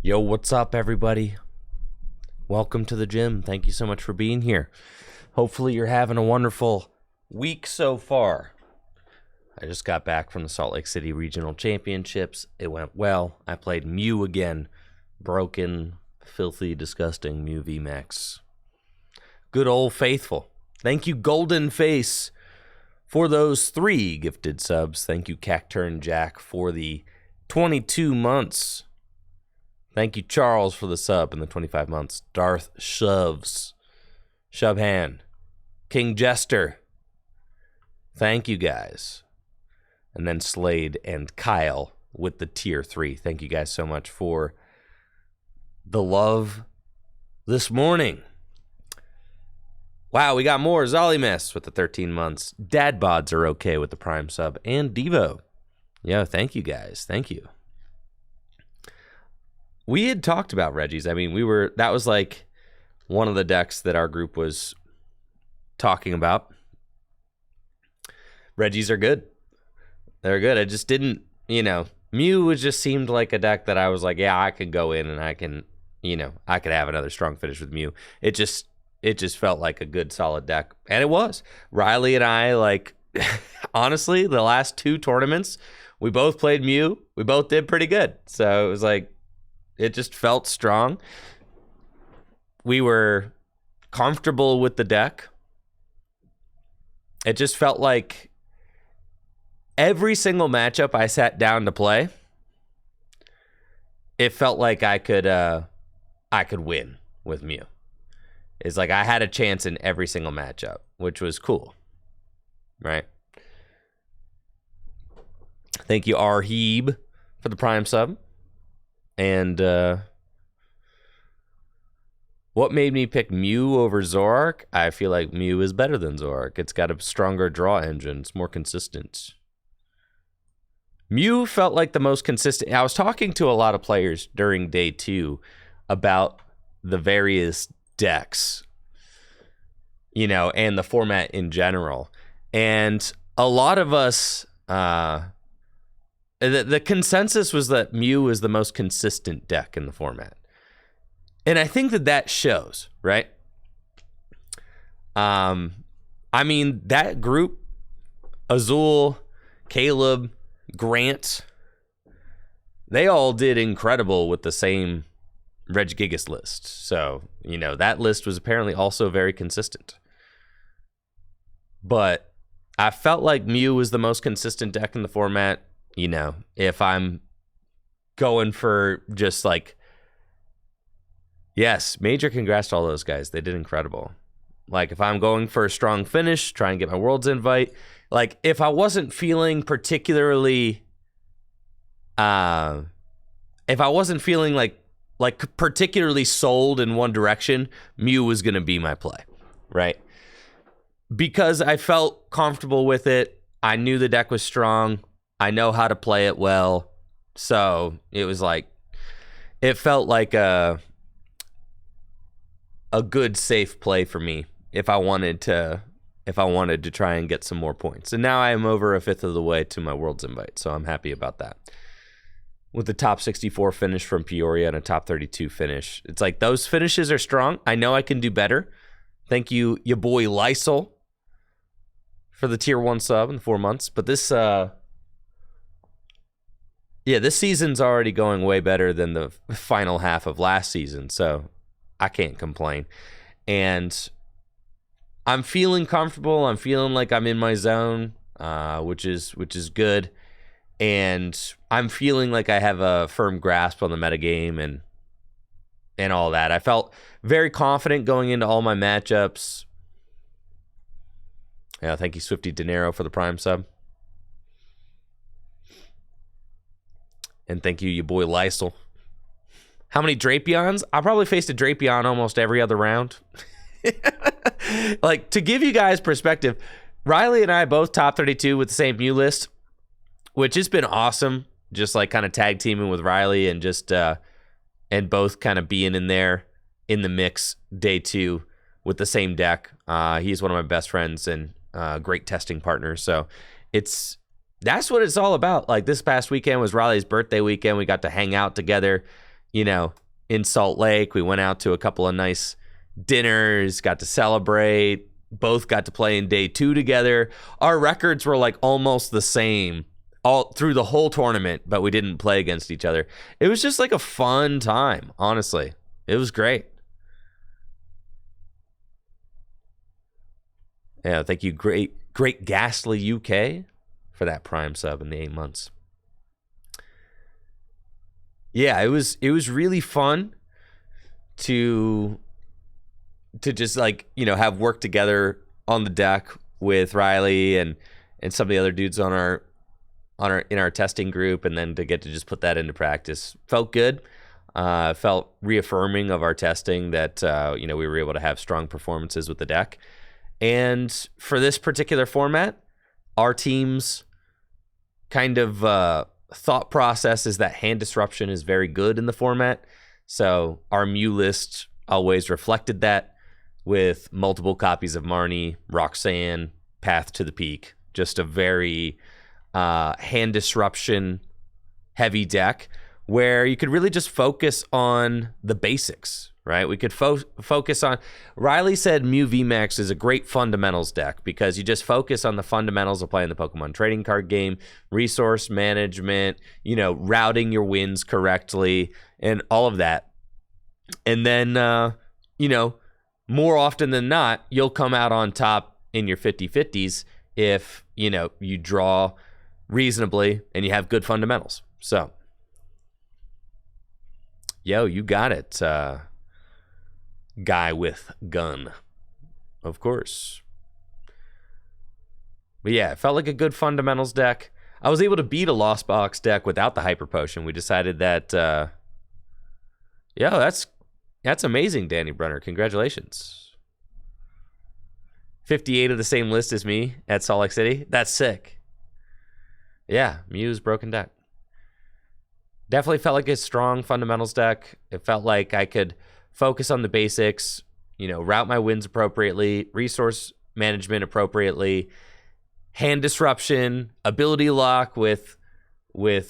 Yo, what's up, everybody? Welcome to the gym. Thank you so much for being here. Hopefully you're having a wonderful week so far. I just got back from the Salt Lake City Regional Championships. It went well. I played Mew again. Broken, filthy, disgusting Mew VMAX. Good old faithful. Thank you, Golden Face, for those 3 gifted subs. Thank you, Cacturn Jack, for the 22 months. Thank you, Charles, for the sub in the 25 months. Darth Shoves, Shubhan, King Jester. Thank you, guys. And then Slade and Kyle with the tier 3. Thank you guys so much for the love this morning. Wow, we got more. Zolimus with the 13 months. Dad Bods are okay with the Prime sub. And Devo. Yo, thank you, guys. Thank you. We had talked about Reggie's. I mean, that was like one of the decks that our group was talking about. Reggie's are good. They're good. I just didn't, Mew just seemed like a deck that I was like, yeah, I could go in and I can, I could have another strong finish with Mew. It just felt like a good, solid deck. And it was. Riley and I, like, honestly, the last 2 tournaments, we both played Mew. We both did pretty good. So it was like, it just felt strong. We were comfortable with the deck. It just felt like every single matchup I sat down to play, it felt like I could win with Mew. It's like I had a chance in every single matchup, which was cool, right? Thank you, Arheeb, for the Prime sub. And what made me pick Mew over Zoroark? I feel like Mew is better than Zoroark. It's got a stronger draw engine. It's more consistent. Mew felt like the most consistent. I was talking to a lot of players during day 2 about the various decks, and the format in general. And a lot of us, the consensus was that Mew is the most consistent deck in the format. And I think that shows, right? I mean, that group, Azul, Caleb, Grant, they all did incredible with the same Regigigas list. So, that list was apparently also very consistent. But I felt like Mew was the most consistent deck in the format. If I'm going for just like, yes, major congrats to all those guys. They did incredible. Like, if I'm going for a strong finish, try and get my Worlds invite. Like, if I wasn't feeling particularly, like particularly sold in one direction, Mew was going to be my play, right? Because I felt comfortable with it. I knew the deck was strong. I know how to play it well. So it was like, it felt like a good, safe play for me if I wanted to try and get some more points. And now I am over a 1/5 of the way to my Worlds invite. So I'm happy about that. With the top 64 finish from Peoria and a top 32 finish. It's like those finishes are strong. I know I can do better. Thank you, your boy Lysol, for the tier 1 sub in 4 months. But this season's already going way better than the final half of last season, so I can't complain. And I'm feeling comfortable. I'm feeling like I'm in my zone, which is good. And I'm feeling like I have a firm grasp on the metagame and all that. I felt very confident going into all my matchups. Yeah, thank you, Swifty Dinero, for the Prime sub. And thank you, your boy Lysol. How many Drapions? I probably faced a Drapion almost every other round. Like, to give you guys perspective, Riley and I both top 32 with the same Mew list, which has been awesome. Just like kind of tag teaming with Riley and just and both kind of being in there in the mix day 2 with the same deck. He's one of my best friends and great testing partners. So that's what it's all about. Like, this past weekend was Riley's birthday weekend. We got to hang out together. in Salt Lake. We went out to a couple of nice dinners, got to celebrate, both got to play in day 2 together. Our records were like almost the same all through the whole tournament, but we didn't play against each other. It was just like a fun time, honestly. It was great. Yeah, thank you, Great Ghastly UK, for that Prime sub in the 8 months. Yeah, it was really fun to just like, have work together on the deck with Riley and some of the other dudes in our testing group, and then to get to just put that into practice felt good. Felt reaffirming of our testing that we were able to have strong performances with the deck. And for this particular format, our team's kind of thought process is that hand disruption is very good in the format. So our Mew list always reflected that, with multiple copies of Marnie, Roxanne, Path to the Peak. Just a very hand disruption heavy deck where you could really just focus on the basics, right? We could focus on... Riley said Mew VMAX is a great fundamentals deck because you just focus on the fundamentals of playing the Pokemon trading card game, resource management, routing your wins correctly, and all of that. And then, more often than not, you'll come out on top in your 50-50s if, you draw reasonably and you have good fundamentals. So, yo, you got it, guy with gun, of course. But yeah, it felt like a good fundamentals deck. I was able to beat a Lost Box deck without the Hyper Potion. We decided that, that's amazing, Danny Brunner. Congratulations. 58 of the same list as me at Salt Lake City. That's sick. Yeah, Mew's broken deck. Definitely felt like a strong fundamentals deck. It felt like I could focus on the basics, route my wins appropriately, resource management appropriately, hand disruption, ability lock with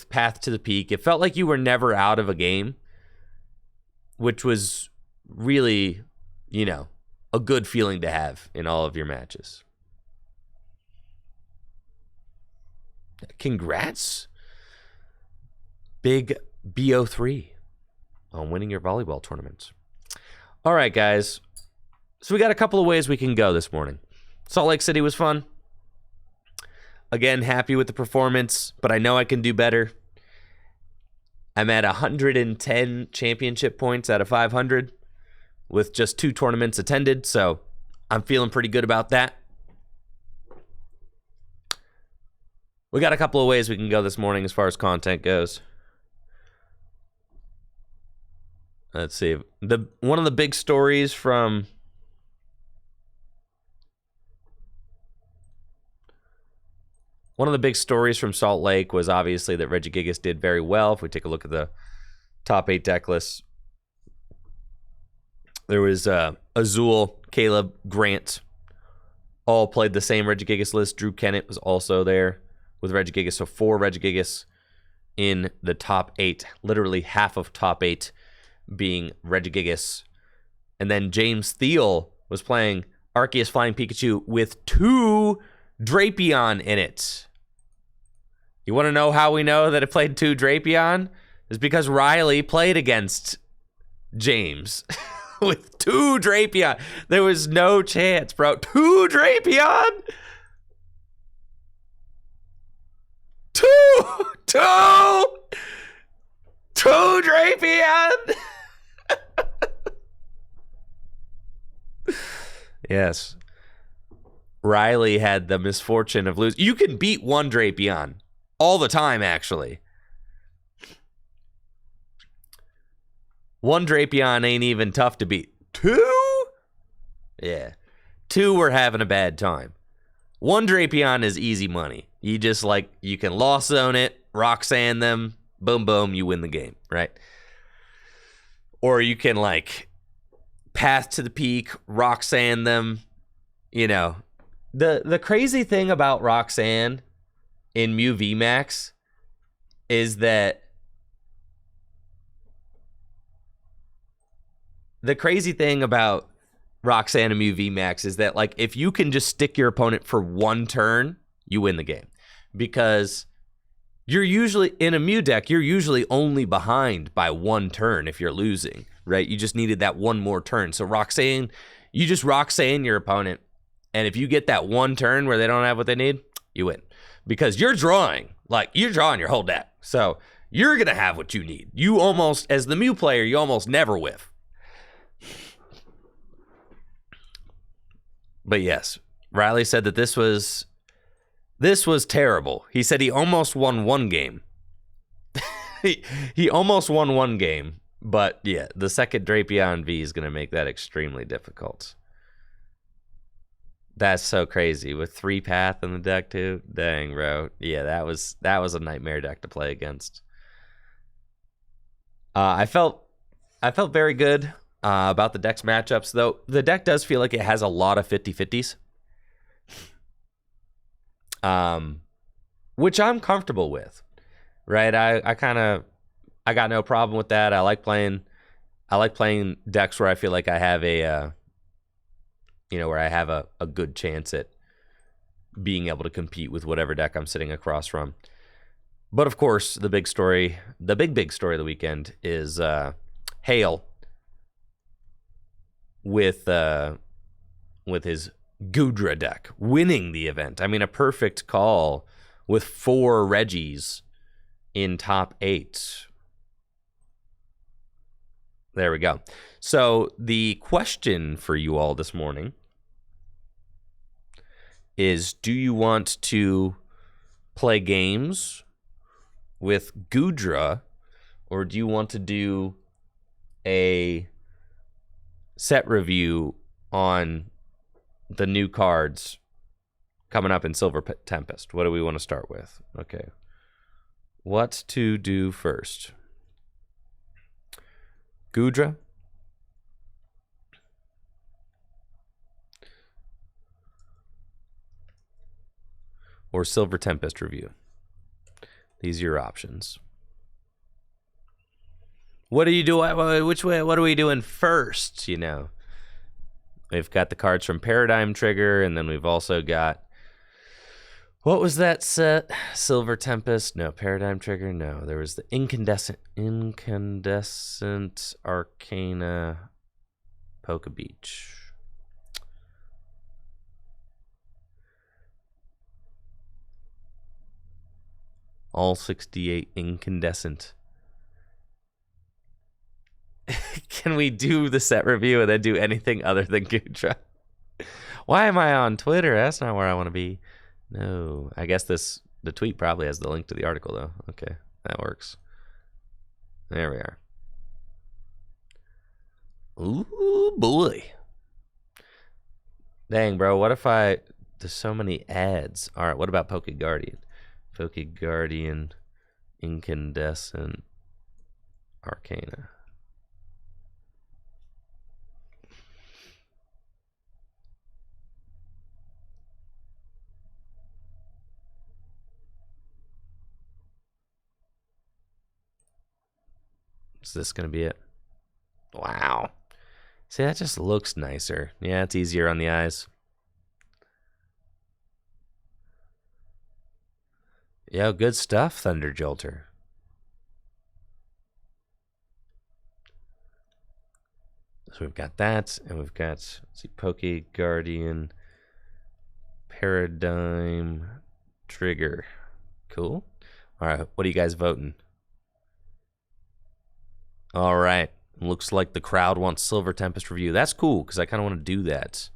Path to the Peak. It felt like you were never out of a game, which was really, a good feeling to have in all of your matches. Congrats, Big BO3, on winning your volleyball tournament. All right, guys. So we got a couple of ways we can go this morning. Salt Lake City was fun. Again, happy with the performance, but I know I can do better. I'm at 110 championship points out of 500 with just 2 tournaments attended, so I'm feeling pretty good about that. We got a couple of ways we can go this morning as far as content goes. Let's see. One of the big stories from Salt Lake was obviously that Regigigas did very well. If we take a look at the top 8 deck lists, there was Azul, Caleb, Grant, all played the same Regigigas list. Drew Kennett was also there with Regigigas, so 4 Regigigas in the top 8, literally half of top 8 being Regigigas. And then James Thiel was playing Arceus Flying Pikachu with 2 Drapion in it. You want to know how we know that it played 2 Drapion? It's because Riley played against James with 2 Drapion. There was no chance, bro. 2 Drapion? 2 Drapion? Yes. Riley had the misfortune of losing. You can beat 1 Drapion all the time, actually. 1 Drapion ain't even tough to beat. 2? Yeah. 2 were having a bad time. 1 Drapion is easy money. You just you can loss zone it, Roxanne them, boom, boom, you win the game, right? Or you can Path to the Peak, Roxanne them, The crazy thing about Roxanne in Mew VMAX is that the crazy thing about Roxanne and Mew VMAX is that, like, if you can just stick your opponent for one turn, you win the game. Because you're usually, in a Mew deck, you're usually only behind by one turn if you're losing, right? You just needed that one more turn. So Roxanne, you just Roxanne your opponent, and if you get that one turn where they don't have what they need, you win. Because you're drawing your whole deck. So you're going to have what you need. You almost, as the Mew player, you almost never whiff. But yes, Riley said that this was terrible. He said he almost won one game. he almost won one game. But yeah, the second Drapion V is going to make that extremely difficult. That's so crazy with 3 path in the deck too. Dang, bro. Yeah, that was a nightmare deck to play against. I felt very good about the deck's matchups, though. The deck does feel like it has a lot of 50-50s, which I'm comfortable with. Right? I got no problem with that. I like playing decks where I feel like I have where I have a good chance at being able to compete with whatever deck I'm sitting across from. But of course, the big story of the weekend is Hale with his Gudra deck winning the event. I mean, a perfect call with 4 Reggies in top 8. There we go. So the question for you all this morning is, do you want to play games with Gudra, or do you want to do a set review on the new cards coming up in Silver Tempest? What do we want to start with? Okay. What to do first? Gudra? Or Silver Tempest review? These are your options. What do you do? Which way? What are we doing first? You know, we've got the cards from Paradigm Trigger, and then we've also got, what was that set? Silver Tempest? No. Paradigm Trigger? No. There was the Incandescent Arcana Polka Beach. All 68 incandescent. Can we do the set review and then do anything other than Gudra? Why am I on Twitter? That's not where I want to be. No. I guess the tweet probably has the link to the article, though. Okay, that works. There we are. Ooh, boy. Dang, bro. What if there's so many ads. All right, what about Poke Guardian? Poke Guardian, Incandescent, Arcana. Is this going to be it? Wow. See, that just looks nicer. Yeah, it's easier on the eyes. Yeah, good stuff, Thunder Jolter. So we've got that, and we've got, let's see, Poke Guardian, Paradigm Trigger. Cool. All right, what are you guys voting? All right. Looks like the crowd wants Silver Tempest review. That's cool, because I kind of want to do that.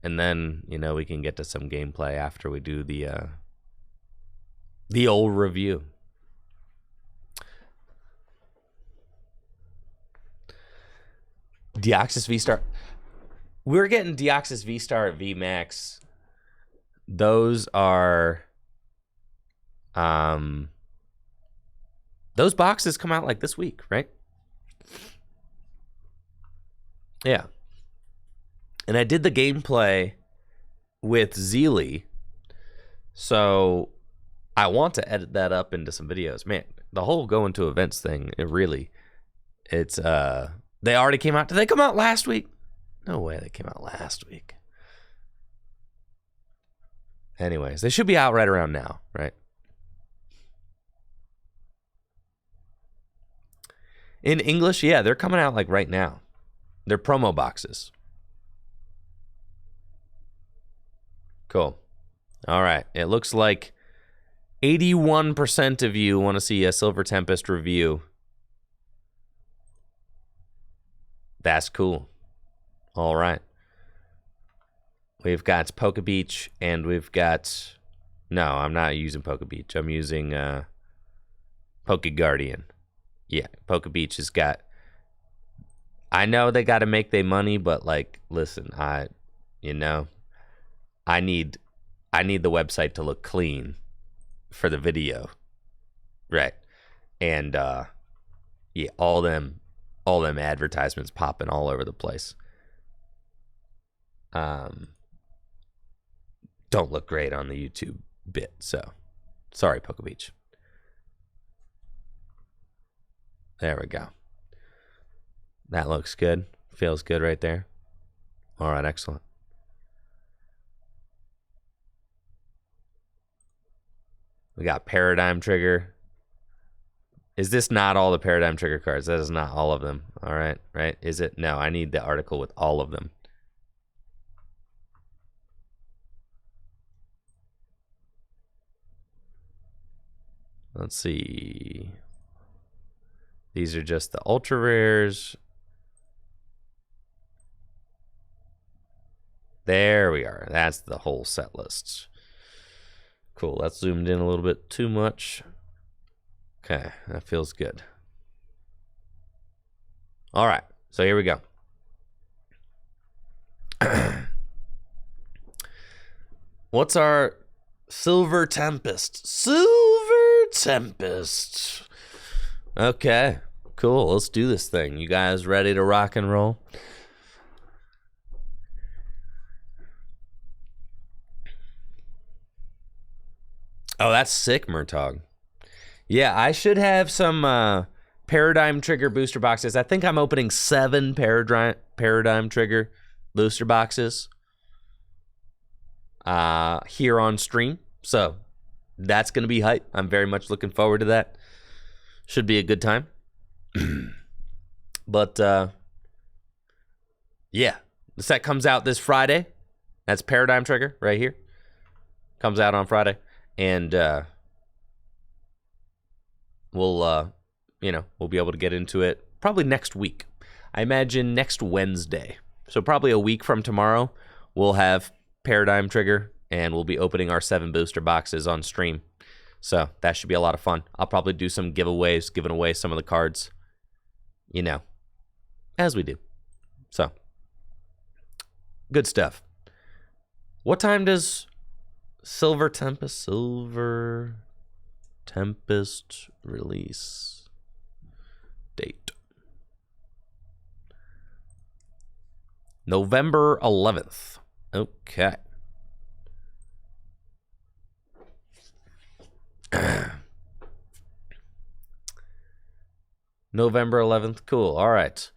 And then, we can get to some gameplay after we do the old review. Deoxys V-Star. We're getting Deoxys V-Star at VMAX. Those are... those boxes come out like this week, right? Yeah. And I did the gameplay with Zeely. So... I want to edit that up into some videos. Man, the whole going to events thing, it's They already came out. Did they come out last week? No way they came out last week. Anyways, they should be out right around now, right? In English, yeah, they're coming out like right now. They're promo boxes. Cool. All right. It looks like 81% of you want to see a Silver Tempest review. That's cool. All right. We've got Poke Beach and we've got... No, I'm not using Poke Beach. I'm using Poke Guardian. Yeah, Poke Beach has got... I know they got to make their money, but like, listen, I need the website to look clean for the video, right? And yeah, all them advertisements popping all over the place. Don't look great on the YouTube bit, so sorry, Poke Beach. There we go. That looks good. Feels good right there. All right, excellent. We got Paradigm Trigger. Is this not all the Paradigm Trigger cards? That is not all of them. All right, right? Is it? No, I need the article with all of them. Let's see. These are just the ultra rares. There we are. That's the whole set list. Cool. That's zoomed in a little bit too much. Okay, that feels good. All right, so here we go. What's our Silver Tempest? Silver Tempest. Okay, cool. Let's do this thing. You guys ready to rock and roll? Oh, that's sick, Murtog. Yeah, I should have some Paradigm Trigger booster boxes. I think I'm opening 7 Paradigm Trigger booster boxes here on stream. So that's going to be hype. I'm very much looking forward to that. Should be a good time. But yeah, the set comes out this Friday. That's Paradigm Trigger right here. Comes out on Friday. And we'll be able to get into it probably next week. I imagine next Wednesday. So probably a week from tomorrow, we'll have Paradigm Trigger, and we'll be opening our 7 booster boxes on stream. So that should be a lot of fun. I'll probably do some giveaways, giving away some of the cards, as we do. So, good stuff. What time does Silver Tempest release date? November 11th. Okay. November 11th. Cool. All right.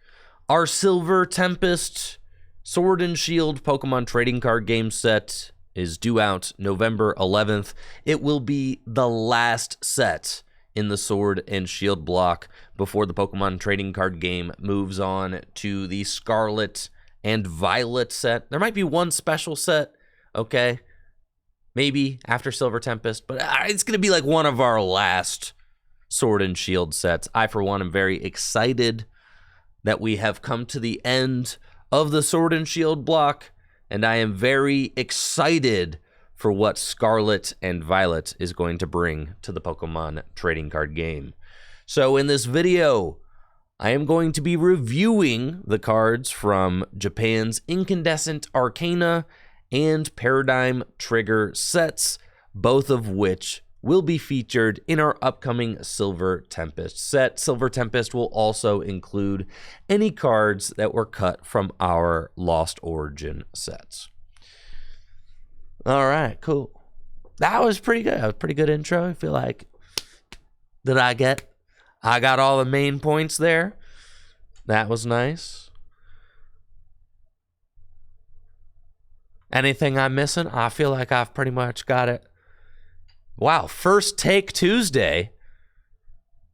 Our Silver Tempest Sword and Shield Pokemon trading card game set is due out November 11th. It will be the last set in the Sword and Shield block before the Pokemon trading card game moves on to the Scarlet and Violet set. There might be one special set, okay? Maybe after Silver Tempest, but it's going to be like one of our last Sword and Shield sets. I, for one, am very excited that we have come to the end of the Sword and Shield block, and I am very excited for what Scarlet and Violet is going to bring to the Pokemon trading card game. So in this video, I am going to be reviewing the cards from Japan's Incandescent Arcana and Paradigm Trigger sets, both of which will be featured in our upcoming Silver Tempest set. Silver Tempest will also include any cards that were cut from our Lost Origin sets. All right, cool. That was pretty good. That was a pretty good intro. I feel like I got all the main points there. That was nice. Anything I'm missing? I feel like I've pretty much got it. Wow, first take Tuesday.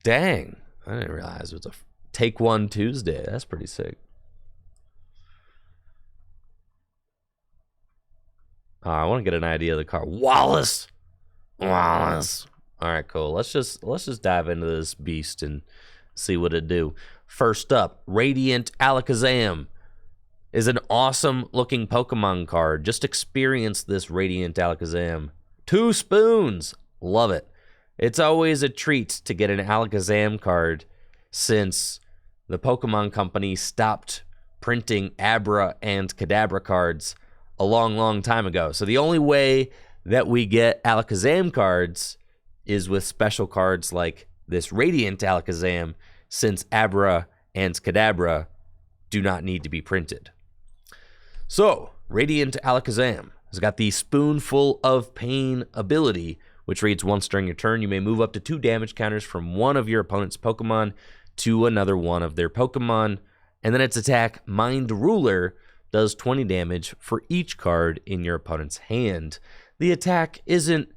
Dang, I didn't realize it was a take one Tuesday. That's pretty sick. I want to get an idea of the car. Wallace. All right, cool. Let's just dive into this beast and see what it do. First up, Radiant Alakazam is an awesome looking Pokemon card. Just experience this Radiant Alakazam. 2 spoons. Love it. It's always a treat to get an Alakazam card since the Pokemon Company stopped printing Abra and Kadabra cards a long time ago. So the only way that we get Alakazam cards is with special cards like this Radiant Alakazam, since Abra and Kadabra do not need to be printed. So, Radiant Alakazam has got the Spoonful of Pain ability, which reads, once during your turn, you may move up to 2 damage counters from one of your opponent's Pokemon to another one of their Pokemon. And then its attack, Mind Ruler, does 20 damage for each card in your opponent's hand. The attack isn't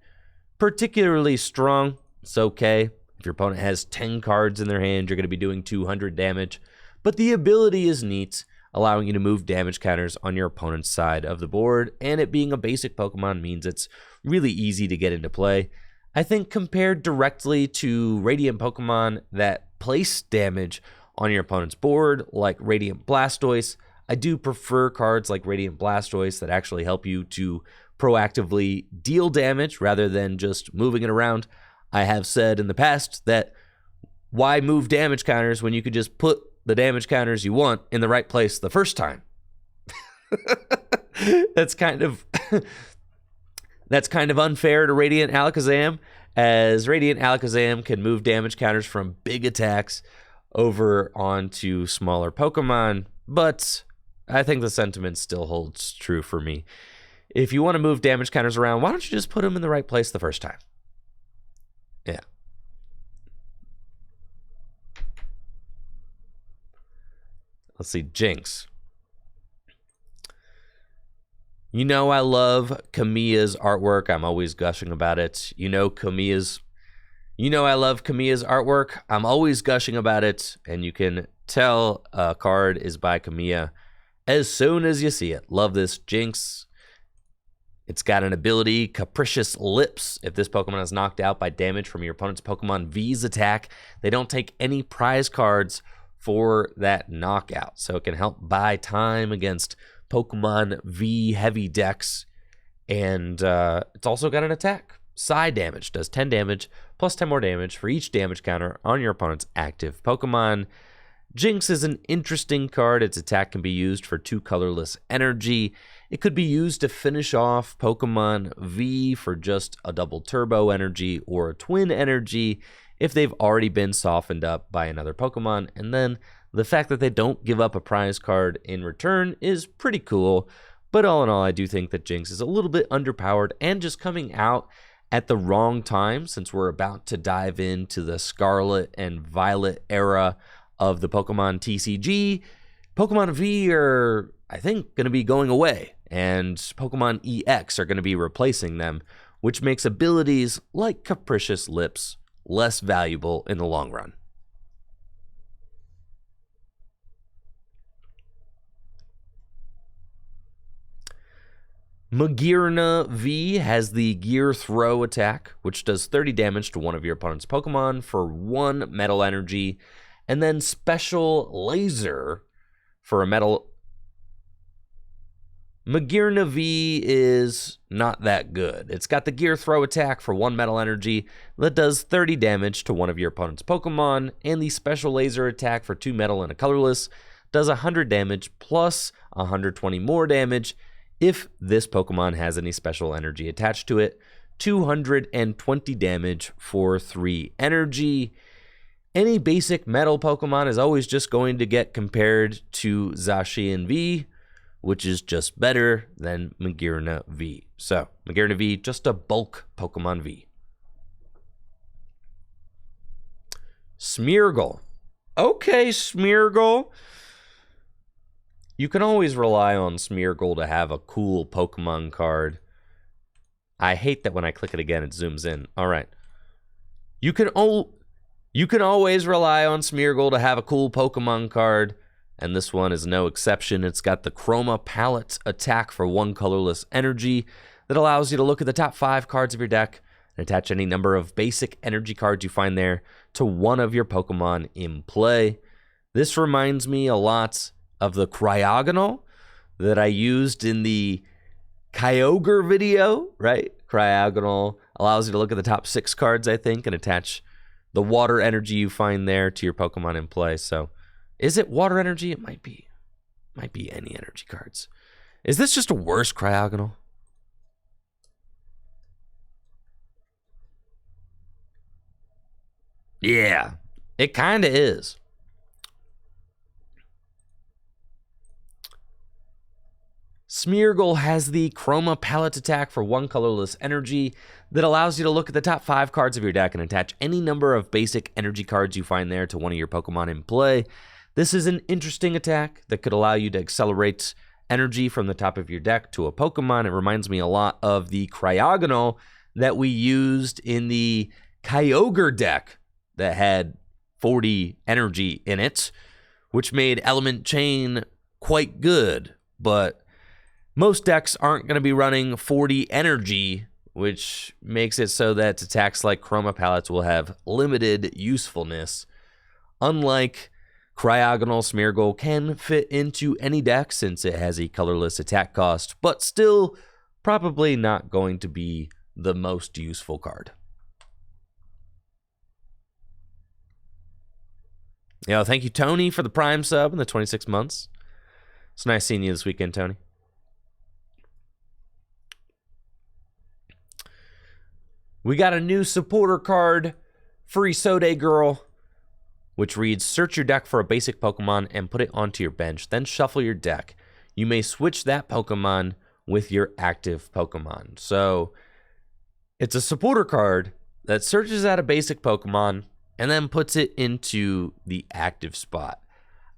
particularly strong. It's okay. If your opponent has 10 cards in their hand, you're going to be doing 200 damage. But the ability is neat, allowing you to move damage counters on your opponent's side of the board, and it being a basic Pokemon means it's really easy to get into play. I think compared directly to Radiant Pokemon that place damage on your opponent's board, like Radiant Blastoise, I do prefer cards like Radiant Blastoise that actually help you to proactively deal damage rather than just moving it around. I have said in the past that why move damage counters when you could just put the damage counters you want in the right place the first time? That's kind of unfair to Radiant Alakazam, as Radiant Alakazam can move damage counters from big attacks over onto smaller Pokemon, but I think the sentiment still holds true for me. If you want to move damage counters around, why don't you just put them in the right place the first time? Yeah. Let's see, Jinx. You know I love Kamiya's artwork. I'm always gushing about it. You know I love Kamiya's artwork. I'm always gushing about it, and you can tell a card is by Kamiya as soon as you see it. Love this Jinx. It's got an ability, Capricious Lips. If this Pokemon is knocked out by damage from your opponent's Pokemon V's attack, they don't take any prize cards for that knockout. So it can help buy time against Pokemon V heavy decks. And it's also got an attack. Psi damage does 10 damage plus 10 more damage for each damage counter on your opponent's active Pokemon. Jinx is an interesting card. Its attack can be used for 2 colorless energy. It could be used to finish off Pokemon V for just a double turbo energy or a twin energy if they've already been softened up by another Pokemon. And then the fact that they don't give up a prize card in return is pretty cool. But all in all, I do think that Jinx is a little bit underpowered and just coming out at the wrong time, since we're about to dive into the Scarlet and Violet era of the Pokemon TCG. Pokemon V are, I think, going to be going away, and Pokemon EX are going to be replacing them, which makes abilities like Capricious Lips less valuable in the long run. Magearna V has the Gear Throw attack, which does 30 damage to one of your opponent's Pokemon for 1 metal energy, and then Special Laser for a metal. Magearna V is not that good. It's got the Gear Throw attack for 1 metal energy that does 30 damage to one of your opponent's Pokemon, and the Special Laser attack for 2 metal and a colorless does 100 damage plus 120 more damage if this Pokemon has any special energy attached to it. 220 damage for 3 energy. Any basic metal Pokemon is always just going to get compared to Zacian V, which is just better than Magearna V. So, Magearna V, just a bulk Pokemon V. Smeargle. Okay, Smeargle. You can always rely on Smeargle to have a cool Pokemon card. I hate that when I click it again, it zooms in. All right. You can always rely on Smeargle to have a cool Pokemon card, and this one is no exception. It's got the Chroma Palette attack for 1 colorless energy that allows you to look at the top 5 cards of your deck and attach any number of basic energy cards you find there to one of your Pokemon in play. This reminds me a lot of the Cryogonal that I used in the Kyogre video, right? Cryogonal allows you to look at the top 6 cards, I think, and attach the water energy you find there to your Pokemon in play. So, is it water energy? It might be. Might be any energy cards. Is this just a worse Cryogonal? Yeah, it kind of is. Smeargle has the Chroma Palette attack for 1 colorless energy that allows you to look at the top 5 cards of your deck and attach any number of basic energy cards you find there to one of your Pokemon in play. This is an interesting attack that could allow you to accelerate energy from the top of your deck to a Pokemon. It reminds me a lot of the Cryogonal that we used in the Kyogre deck that had 40 energy in it, which made Element Chain quite good, but most decks aren't going to be running 40 energy, which makes it so that attacks like Chroma Palettes will have limited usefulness. Unlike Cryogonal, Smeargle can fit into any deck since it has a colorless attack cost, but still probably not going to be the most useful card. Thank you, Tony, for the Prime sub and the 26 months. It's nice seeing you this weekend, Tony. We got a new supporter card, Free Sode Girl, which reads, search your deck for a basic Pokemon and put it onto your bench, then shuffle your deck. You may switch that Pokemon with your active Pokemon. So it's a supporter card that searches out a basic Pokemon and then puts it into the active spot.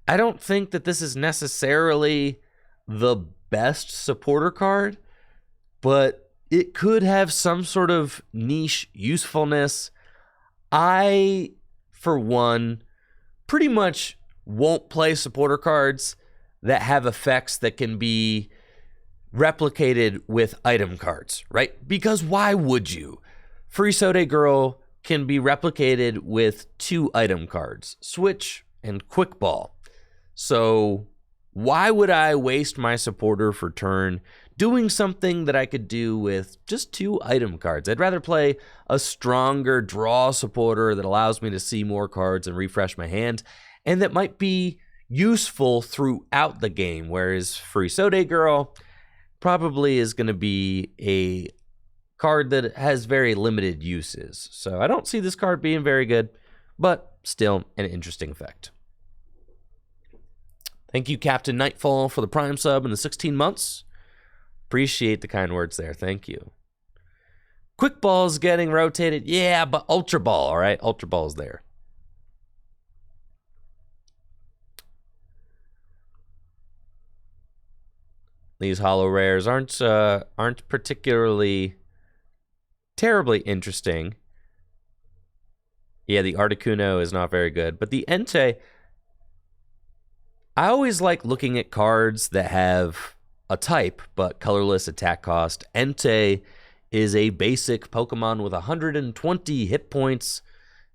I don't think that this is necessarily the best supporter card, but it could have some sort of niche usefulness. I, for one, pretty much won't play supporter cards that have effects that can be replicated with item cards, right? Because why would you? Free Sode Girl can be replicated with 2 item cards, Switch and Quick Ball. So why would I waste my supporter for turn doing something that I could do with just 2 item cards? I'd rather play a stronger draw supporter that allows me to see more cards and refresh my hand, and that might be useful throughout the game, whereas Free Sode Girl probably is going to be a card that has very limited uses. So I don't see this card being very good, but still an interesting effect. Thank you, Captain Nightfall, for the Prime sub and the 16 months. Appreciate the kind words there. Thank you. Quick Ball's getting rotated. Yeah, but Ultra Ball, all right? Ultra Ball's there. These holo rares aren't particularly terribly interesting. Yeah, the Articuno is not very good, but the Entei, I always like looking at cards that have a type but colorless attack cost. Entei is a basic Pokemon with 120 hit points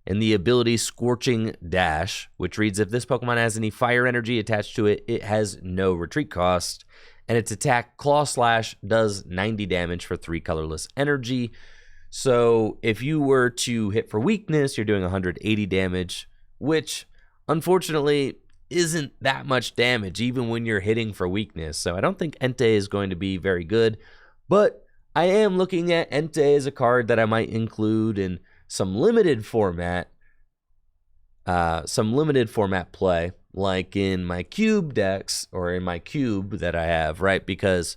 and the ability Scorching Dash, which reads, if this Pokemon has any fire energy attached to it, it has no retreat cost, and its attack Claw Slash does 90 damage for 3 colorless energy. So if you were to hit for weakness, you're doing 180 damage, which unfortunately isn't that much damage even when you're hitting for weakness. So I don't think Entei is going to be very good, but I am looking at Entei as a card that I might include in some limited format play, like in my cube decks or in my cube that I have, right? Because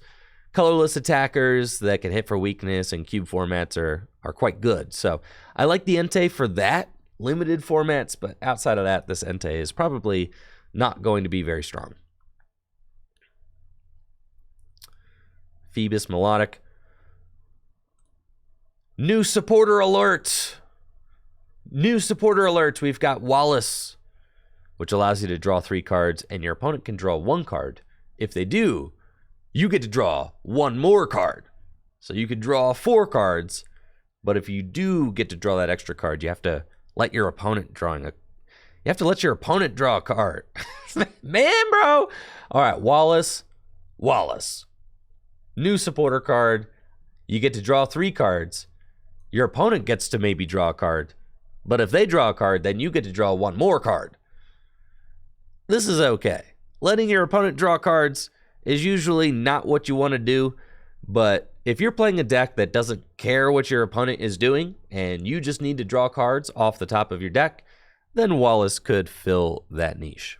colorless attackers that can hit for weakness and cube formats are quite good. So I like the Entei for that. limited formats, but outside of that, this Entei is probably not going to be very strong. Phoebus Melodic. New supporter alert. New supporter alert. We've got Wallace, which allows you to draw 3 cards, and your opponent can draw 1 card. If they do, you get to draw 1 more card. So you could draw 4 cards, but if you do get to draw that extra card, you have to let your opponent draw a card. Man, bro. All right, Wallace. New supporter card. You get to draw 3 cards. Your opponent gets to maybe draw a card. But if they draw a card, then you get to draw 1 more card. This is okay. Letting your opponent draw cards is usually not what you want to do, but if you're playing a deck that doesn't care what your opponent is doing and you just need to draw cards off the top of your deck, then Wallace could fill that niche.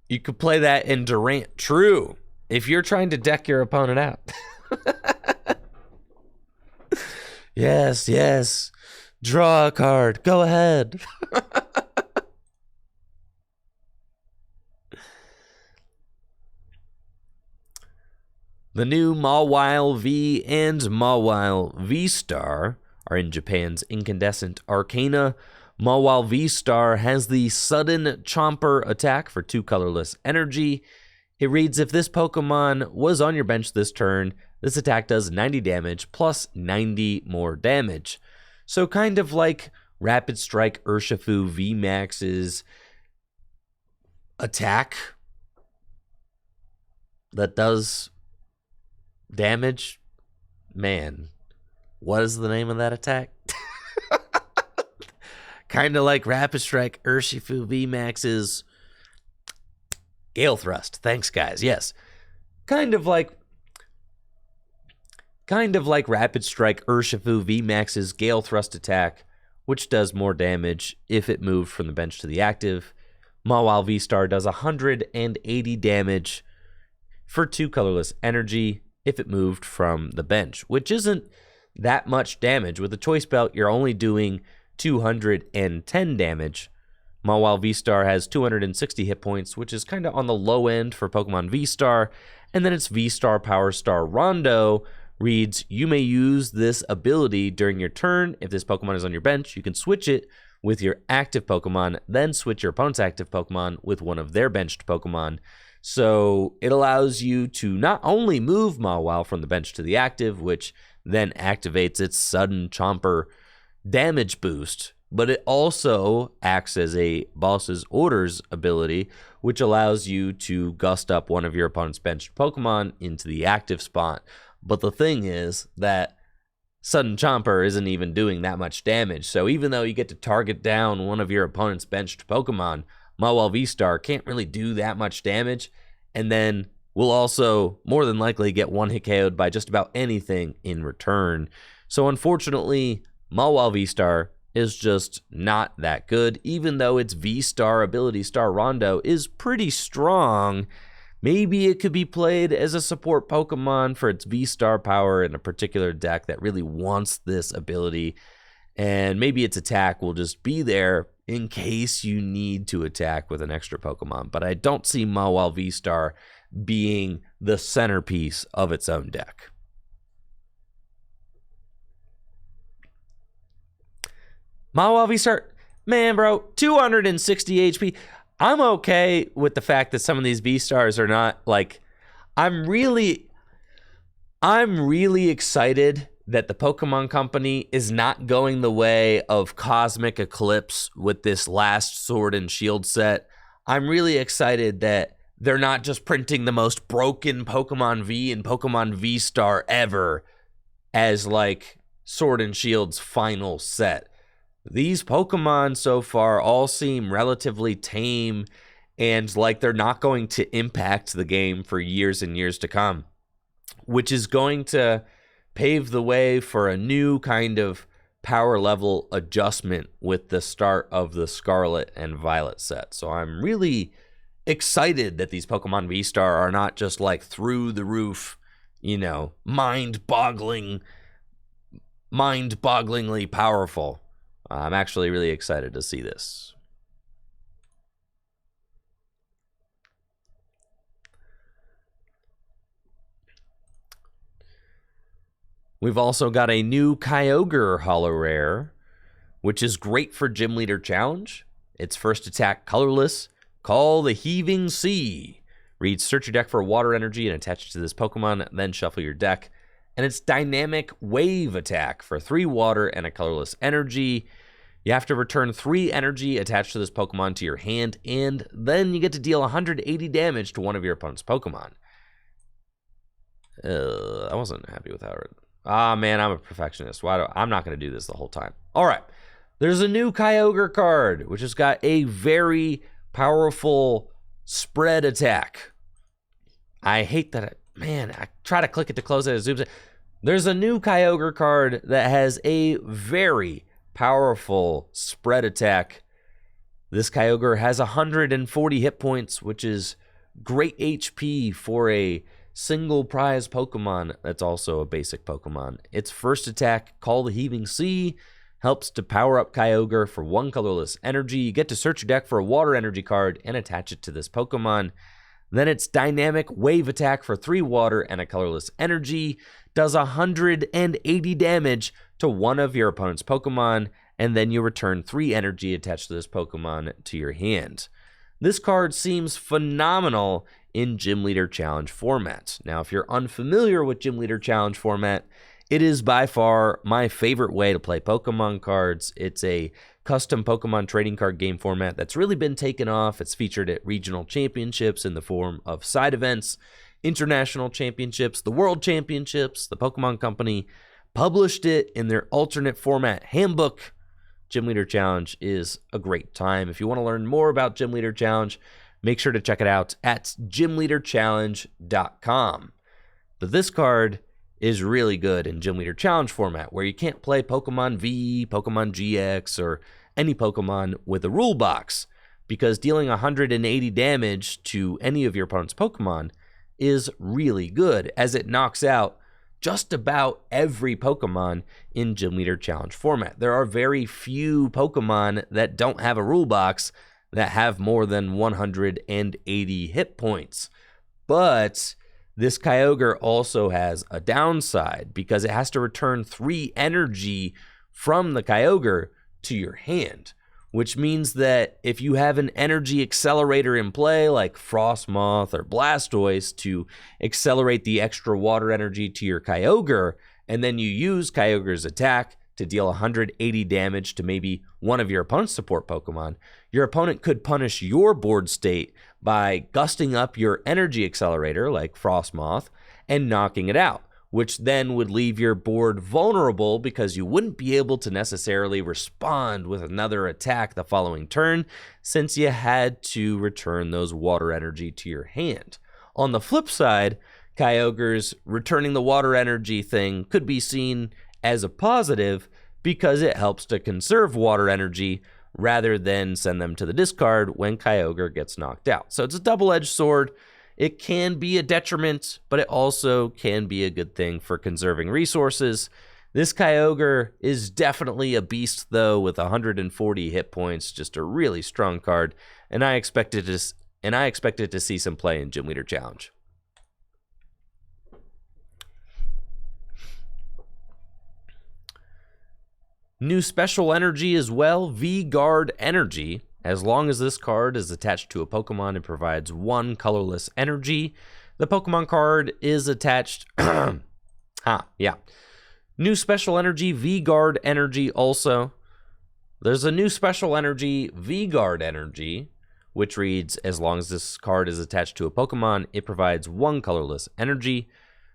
You could play that in Durant. True. If you're trying to deck your opponent out. Yes. Draw a card. Go ahead. The new Mawile V and Mawile V-Star are in Japan's Incandescent Arcana. Mawile V-Star has the Sudden Chomper attack for 2 colorless energy. It reads, if this Pokemon was on your bench this turn, this attack does 90 damage plus 90 more damage. So kind of like Rapid Strike Urshifu VMAX's attack that does damage. Man, what is the name of that attack? Kind of like Rapid Strike Urshifu VMAX's Gale Thrust. Thanks, guys. Yes. Kind of like Rapid Strike Urshifu VMAX's Gale Thrust attack, which does more damage if it moved from the bench to the active. Mawile V-Star does 180 damage for 2 colorless energy if it moved from the bench, which isn't that much damage. With the Choice Belt, you're only doing 210 damage. Mawile V-Star has 260 hit points, which is kind of on the low end for Pokemon V-Star. And then its V-Star Power Star Rondo reads, you may use this ability during your turn. If this Pokemon is on your bench, you can switch it with your active Pokemon, then switch your opponent's active Pokemon with one of their benched Pokemon. So it allows you to not only move Mawile from the bench to the active, which then activates its Sudden Chomper damage boost, but it also acts as a Boss's Orders ability, which allows you to gust up one of your opponent's benched Pokemon into the active spot. But the thing is that Sudden Chomper isn't even doing that much damage, so even though you get to target down one of your opponent's benched Pokemon, Mawile V-Star can't really do that much damage, and then will also more than likely get one-hit KO'd by just about anything in return. So unfortunately, Mawile V-Star is just not that good, even though its V-Star ability, Star Rondo, is pretty strong. Maybe it could be played as a support Pokemon for its V-Star power in a particular deck that really wants this ability, and maybe its attack will just be there in case you need to attack with an extra Pokemon. But I don't see Mawile V-Star being the centerpiece of its own deck. Mawile V-Star, man, bro, 260 HP. I'm okay with the fact that some of these V-Stars are not, like, I'm really excited that the Pokemon Company is not going the way of Cosmic Eclipse with this last Sword and Shield set. I'm really excited that they're not just printing the most broken Pokemon V and Pokemon V-Star ever as, like, Sword and Shield's final set. These Pokemon so far all seem relatively tame and like they're not going to impact the game for years and years to come, which is going to pave the way for a new kind of power level adjustment with the start of the Scarlet and Violet set. So I'm really excited that these Pokemon V-Star are not just like through the roof, mind-bogglingly powerful. I'm actually really excited to see this. We've also got a new Kyogre Holo Rare, which is great for Gym Leader Challenge. Its first attack, colorless, Call the Heaving Sea. Read, search your deck for water energy and attach it to this Pokemon, then shuffle your deck. And its dynamic wave attack for 3 water and a colorless energy. You have to return 3 energy attached to this Pokemon to your hand, and then you get to deal 180 damage to one of your opponent's Pokemon. I wasn't happy with how it... man, I'm a perfectionist. I'm not going to do this the whole time. All right. There's a new Kyogre card, which has got a very powerful spread attack. I hate that. I try to click it to close it. It zooms in. There's a new Kyogre card that has a very powerful spread attack. This Kyogre has 140 hit points, which is great HP for a single prize Pokemon that's also a basic Pokemon. Its first attack, Call the Heaving Sea, helps to power up Kyogre for 1 colorless energy. You get to search your deck for a water energy card and attach it to this Pokemon. Then its dynamic wave attack for 3 water and a colorless energy does 180 damage to one of your opponent's Pokemon, and then you return 3 energy attached to this Pokemon to your hand. This card seems phenomenal in Gym Leader Challenge format. Now, if you're unfamiliar with Gym Leader Challenge format, it is by far my favorite way to play Pokemon cards. It's a custom Pokemon trading card game format that's really been taken off. It's featured at regional championships in the form of side events, international championships, the world championships. The Pokemon Company published it in their alternate format handbook. Gym Leader Challenge is a great time. If you want to learn more about Gym Leader Challenge, make sure to check it out at gymleaderchallenge.com. But this card is really good in Gym Leader Challenge format, where you can't play Pokemon V, Pokemon GX, or any Pokemon with a rule box, because dealing 180 damage to any of your opponent's Pokemon is really good, as it knocks out just about every Pokemon in Gym Leader Challenge format. There are very few Pokemon that don't have a rule box that have more than 180 hit points. But this Kyogre also has a downside, because it has to return 3 energy from the Kyogre to your hand, which means that if you have an energy accelerator in play, like Frostmoth or Blastoise, to accelerate the extra water energy to your Kyogre, and then you use Kyogre's attack to deal 180 damage to maybe one of your opponent's support Pokemon, your opponent could punish your board state by gusting up your energy accelerator, like Frostmoth, and knocking it out, which then would leave your board vulnerable, because you wouldn't be able to necessarily respond with another attack the following turn, since you had to return those water energy to your hand. On the flip side, Kyogre's returning the water energy thing could be seen as a positive, because it helps to conserve water energy rather than send them to the discard when Kyogre gets knocked out. So it's a double-edged sword. It can be a detriment, but it also can be a good thing for conserving resources. This Kyogre is definitely a beast, though, with 140 hit points, just a really strong card, and I expected to see some play in Gym Leader Challenge. New special energy as well, V-Guard Energy. As long as this card is attached to a Pokemon, it provides 1 colorless energy. The Pokemon card is attached... New special energy, V-Guard Energy also. There's a new special energy, V-Guard Energy, which reads, as long as this card is attached to a Pokemon, it provides 1 colorless energy.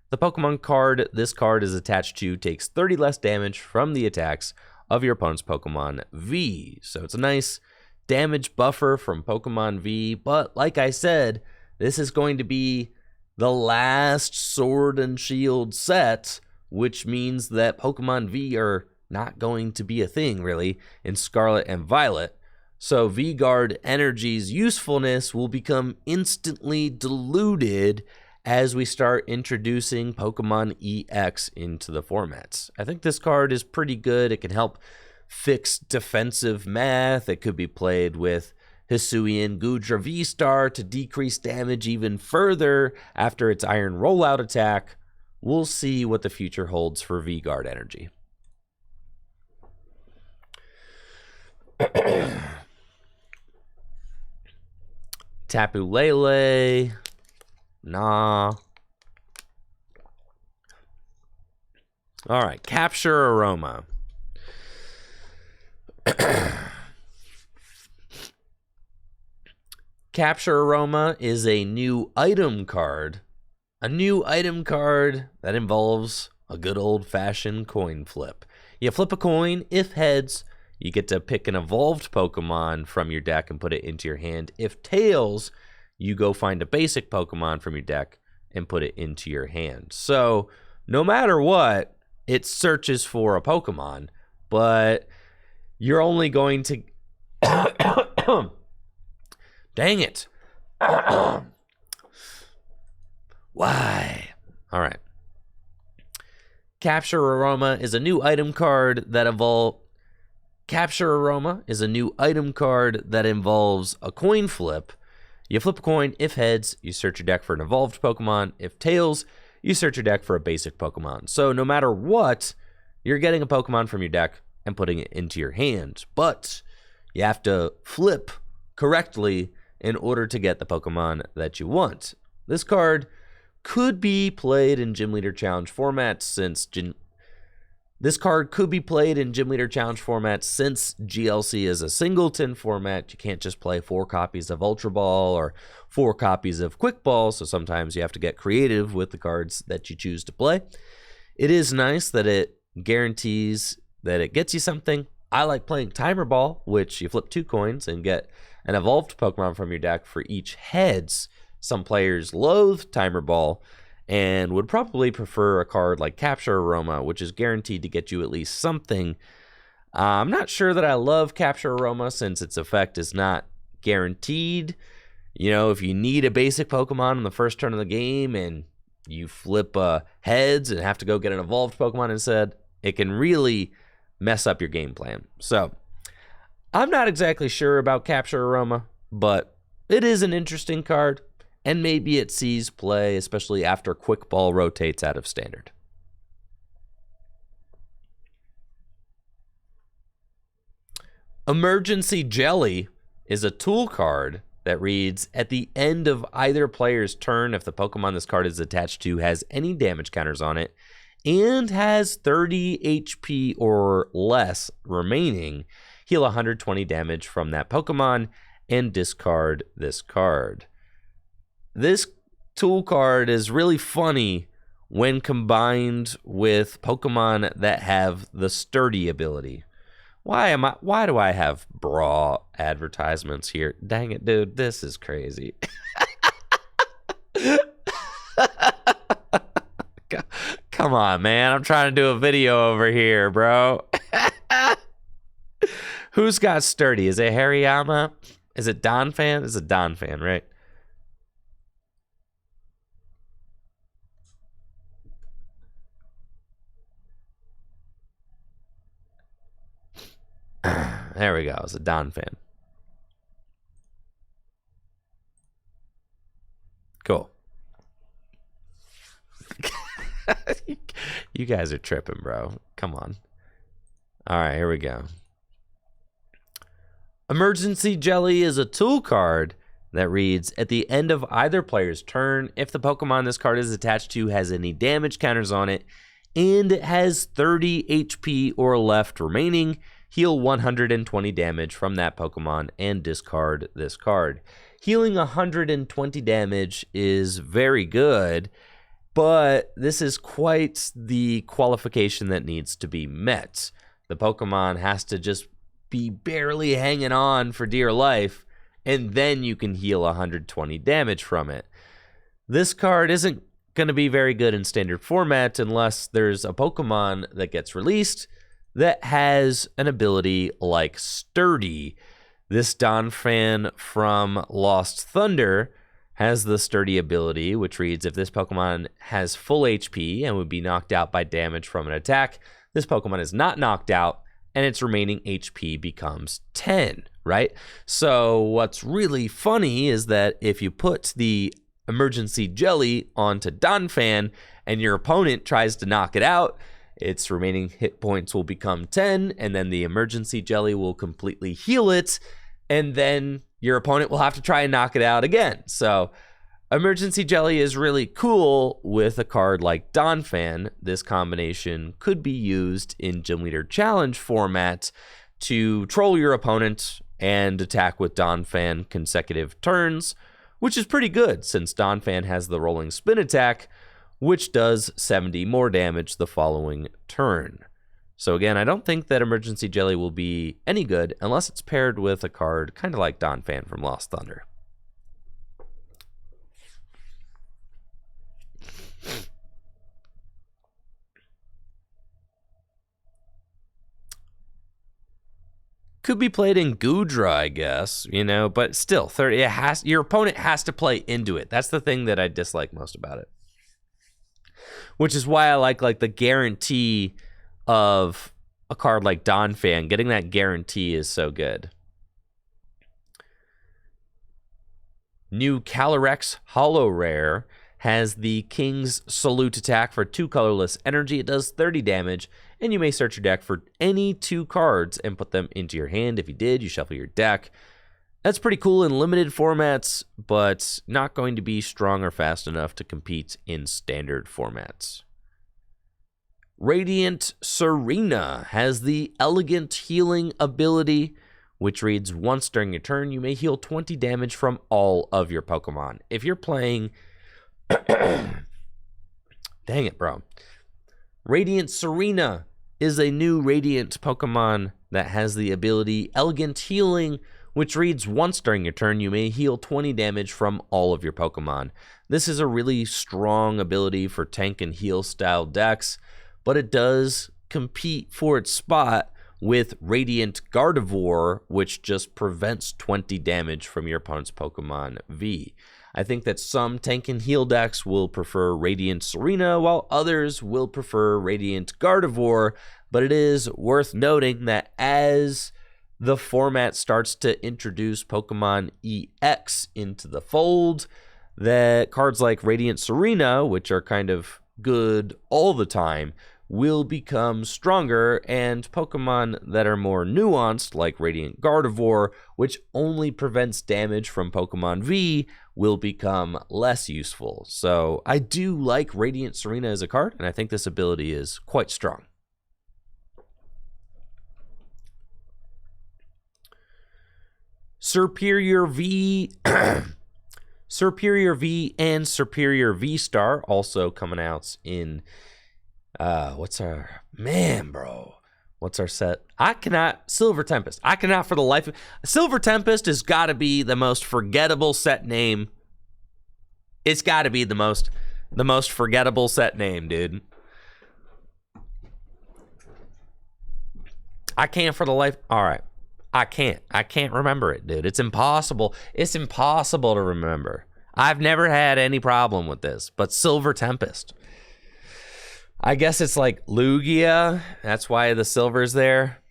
The Pokemon card this card is attached to takes 30 less damage from the attacks of your opponent's Pokemon V. So it's a nice damage buffer from Pokemon V, but like I said, this is going to be the last Sword and Shield set, which means that Pokemon V are not going to be a thing, really, in Scarlet and Violet. So V-Guard Energy's usefulness will become instantly diluted as we start introducing Pokemon EX into the formats. I think this card is pretty good. It can help fix defensive math. It could be played with Hisuian Gudra V-Star to decrease damage even further after its Iron Rollout attack. We'll see what the future holds for V-Guard Energy. Tapu Lele. Nah. All right, Capture Aroma. Capture Aroma is a new item card. A new item card that involves a good old-fashioned coin flip. You flip a coin. If heads, you get to pick an evolved Pokemon from your deck and put it into your hand. If tails, you go find a basic Pokemon from your deck and put it into your hand. So no matter what, it searches for a Pokemon, but you're only going to... Dang it. Why? All right. Capture Aroma is a new item card that Capture Aroma is a new item card that involves a coin flip. You flip a coin. If heads, you search your deck for an evolved Pokemon. If tails, you search your deck for a basic Pokemon. So no matter what, you're getting a Pokemon from your deck and putting it into your hand. But you have to flip correctly in order to get the Pokemon that you want. This card could be played in Gym Leader Challenge formats since GLC is a singleton format. You can't just play 4 copies of Ultra Ball or 4 copies of Quick Ball, so sometimes you have to get creative with the cards that you choose to play. It is nice that it guarantees that it gets you something. I like playing Timer Ball, which you flip 2 coins and get an evolved Pokemon from your deck for each heads. Some players loathe Timer Ball and would probably prefer a card like Capture Aroma, which is guaranteed to get you at least something. I'm not sure that I love Capture Aroma since its effect is not guaranteed. You know, if you need a basic Pokemon in the first turn of the game and you flip heads and have to go get an evolved Pokemon instead, it can really mess up your game plan. So I'm not exactly sure about Capture Aroma, but it is an interesting card. And maybe it sees play, especially after Quick Ball rotates out of Standard. Emergency Jelly is a tool card that reads, at the end of either player's turn, if the Pokemon this card is attached to has any damage counters on it and has 30 HP or less remaining, heal 120 damage from that Pokemon and discard this card. This tool card is really funny when combined with Pokemon that have the Sturdy ability. Why do I have bra advertisements here? Dang it, dude, this is crazy. Come on, man. I'm trying to do a video over here, bro. Who's got Sturdy? Is it Hariyama? Is it Donphan? It's a Donphan, right? There we go. It's a Donphan. Cool. You guys are tripping, bro. Come on. All right, here we go. Emergency Jelly is a tool card that reads, at the end of either player's turn, if the Pokemon this card is attached to has any damage counters on it and it has 30 HP or left remaining, heal 120 damage from that Pokemon and discard this card. Healing 120 damage is very good, but this is quite the qualification that needs to be met. The Pokemon has to just be barely hanging on for dear life, and then you can heal 120 damage from it. This card isn't going to be very good in standard format unless there's a Pokemon that gets released that has an ability like Sturdy. This Donphan from Lost Thunder has the Sturdy ability, which reads, if this Pokemon has full HP and would be knocked out by damage from an attack, this Pokemon is not knocked out, and its remaining HP becomes 10, right? So what's really funny is that if you put the Emergency Jelly onto Donphan and your opponent tries to knock it out, its remaining hit points will become 10, and then the Emergency Jelly will completely heal it, and then your opponent will have to try and knock it out again. So Emergency Jelly is really cool with a card like Donphan. This combination could be used in Gym Leader Challenge format to troll your opponent and attack with Donphan consecutive turns, which is pretty good since Donphan has the Rolling Spin attack, which does 70 more damage the following turn. So again, I don't think that Emergency Jelly will be any good unless it's paired with a card kind of like Donphan from Lost Thunder. Could be played in Goodra, I guess, but still, 30. Your opponent has to play into it. That's the thing that I dislike most about it. Which is why I like the guarantee of a card like Donphan. Getting that guarantee is so good. New Calyrex Holo Rare has the King's Salute attack for 2 colorless energy. It does 30 damage, and you may search your deck for any 2 cards and put them into your hand. If you did, you shuffle your deck. That's pretty cool in limited formats, but not going to be strong or fast enough to compete in standard formats. Radiant Serena has the Elegant Healing ability, which reads, once during your turn, you may heal 20 damage from all of your Pokemon. If you're playing... Dang it, bro. Radiant Serena is a new Radiant Pokemon that has the ability Elegant Healing, which reads, once during your turn, you may heal 20 damage from all of your Pokemon. This is a really strong ability for tank and heal style decks, but it does compete for its spot with Radiant Gardevoir, which just prevents 20 damage from your opponent's Pokemon V. I think that some tank and heal decks will prefer Radiant Serena, while others will prefer Radiant Gardevoir, but it is worth noting that as the format starts to introduce Pokemon EX into the fold, that cards like Radiant Serena, which are kind of good all the time, will become stronger, and Pokemon that are more nuanced, like Radiant Gardevoir, which only prevents damage from Pokemon V, will become less useful. So I do like Radiant Serena as a card, and I think this ability is quite strong. Superior V... Superior V and Superior V-Star also coming out in... what's our set? Silver Tempest. I cannot for the life of... Silver Tempest has got to be the most forgettable set name. It's got to be the most forgettable set name, dude. I can't for the life... All right. I can't remember it, dude. It's impossible. It's impossible to remember. I've never had any problem with this, but Silver Tempest. I guess it's like Lugia. That's why the silver's there.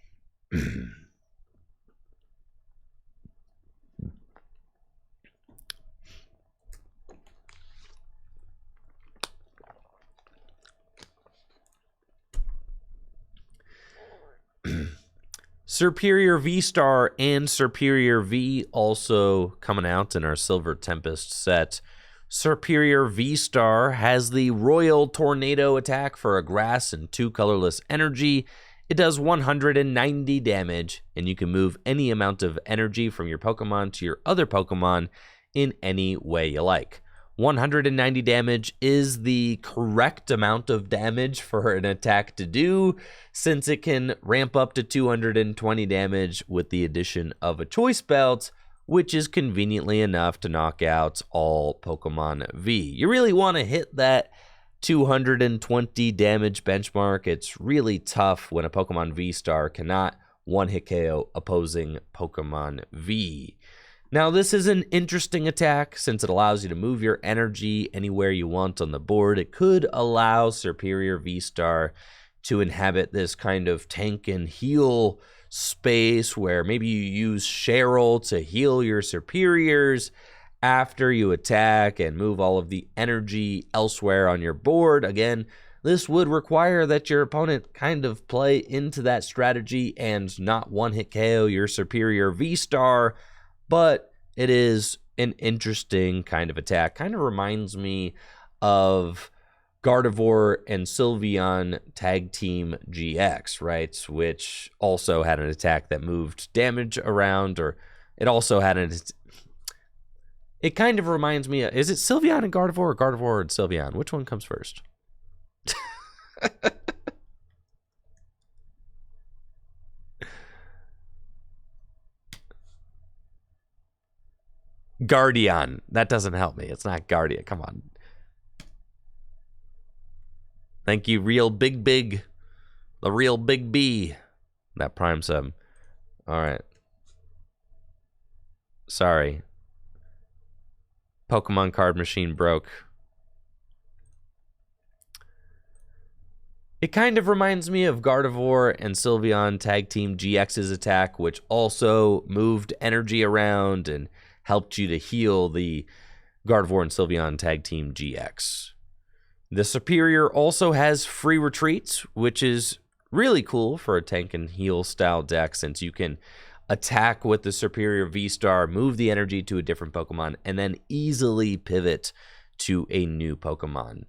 Superior V-Star and Superior V also coming out in our Silver Tempest set. Superior V-Star has the Royal Tornado attack for a grass and 2 colorless energy. It does 190 damage, and you can move any amount of energy from your Pokemon to your other Pokemon in any way you like. 190 damage is the correct amount of damage for an attack to do, since it can ramp up to 220 damage with the addition of a Choice Belt, which is conveniently enough to knock out all Pokemon V. You really want to hit that 220 damage benchmark. It's really tough when a Pokemon V-Star cannot one-hit KO opposing Pokemon V. Now, this is an interesting attack since it allows you to move your energy anywhere you want on the board. It could allow Superior V-Star to inhabit this kind of tank and heal space where maybe you use Cheryl to heal your superiors after you attack and move all of the energy elsewhere on your board. Again, this would require that your opponent kind of play into that strategy and not one-hit KO your Superior V-Star, but it is an interesting kind of attack. Kind of reminds me of Gardevoir and Sylveon Tag Team GX, right? Which also had an attack that moved damage around, or it also had an... It kind of reminds me of... Is it Sylveon and Gardevoir or Gardevoir and Sylveon? Which one comes first? Guardian. That doesn't help me. It's not Guardian. Come on. Thank you, Real Big Big. The Real Big B. That Prime sub. All right. Sorry. Pokemon card machine broke. It kind of reminds me of Gardevoir and Sylveon Tag Team GX's attack, which also moved energy around and helped you to heal the Gardevoir and Sylveon Tag Team GX. The Superior also has free retreats, which is really cool for a tank and heal style deck, since you can attack with the Superior V-Star, move the energy to a different Pokemon, and then easily pivot to a new Pokemon.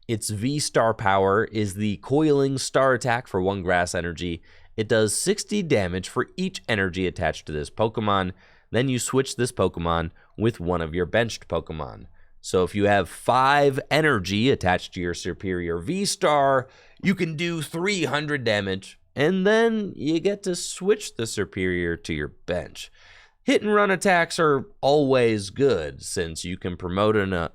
Its V-Star power is the Coiling Star attack for 1 grass energy. It does 60 damage for each energy attached to this Pokemon. Then you switch this Pokemon with one of your benched Pokemon. So if you have 5 energy attached to your Superior V-Star, you can do 300 damage, and then you get to switch the Superior to your bench. Hit and run attacks are always good, since you can promote a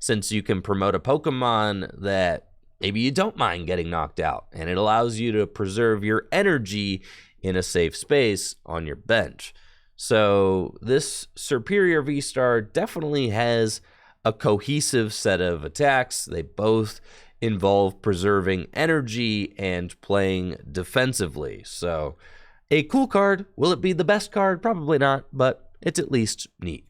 Pokemon that maybe you don't mind getting knocked out, and it allows you to preserve your energy in a safe space on your bench. So this Superior V-Star definitely has a cohesive set of attacks. They both involve preserving energy and playing defensively. So a cool card. Will it be the best card? Probably not, but it's at least neat.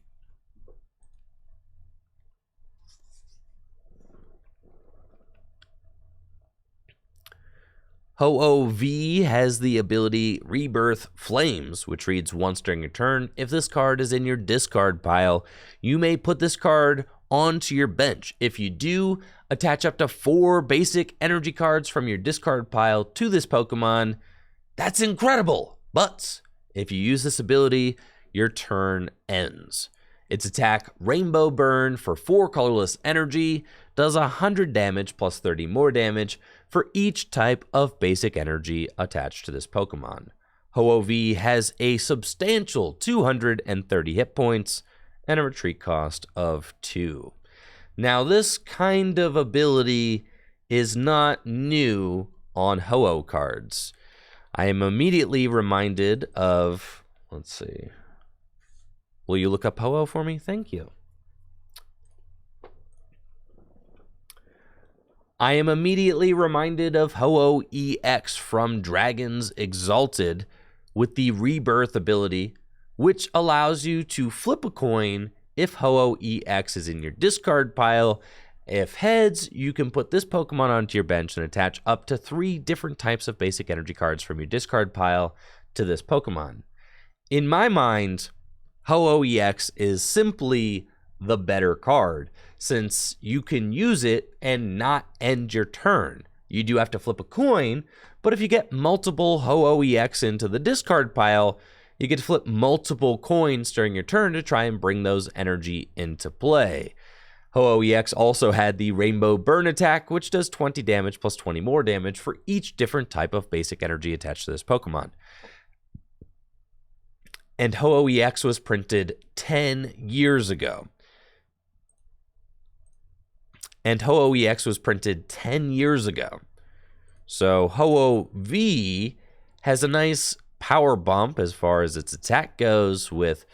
Ho-Oh-V has the ability Rebirth Flames, which reads once during your turn. If this card is in your discard pile, you may put this card onto your bench. If you do, attach up to 4 basic energy cards from your discard pile to this Pokemon. That's incredible! But if you use this ability, your turn ends. Its attack, Rainbow Burn, for 4 colorless energy, does 100 damage plus 30 more damage for each type of basic energy attached to this Pokemon. Ho-Oh-V has a substantial 230 hit points and a retreat cost of 2. Now, this kind of ability is not new on Ho-Oh cards. I am immediately reminded of, let's see. Will you look up Ho-Oh for me? Thank you. I am immediately reminded of Ho-Oh EX from Dragons Exalted with the Rebirth ability, which allows you to flip a coin if Ho-Oh EX is in your discard pile. If heads, you can put this Pokemon onto your bench and attach up to 3 different types of basic energy cards from your discard pile to this Pokemon. In my mind, Ho-Oh EX is simply the better card, since you can use it and not end your turn. You do have to flip a coin, but if you get multiple Ho-Oh EX into the discard pile, you get to flip multiple coins during your turn to try and bring those energy into play. Ho-Oh EX also had the Rainbow Burn attack, which does 20 damage plus 20 more damage for each different type of basic energy attached to this Pokemon. And Ho-Oh EX was printed 10 years ago. So Ho-Oh-V has a nice power bump as far as its attack goes, with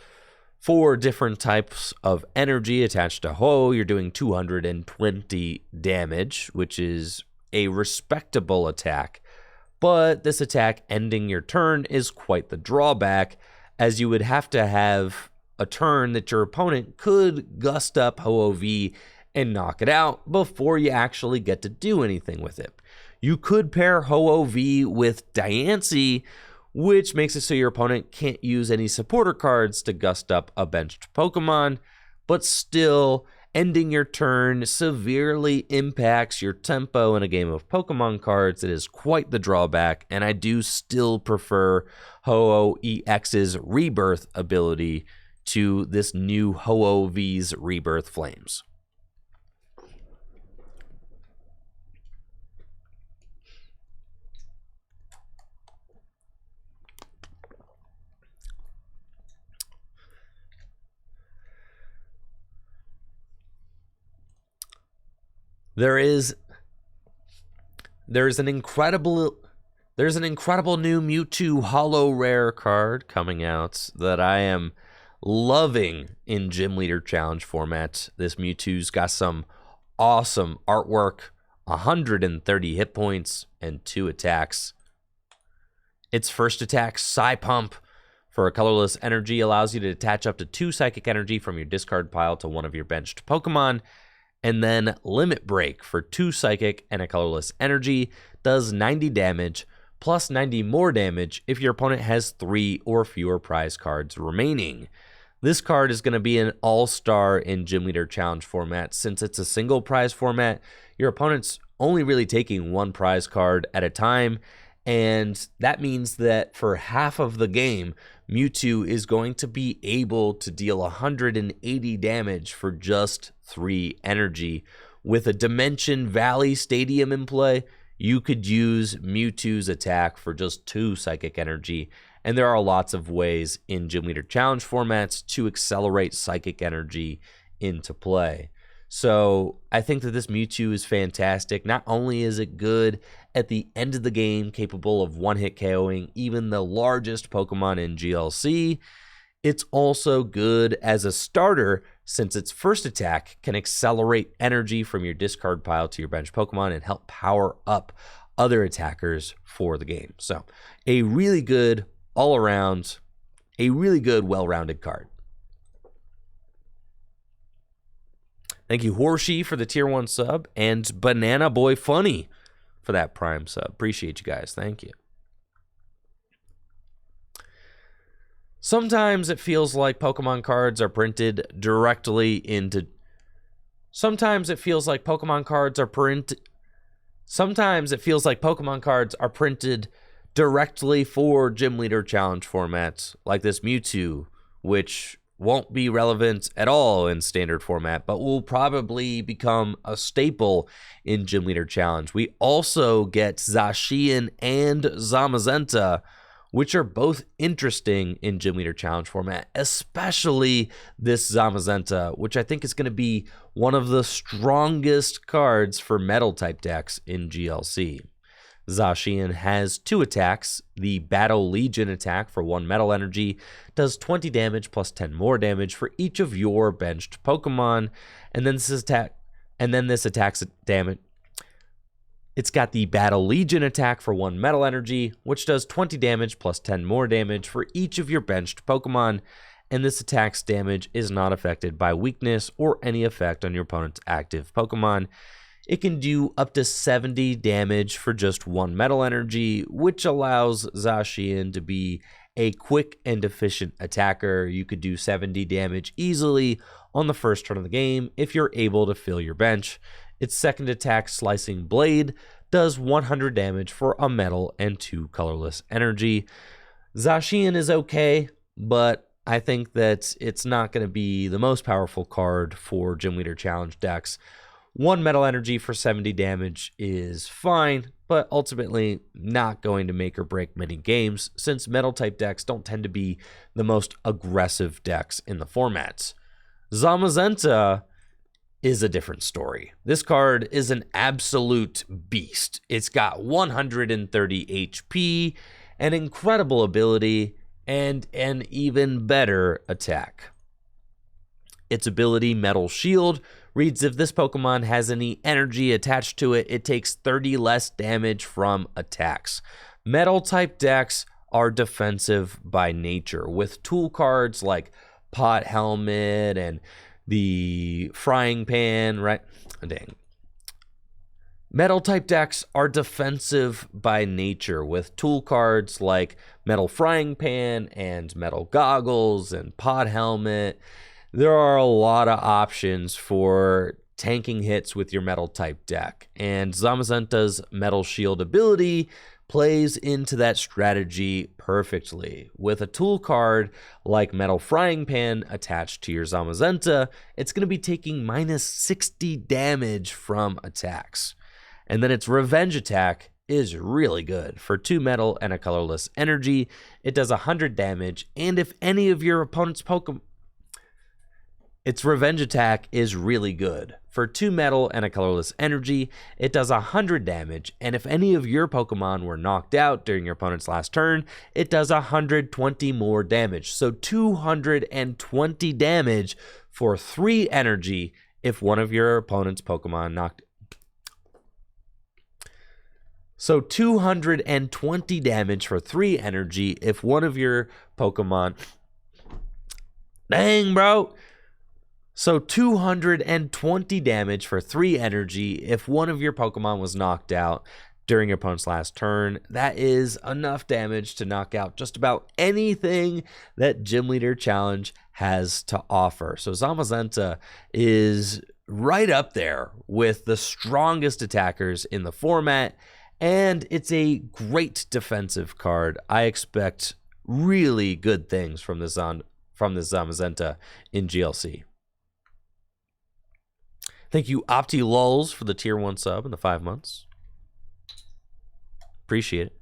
4 different types of energy attached to Ho. You're doing 220 damage, which is a respectable attack. But this attack ending your turn is quite the drawback, as you would have to have a turn that your opponent could gust up Ho-Oh-V and knock it out before you actually get to do anything with it. You could pair Ho-Oh-V with Diancie, which makes it so your opponent can't use any supporter cards to gust up a benched Pokemon, but still, ending your turn severely impacts your tempo in a game of Pokemon cards. It is quite the drawback, and I do still prefer Ho-Oh-EX's Rebirth ability to this new Ho-Oh-V's Rebirth Flames. There's an incredible new Mewtwo Holo Rare card coming out that I am loving in Gym Leader Challenge format. This Mewtwo's got some awesome artwork, 130 hit points, and 2 attacks. Its first attack, Psy Pump, for a colorless energy, allows you to attach up to 2 psychic energy from your discard pile to one of your benched Pokemon. And then Limit Break for 2 psychic and a colorless energy does 90 damage, plus 90 more damage if your opponent has 3 or fewer prize cards remaining. This card is going to be an all-star in Gym Leader Challenge format. Since it's a single prize format, your opponent's only really taking 1 prize card at a time, and that means that for half of the game, Mewtwo is going to be able to deal 180 damage for just 3 energy. With a Dimension Valley Stadium in play, you could use Mewtwo's attack for just 2 psychic energy, and there are lots of ways in Gym Leader Challenge formats to accelerate psychic energy into play. So I think that this Mewtwo is fantastic. Not only is it good at the end of the game, capable of one-hit KOing even the largest Pokemon in GLC, it's also good as a starter, since its first attack can accelerate energy from your discard pile to your bench Pokemon and help power up other attackers for the game. So a really good all-around, a really good well-rounded card. Thank you, Horsey, for the tier 1 sub, and Banana Boy Funny for that Prime sub. Appreciate you guys. Thank you. Sometimes it feels like Pokemon cards are printed directly into... Sometimes it feels like Pokemon cards are printed directly for Gym Leader Challenge formats, like this Mewtwo, which won't be relevant at all in standard format, but will probably become a staple in Gym Leader Challenge. We also get Zacian and Zamazenta, which are both interesting in Gym Leader Challenge format, especially this Zamazenta, which I think is going to be one of the strongest cards for Metal-type decks in GLC. Zacian has 2 attacks. The Battle Legion attack for 1 metal energy does 20 damage plus 10 more damage for each of your benched Pokemon. And then this attack's damage. It's got the Battle Legion attack for 1 metal energy, which does 20 damage plus 10 more damage for each of your benched Pokemon. And this attack's damage is not affected by weakness or any effect on your opponent's active Pokemon. It can do up to 70 damage for just 1 metal energy, which allows Zacian to be a quick and efficient attacker. You could do 70 damage easily on the first turn of the game if you're able to fill your bench. Its second attack, Slicing Blade, does 100 damage for a metal and 2 colorless energy. Zacian is okay, but I think that it's not going to be the most powerful card for Gym Leader Challenge decks. 1 metal energy for 70 damage is fine, but ultimately not going to make or break many games, since metal-type decks don't tend to be the most aggressive decks in the formats. Zamazenta is a different story. This card is an absolute beast. It's got 130 HP, an incredible ability, and an even better attack. Its ability, Metal Shield, reads if this Pokemon has any energy attached to it, it takes 30 less damage from attacks. Metal-type decks are defensive by nature, with tool cards like Pot Helmet and the Frying Pan, right? Dang. Metal-type decks are defensive by nature, with tool cards like Metal Frying Pan and Metal Goggles and Pot Helmet. There are a lot of options for tanking hits with your Metal-type deck, and Zamazenta's Metal Shield ability plays into that strategy perfectly. With a tool card like Metal Frying Pan attached to your Zamazenta, it's going to be taking minus 60 damage from attacks. And then its Revenge attack is really good. For 2 metal and a colorless energy, it does 100 damage, and if any of your opponent's Pokemon... Its Revenge attack is really good. For 2 metal and a colorless energy, it does 100 damage, and if any of your Pokemon were knocked out during your opponent's last turn, it does 120 more damage. So 220 damage for 3 energy if one of your opponent's Pokemon knocked... So 220 damage for 3 energy if one of your Pokemon... Dang, bro! So 220 damage for 3 energy if one of your Pokemon was knocked out during your opponent's last turn. That is enough damage to knock out just about anything that Gym Leader Challenge has to offer. So Zamazenta is right up there with the strongest attackers in the format, and it's a great defensive card. I expect really good things from this Zamazenta in GLC. Thank you, OptiLulz, for the tier 1 sub in the 5 months. Appreciate it.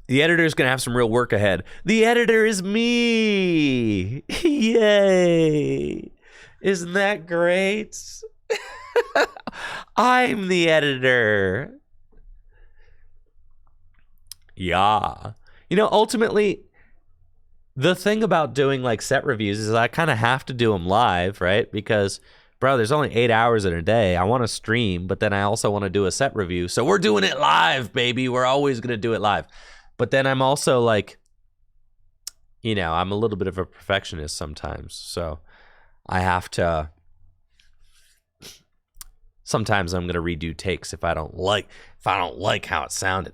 The editor is going to have some real work ahead. The editor is me! Yay! Isn't that great? I'm the editor. Yeah. You know, ultimately... the thing about doing like set reviews is I kind of have to do them live, right? Because, bro, there's only 8 hours in a day. I want to stream, but then I also want to do a set review. So we're doing it live, baby. We're always going to do it live. But then I'm also like, you know, I'm a little bit of a perfectionist sometimes. So I have to, sometimes I'm going to redo takes if I don't like how it sounded.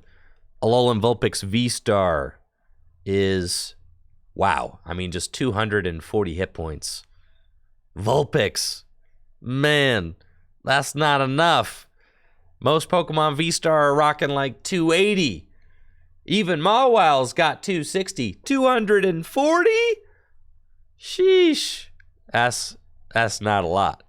Alolan Vulpix V-Star is... wow, I mean, just 240 hit points. Vulpix, man, that's not enough. Most Pokemon V-Star are rocking like 280. Even Mawil's got 260. 240? Sheesh. That's not a lot.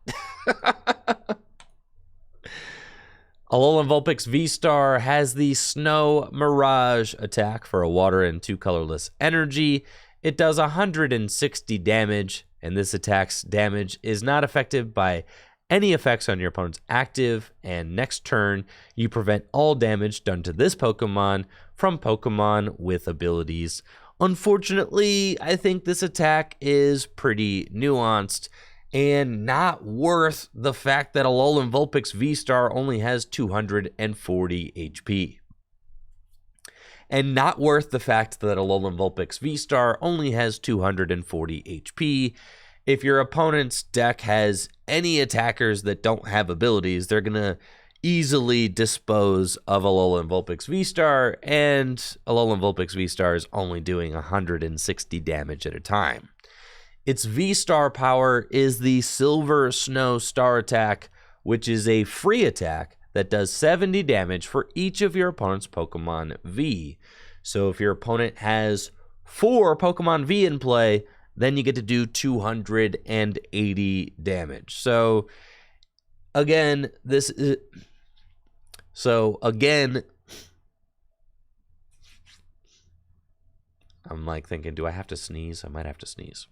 Alolan Vulpix V-Star has the Snow Mirage attack for a water and 2 colorless energy. It does 160 damage, and this attack's damage is not affected by any effects on your opponent's active, and next turn, you prevent all damage done to this Pokemon from Pokemon with abilities. Unfortunately, I think this attack is pretty nuanced and not worth the fact that Alolan Vulpix V-Star only has 240 HP. And not worth the fact that Alolan Vulpix V-Star only has 240 HP. If your opponent's deck has any attackers that don't have abilities, they're going to easily dispose of Alolan Vulpix V-Star, and Alolan Vulpix V-Star is only doing 160 damage at a time. Its V-Star power is the Silver Snow Star attack, which is a free attack that does 70 damage for each of your opponent's Pokemon V. So if your opponent has 4 Pokemon V in play, then you get to do 280 damage. So again, I'm like thinking, do I have to sneeze? I might have to sneeze.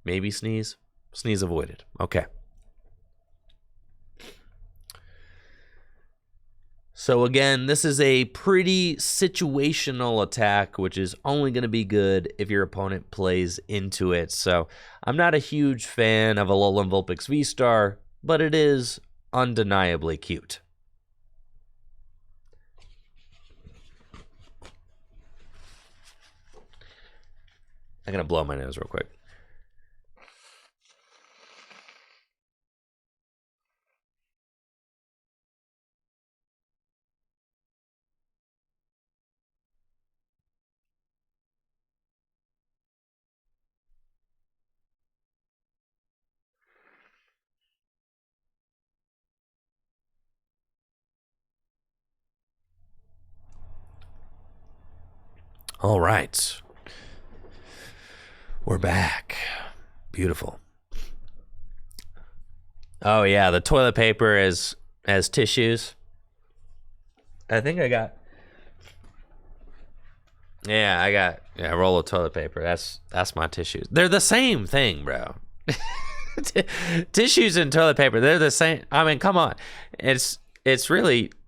Maybe sneeze. Sneeze avoided. Okay. So again, this is a pretty situational attack, which is only going to be good if your opponent plays into it. So I'm not a huge fan of Alolan Vulpix V-Star, but it is undeniably cute. I'm going to blow my nose real quick. All right. We're back. Beautiful. Oh, yeah, the toilet paper as tissues. I think I got... Yeah, I got a roll of toilet paper. That's my tissues. They're the same thing, bro. Tissues and toilet paper, they're the same. I mean, come on. It's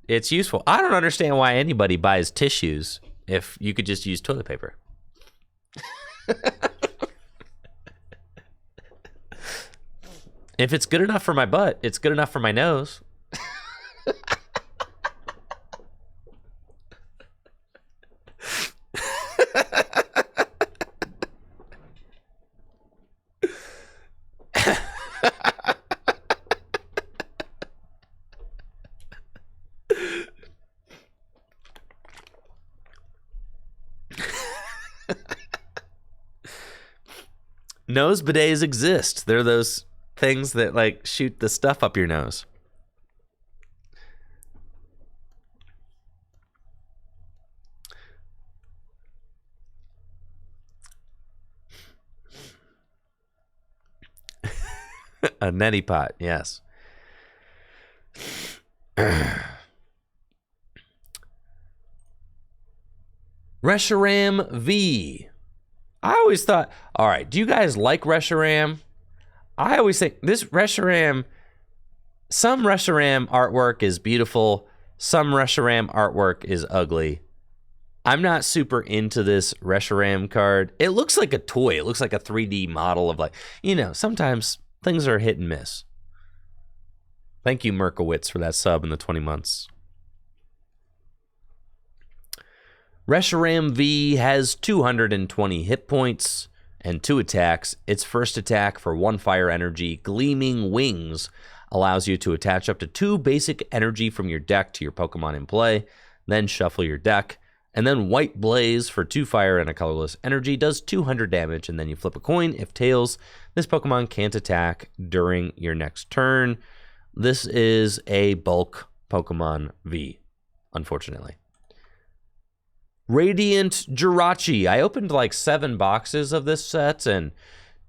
useful. I don't understand why anybody buys tissues if you could just use toilet paper. If it's good enough for my butt, it's good enough for my nose. Nose bidets exist. They're those things that like shoot the stuff up your nose. A neti pot, yes. Reshiram V. I always thought, all right, do you guys like Reshiram? I always think this Reshiram, some Reshiram artwork is beautiful, some Reshiram artwork is ugly. I'm not super into this Reshiram card. It looks like a toy. It looks like a 3D model of like, sometimes things are hit and miss. Thank you, Merkowitz, for that sub in the 20 months. Reshiram V has 220 hit points and 2 attacks. Its first attack for 1 fire energy, Gleaming Wings, allows you to attach up to 2 basic energy from your deck to your Pokemon in play, then shuffle your deck. And then White Blaze for 2 fire and a colorless energy does 200 damage, and then you flip a coin. If tails, this Pokemon can't attack during your next turn. This is a bulk Pokemon V, unfortunately. Radiant Jirachi. I opened like 7 boxes of this set and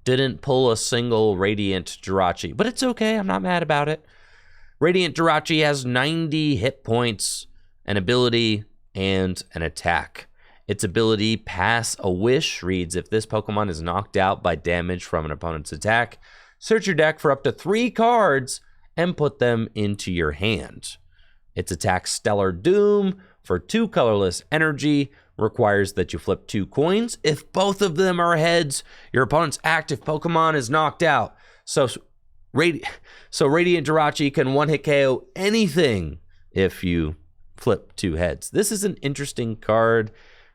didn't pull a single Radiant Jirachi, but it's okay. I'm not mad about it. Radiant Jirachi has 90 hit points, an ability, and an attack. Its ability, Pass a Wish, reads, if this Pokemon is knocked out by damage from an opponent's attack, search your deck for up to 3 cards and put them into your hand. Its attack, Stellar Doom, for 2 colorless energy, requires that you flip 2 coins. If both of them are heads, your opponent's active Pokemon is knocked out. So Radiant Jirachi can one-hit KO anything if you flip 2 heads. This is an interesting card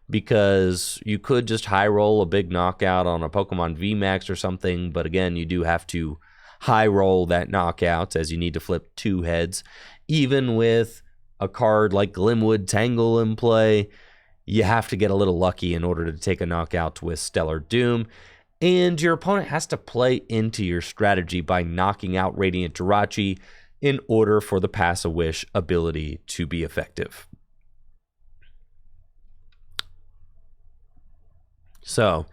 because you could just high roll a big knockout on a Pokemon VMAX or something, but again, you do have to high roll that knockout as you need to flip 2 heads. Even with a card like Glimwood Tangle in play, you have to get a little lucky in order to take a knockout with Stellar Doom. And your opponent has to play into your strategy by knocking out Radiant Jirachi in order for the Pass a Wish ability to be effective. So,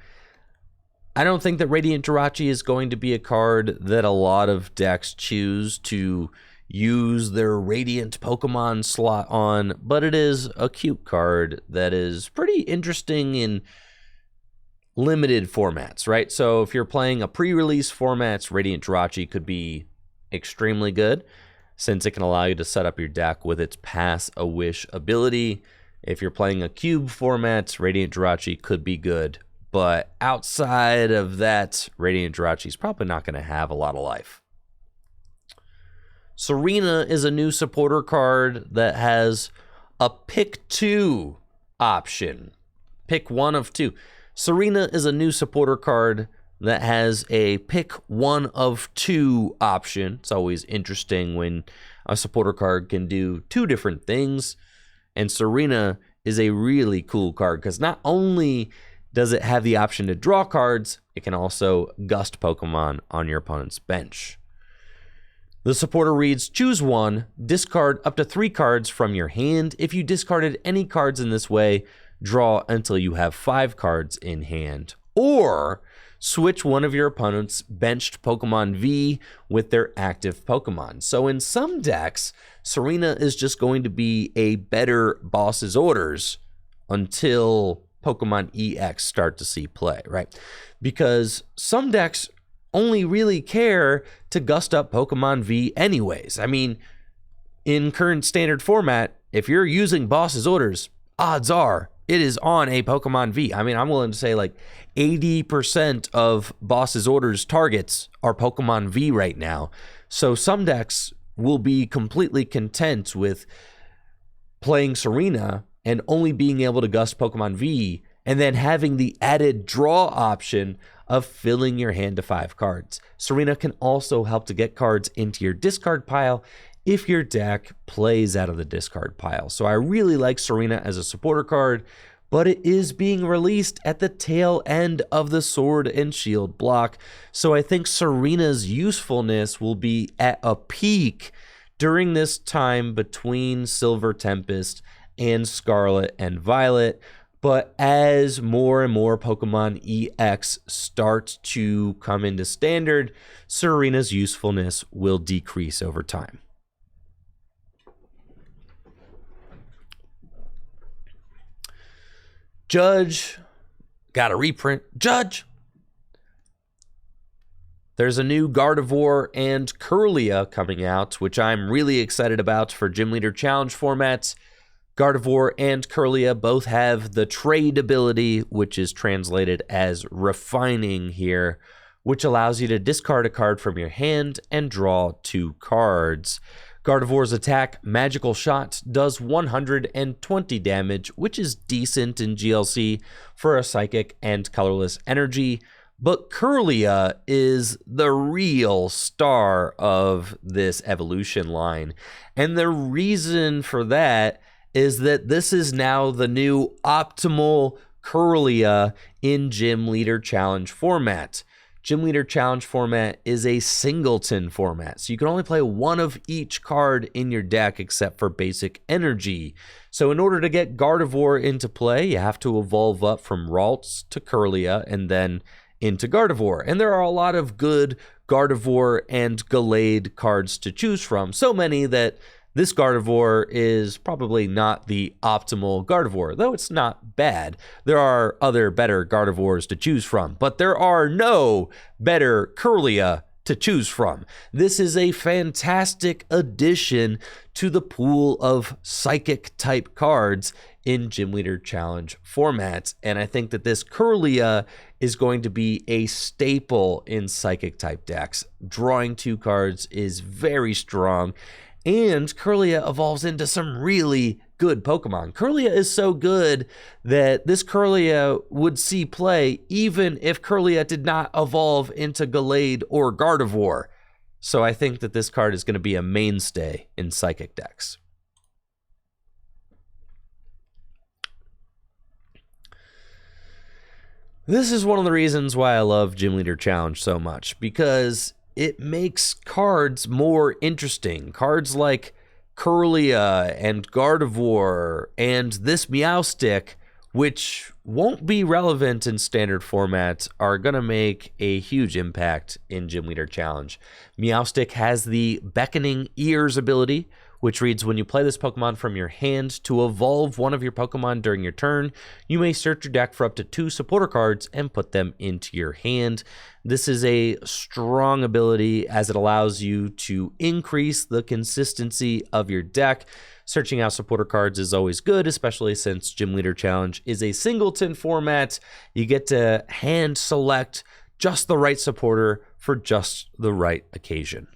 I don't think that Radiant Jirachi is going to be a card that a lot of decks choose to use their Radiant Pokemon slot on, but it is a cute card that is pretty interesting in limited formats, right? So if you're playing a pre-release formats, Radiant Jirachi could be extremely good. since it can allow you to set up your deck with its Pass a Wish ability. If you're playing a cube format, Radiant Jirachi could be good, but outside of that, Radiant Jirachi is probably not going to have a lot of life. Serena is a new supporter card that has a pick 2 option. Pick one of two. Serena is a new supporter card that has a pick one of two option. It's always interesting when a supporter card can do two different things. And Serena is a really cool card because not only does it have the option to draw cards, it can also gust Pokemon on your opponent's bench. The supporter reads, choose one, discard up to 3 cards from your hand. If you discarded any cards in this way, draw until you have 5 cards in hand. Or switch one of your opponent's benched Pokemon V with their active Pokemon. So in some decks, Serena is just going to be a better Boss's Orders until Pokemon EX start to see play, right? Because some decks only really care to gust up Pokemon V anyways. I mean, in current standard format, if you're using Boss's Orders, odds are it is on a Pokemon V. I mean, I'm willing to say like 80% of Boss's Orders targets are Pokemon V right now. So some decks will be completely content with playing Serena and only being able to gust Pokemon V and then having the added draw option of filling your hand to 5 cards. Serena can also help to get cards into your discard pile if your deck plays out of the discard pile. So I really like Serena as a supporter card, but it is being released at the tail end of the Sword and Shield block. So I think Serena's usefulness will be at a peak during this time between Silver Tempest and Scarlet and Violet. But as more and more Pokemon EX start to come into standard, Serena's usefulness will decrease over time. Judge, got a reprint. Judge! There's a new Gardevoir and Kirlia coming out, which I'm really excited about for Gym Leader Challenge formats. Gardevoir and Kirlia both have the trade ability, which is translated as refining here, which allows you to discard a card from your hand and draw 2 cards. Gardevoir's attack, Magical Shot, does 120 damage, which is decent in GLC for a Psychic and Colorless Energy. But Kirlia is the real star of this evolution line. And the reason for that is that this is now the new optimal Kirlia in Gym Leader Challenge format. Gym Leader Challenge format is a singleton format, so you can only play one of each card in your deck except for basic energy. So in order to get Gardevoir into play, you have to evolve up from Ralts to Kirlia and then into Gardevoir. And there are a lot of good Gardevoir and Gallade cards to choose from, so many that this Gardevoir is probably not the optimal Gardevoir, though it's not bad. There are other better Gardevoirs to choose from, but there are no better Kirlia to choose from. This is a fantastic addition to the pool of Psychic-type cards in Gym Leader Challenge formats, and I think that this Kirlia is going to be a staple in Psychic-type decks. Drawing 2 cards is very strong, and Kirlia evolves into some really good Pokemon. Kirlia is so good that this Kirlia would see play even if Kirlia did not evolve into Gallade or Gardevoir. So I think that this card is going to be a mainstay in Psychic decks. This is one of the reasons why I love Gym Leader Challenge so much, because it makes cards more interesting. Cards like Kirlia and Gardevoir and this Meowstic, which won't be relevant in standard formats, are going to make a huge impact in Gym Leader Challenge. Meowstic has the Beckoning Ears ability, which reads, when you play this Pokemon from your hand to evolve one of your Pokemon during your turn, you may search your deck for up to 2 supporter cards and put them into your hand. This is a strong ability as it allows you to increase the consistency of your deck. Searching out supporter cards is always good, especially since Gym Leader Challenge is a singleton format. You get to hand select just the right supporter for just the right occasion.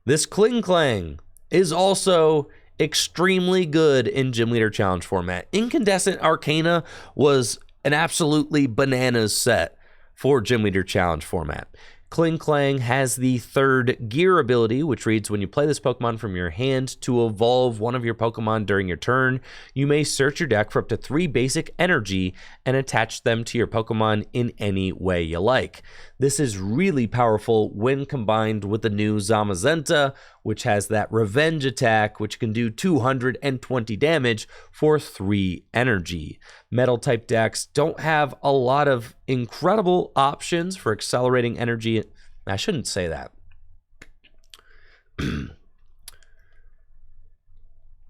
This Kling Klang is also extremely good in Gym Leader Challenge format. Incandescent Arcana was an absolutely bananas set for Gym Leader Challenge format. Kling Klang has the 3rd gear ability, which reads, when you play this Pokemon from your hand to evolve one of your Pokemon during your turn, you may search your deck for up to 3 basic energy and attach them to your Pokemon in any way you like. This is really powerful when combined with the new Zamazenta, which has that revenge attack, which can do 220 damage for 3 energy. Metal-type decks don't have a lot of incredible options for accelerating energy. I shouldn't say that.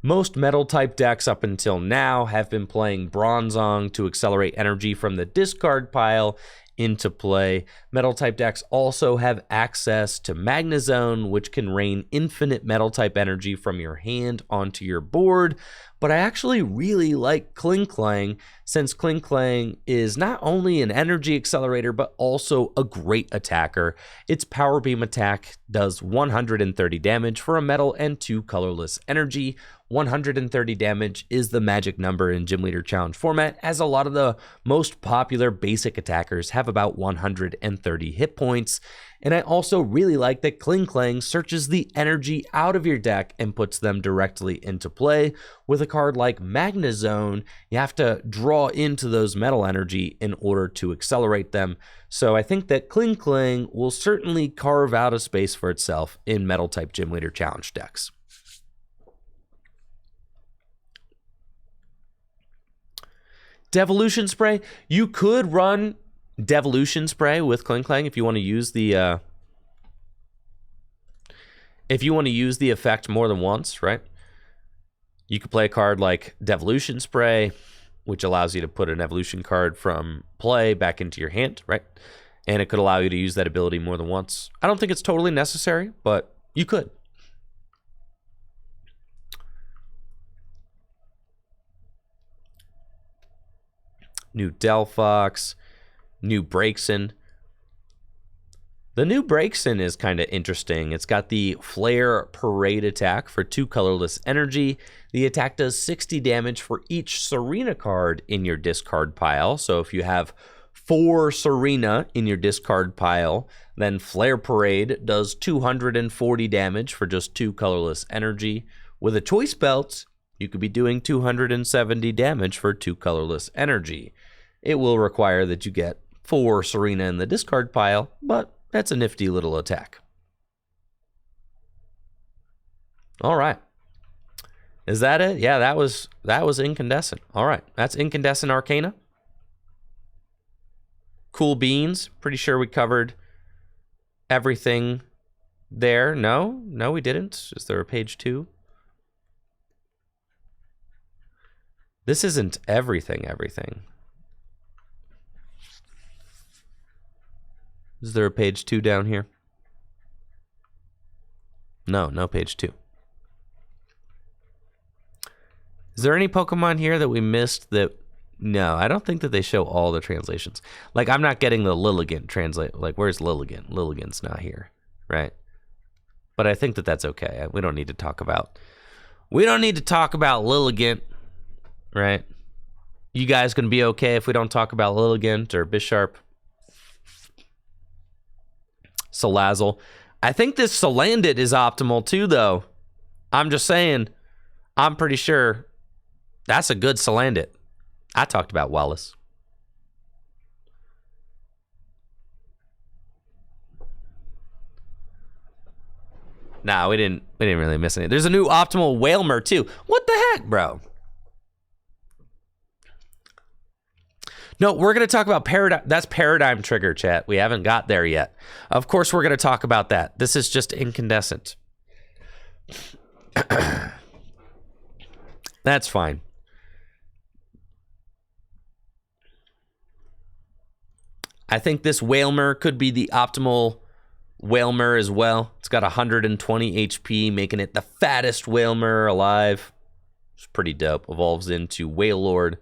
Most Metal-type decks up until now have been playing Bronzong to accelerate energy from the discard pile into play. Metal-type decks also have access to Magnezone, which can rain infinite Metal-type energy from your hand onto your board. But I actually really like Kling Klang, since Kling Klang is not only an energy accelerator, but also a great attacker. Its Power Beam attack does 130 damage for a metal and 2 colorless energy. 130 damage is the magic number in Gym Leader Challenge format, as a lot of the most popular basic attackers have about 130 hit points. And I also really like that Kling Klang searches the energy out of your deck and puts them directly into play. With a card like Magnezone, you have to draw into those metal energy in order to accelerate them. So I think that Kling Klang will certainly carve out a space for itself in Metal-type Gym Leader Challenge decks. Devolution Spray. You could run Devolution Spray with Kling Klang if you want to use the effect more than once, right? You could play a card like Devolution Spray, which allows you to put an evolution card from play back into your hand, right? And it could allow you to use that ability more than once. I don't think it's totally necessary, but you could. New Delphox, new Braixen. The new Braixen is kind of interesting. It's got the Flare Parade attack for 2 colorless energy. The attack does 60 damage for each Serena card in your discard pile. So if you have 4 Serena in your discard pile, then Flare Parade does 240 damage for just 2 colorless energy. With a Choice Belt, you could be doing 270 damage for 2 colorless energy. It will require that you get 4 Serena in the discard pile, but that's a nifty little attack. All right. Is that it? Yeah, that was Incandescent. All right. That's Incandescent Arcana. Cool beans. Pretty sure we covered everything there. No, we didn't. Is there a page 2? This isn't everything. Is there a page 2 down here? No page 2. Is there any Pokemon here that we missed that... No, I don't think that they show all the translations. Like, I'm not getting the Lilligant translate. Like, where's Lilligant? Lilligant's not here, right? But I think that that's okay. We don't need to talk about... Lilligant, right? You guys gonna be okay if we don't talk about Lilligant or Bisharp? Salazzle. I think this Salandit is optimal too, though. I'm just saying, I'm pretty sure that's a good Salandit. I talked about Wallace. Nah, we didn't really miss any. There's a new optimal Wailmer too. What the heck, bro? No, we're going to talk about Paradigm. That's Paradigm Trigger, chat. We haven't got there yet. Of course, we're going to talk about that. This is just incandescent. That's fine. I think this Whalmer could be the optimal Whalmer as well. It's got 120 HP, making it the fattest Whalmer alive. It's pretty dope. Evolves into Whale Lord.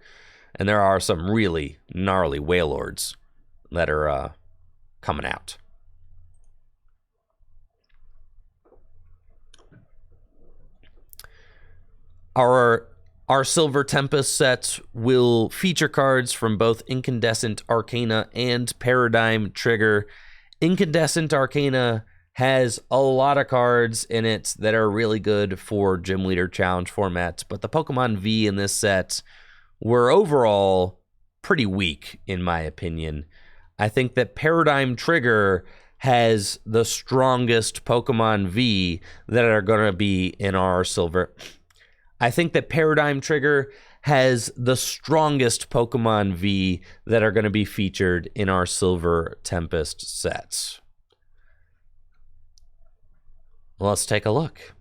And there are some really gnarly Whale Lords that are coming out. Our Silver Tempest sets will feature cards from both Incandescent Arcana and Paradigm Trigger. Incandescent Arcana has a lot of cards in it that are really good for Gym Leader Challenge formats, but the Pokemon V in this set were overall pretty weak, in my opinion. I think that Paradigm Trigger has the strongest Pokemon V that are going to be in our Silver. I think that Paradigm Trigger has the strongest Pokemon V that are going to be featured in our Silver Tempest sets. Let's take a look.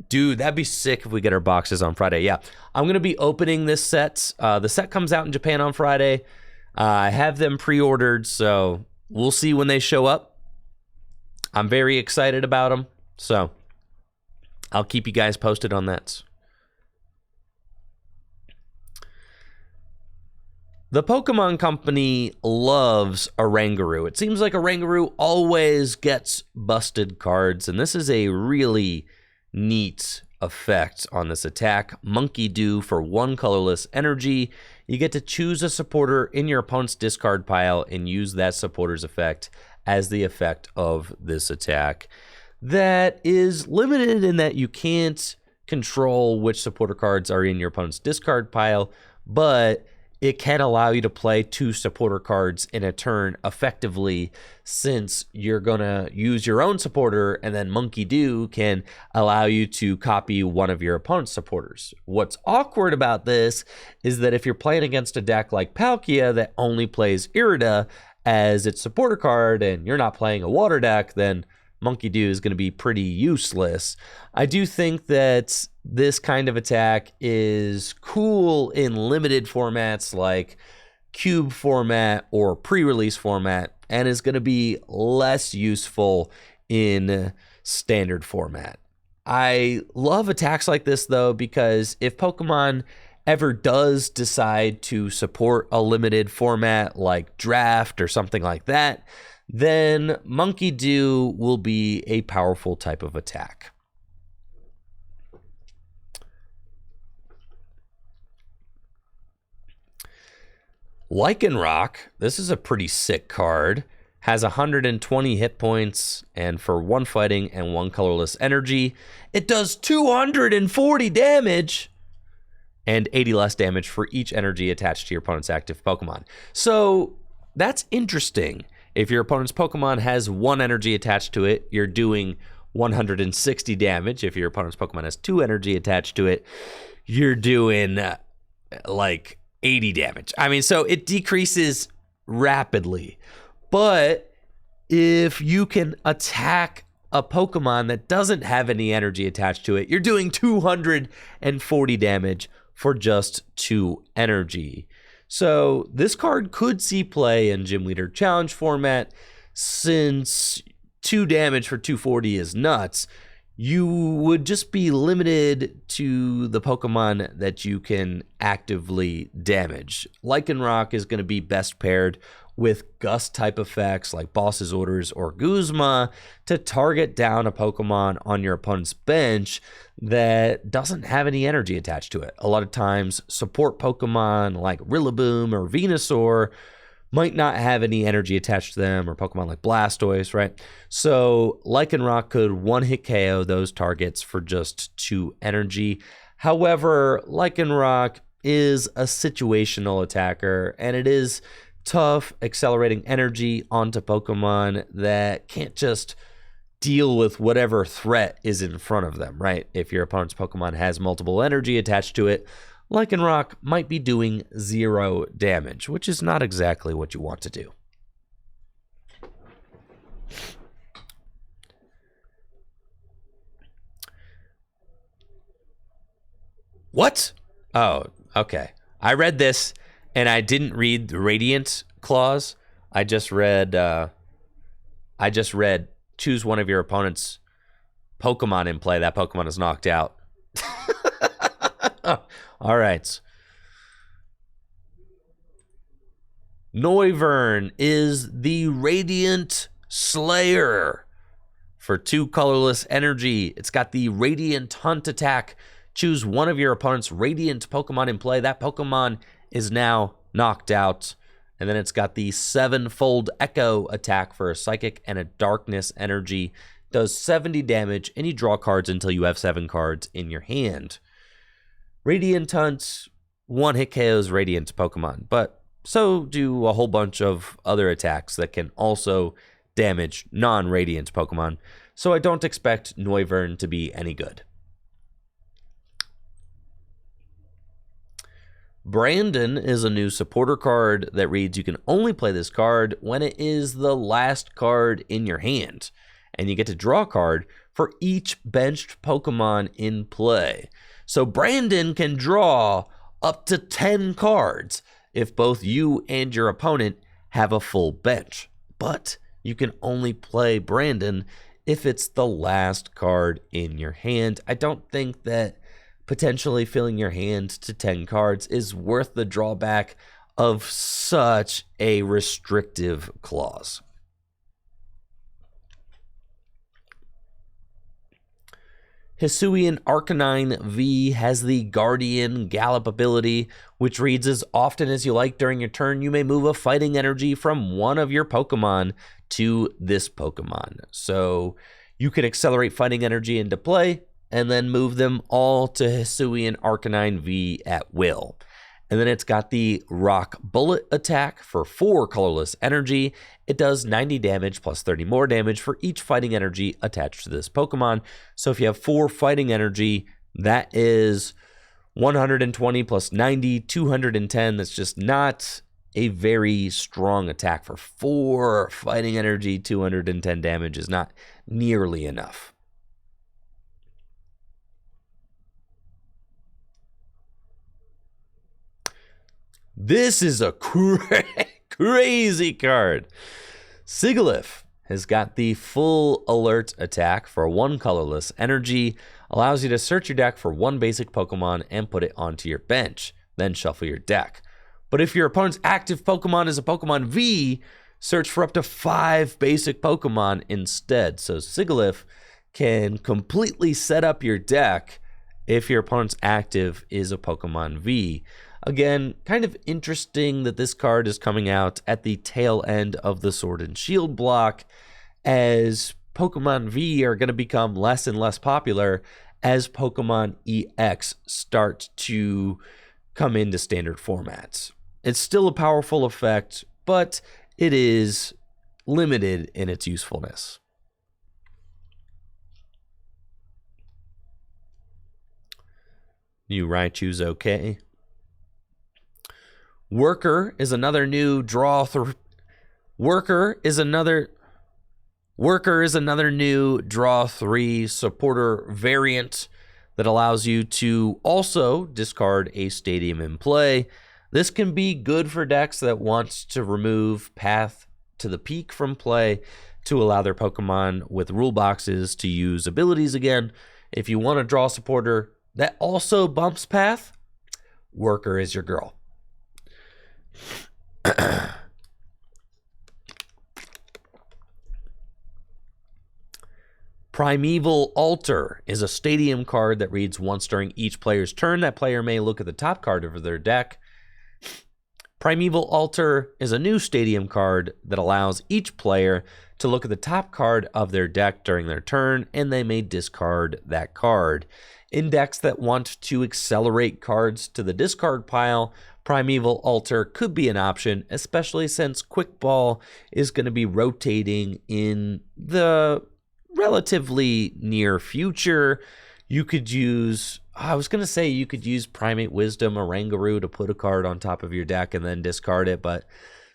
Dude, that'd be sick if we get our boxes on Friday. Yeah, I'm going to be opening this set. The set comes out in Japan on Friday. I have them pre-ordered, so we'll see when they show up. I'm very excited about them, so I'll keep you guys posted on that. The Pokemon Company loves Oranguru. It seems like Oranguru always gets busted cards, and this is a really neat effect on this attack. Monkey Do for 1 colorless energy. You get to choose a supporter in your opponent's discard pile and use that supporter's effect as the effect of this attack. That is limited in that you can't control which supporter cards are in your opponent's discard pile, but it can allow you to play 2 supporter cards in a turn effectively, since you're going to use your own supporter, and then Monkey Do can allow you to copy one of your opponent's supporters. What's awkward about this is that if you're playing against a deck like Palkia that only plays Irida as its supporter card, and you're not playing a water deck, then Monkey Do is going to be pretty useless. I do think that this kind of attack is cool in limited formats like cube format or pre-release format, and is going to be less useful in standard format. I love attacks like this, though, because if Pokemon ever does decide to support a limited format like draft or something like that, then Monkey Do will be a powerful type of attack. Lycanroc, this is a pretty sick card, has 120 hit points, and for 1 fighting and 1 colorless energy, it does 240 damage and 80 less damage for each energy attached to your opponent's active Pokemon. So that's interesting. If your opponent's Pokemon has 1 energy attached to it, you're doing 160 damage. If your opponent's Pokemon has 2 energy attached to it, you're doing like 80 damage. I mean, so it decreases rapidly. But if you can attack a Pokemon that doesn't have any energy attached to it, you're doing 240 damage for just 2 energy. So this card could see play in Gym Leader Challenge format, since 2 damage for 240 is nuts. You would just be limited to the Pokemon that you can actively damage. Lycanroc is going to be best paired with Gust type effects like Boss's Orders or Guzma to target down a Pokemon on your opponent's bench that doesn't have any energy attached to it. A lot of times, support Pokemon like Rillaboom or Venusaur might not have any energy attached to them, or Pokemon like Blastoise, right? So Lycanroc could 1-hit KO those targets for just 2 energy. However, Lycanroc is a situational attacker, and it is tough accelerating energy onto Pokemon that can't just deal with whatever threat is in front of them, right? If your opponent's Pokemon has multiple energy attached to it, Lycanroc might be doing 0 damage, which is not exactly what you want to do. What? Oh, okay. I read this, and I didn't read the Radiant clause. I just read choose one of your opponent's Pokemon in play. That Pokemon is knocked out. All right. Noivern is the Radiant Slayer for 2 colorless energy. It's got the Radiant Hunt attack. Choose one of your opponent's Radiant Pokemon in play. That Pokemon is now knocked out. And then it's got the 7-fold Echo attack for a Psychic and a Darkness energy. Does 70 damage, and you draw cards until you have 7 cards in your hand. Radiant Hunt, 1-hit KOs Radiant Pokemon, but so do a whole bunch of other attacks that can also damage non-Radiant Pokemon, so I don't expect Noivern to be any good. Brandon is a new supporter card that reads you can only play this card when it is the last card in your hand, and you get to draw a card for each benched Pokemon in play. So Brandon can draw up to 10 cards if both you and your opponent have a full bench. But you can only play Brandon if it's the last card in your hand. I don't think that potentially filling your hand to 10 cards is worth the drawback of such a restrictive clause. Hisuian Arcanine V has the Guardian Gallop ability, which reads, as often as you like during your turn, you may move a fighting energy from one of your Pokemon to this Pokemon. So you could accelerate fighting energy into play and then move them all to Hisuian Arcanine V at will. And then it's got the Rock Bullet attack for 4 colorless energy. It does 90 damage plus 30 more damage for each fighting energy attached to this Pokemon. So if you have 4 fighting energy, that is 120 plus 90, 210. That's just not a very strong attack. For 4 fighting energy, 210 damage is not nearly enough. This is a crazy card. Sigilyph has got the full alert attack for 1 colorless energy. Allows you to search your deck for 1 basic Pokemon and put it onto your bench. Then shuffle your deck. But if your opponent's active Pokemon is a Pokemon V, search for up to 5 basic Pokemon instead. So Sigilyph can completely set up your deck if your opponent's active is a Pokemon V. Again, kind of interesting that this card is coming out at the tail end of the Sword and Shield block, as Pokemon V are going to become less and less popular as Pokemon EX start to come into standard formats. It's still a powerful effect, but it is limited in its usefulness. New Raichu's okay. Worker is another new Worker is another new draw 3 supporter variant that allows you to also discard a stadium in play. This can be good for decks that want to remove Path to the Peak from play to allow their Pokemon with rule boxes to use abilities again. If you want to draw a supporter that also bumps Path, Worker is your girl. Primeval Altar is a stadium card that reads once during each player's turn. That player may look at the top card of their deck. Primeval Altar is a new stadium card that allows each player to look at the top card of their deck during their turn, and they may discard that card. In decks that want to accelerate cards to the discard pile, Primeval Altar could be an option, especially since Quick Ball is going to be rotating in the relatively near future. You could use I was going to say you could use Primate Wisdom Oranguru to put a card on top of your deck and then discard it, but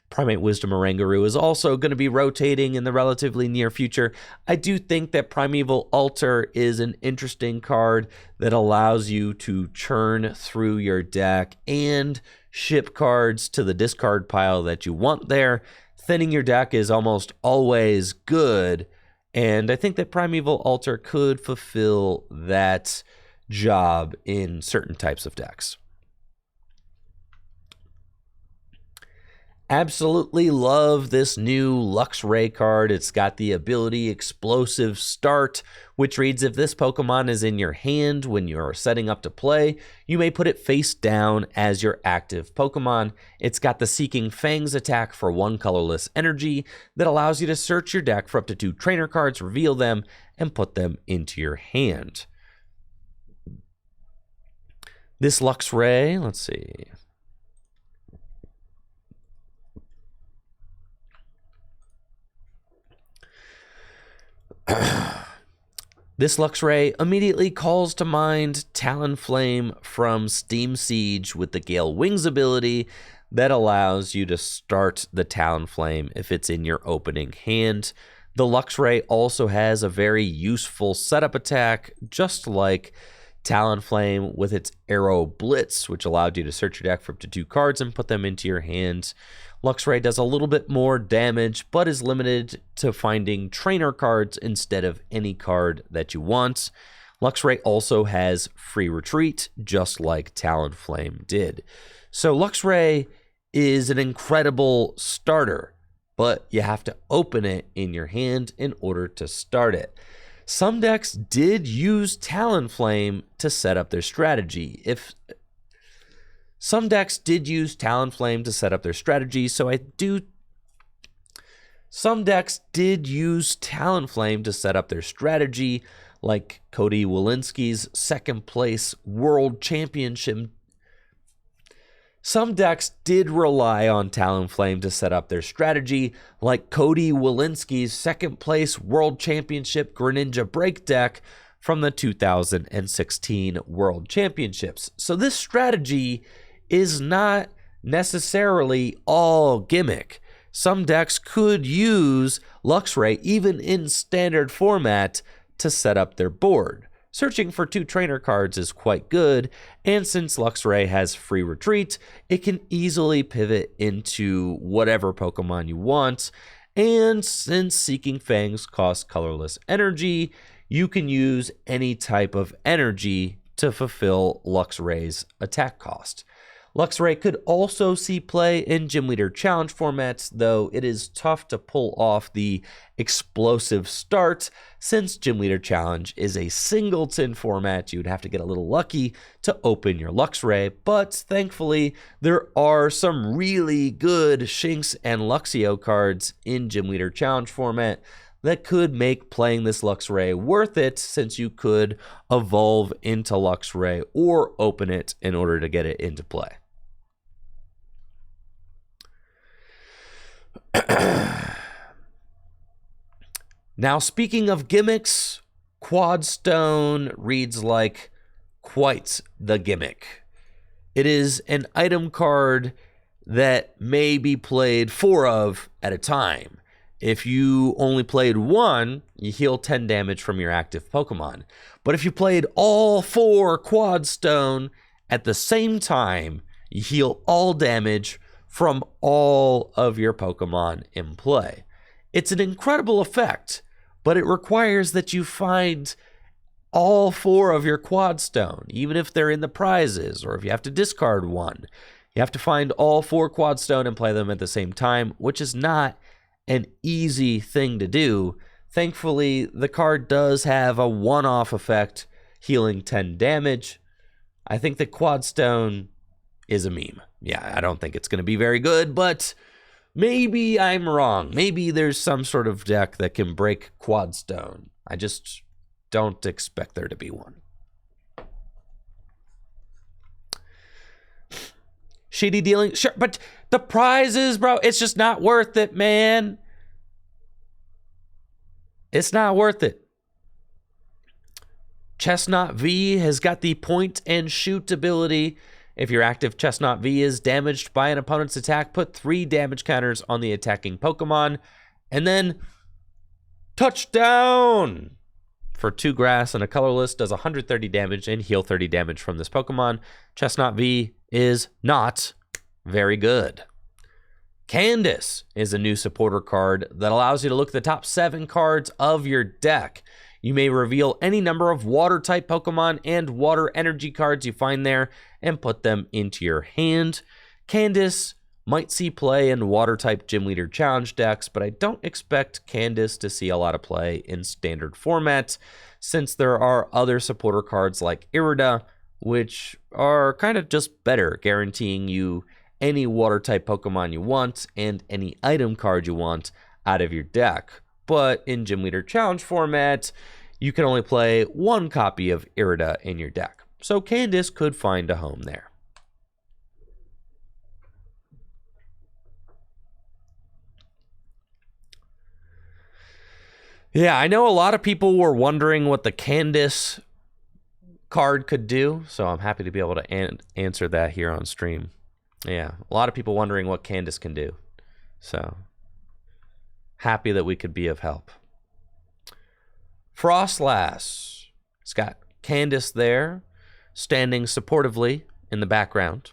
Primate Wisdom Oranguru is also going to be rotating in the relatively near future. I do think that Primeval Altar is an interesting card that allows you to churn through your deck and ship cards to the discard pile that you want there. Thinning your deck is almost always good, and I think that Primeval Altar could fulfill that job in certain types of decks. Absolutely love this new Luxray card. It's got the ability Explosive Start, which reads if this Pokemon is in your hand when you're setting up to play, you may put it face down as your active Pokemon. It's got the Seeking Fangs attack for 1 colorless energy that allows you to search your deck for up to 2 trainer cards, reveal them, and put them into your hand. This Luxray, let's see. This Luxray immediately calls to mind Talonflame from Steam Siege with the Gale Wings ability that allows you to start the Talonflame if it's in your opening hand. The Luxray also has a very useful setup attack, just like Talonflame with its Arrow Blitz, which allowed you to search your deck for up to 2 cards and put them into your hand. Luxray does a little bit more damage, but is limited to finding trainer cards instead of any card that you want. Luxray also has free retreat, just like Talonflame did. So Luxray is an incredible starter, but you have to open it in your hand in order to start it. Some decks did use Talonflame to set up their strategy. Some decks did use Talonflame to set up their strategy, Some decks did use Talonflame to set up their strategy, like Cody Walensky's second place World Championship. Some decks did rely on Talonflame to set up their strategy, like Cody Walensky's second place World Championship Greninja Break deck from the 2016 World Championships. So this strategy is not necessarily all gimmick. Some decks could use Luxray, even in standard format, to set up their board. Searching for 2 trainer cards is quite good, and since Luxray has free retreat, it can easily pivot into whatever Pokemon you want, and since Seeking Fangs costs colorless energy, you can use any type of energy to fulfill Luxray's attack cost. Luxray could also see play in Gym Leader Challenge formats, though it is tough to pull off the Explosive Start since Gym Leader Challenge is a singleton format. You would have to get a little lucky to open your Luxray, but thankfully there are some really good Shinx and Luxio cards in Gym Leader Challenge format that could make playing this Luxray worth it, since you could evolve into Luxray or open it in order to get it into play. Now, speaking of gimmicks, Quadstone reads like quite the gimmick. It is an item card that may be played 4 of at a time. If you only played 1, you heal 10 damage from your active Pokemon. But if you played all 4 Quadstone at the same time, you heal all damage from all of your Pokemon in play. It's an incredible effect, but it requires that you find all 4 of your Quadstone, even if they're in the prizes or if you have to discard 1. You have to find all 4 Quadstone and play them at the same time, which is not an easy thing to do. Thankfully, the card does have a one-off effect, healing 10 damage. I think that Quadstone is a meme. Yeah, I don't think it's going to be very good, but maybe I'm wrong. Maybe there's some sort of deck that can break Quadstone. I just don't expect there to be one. Shady dealing, sure, but the prizes, bro, it's just not worth it, man. It's not worth it. Chestnut V has got the point and shoot ability. If your active Chestnut V is damaged by an opponent's attack, put 3 damage counters on the attacking Pokemon. And then touchdown! For 2 grass and a colorless, does 130 damage and heal 30 damage from this Pokemon. Chestnut V is not very good. Candace is a new supporter card that allows you to look at the top 7 cards of your deck. You may reveal any number of water-type Pokemon and water energy cards you find there and put them into your hand. Candace might see play in water-type Gym Leader Challenge decks, but I don't expect Candace to see a lot of play in standard format, since there are other supporter cards like Irida, which are kind of just better, guaranteeing you any water-type Pokemon you want and any item card you want out of your deck. But in Gym Leader Challenge format, you can only play 1 copy of Irida in your deck. So Candace could find a home there. Yeah, I know a lot of people were wondering what the Candace card could do, so I'm happy to be able to answer that here on stream. Yeah, a lot of people wondering what Candace can do. So happy that we could be of help. Frostlass. It's got Candace there, standing supportively in the background.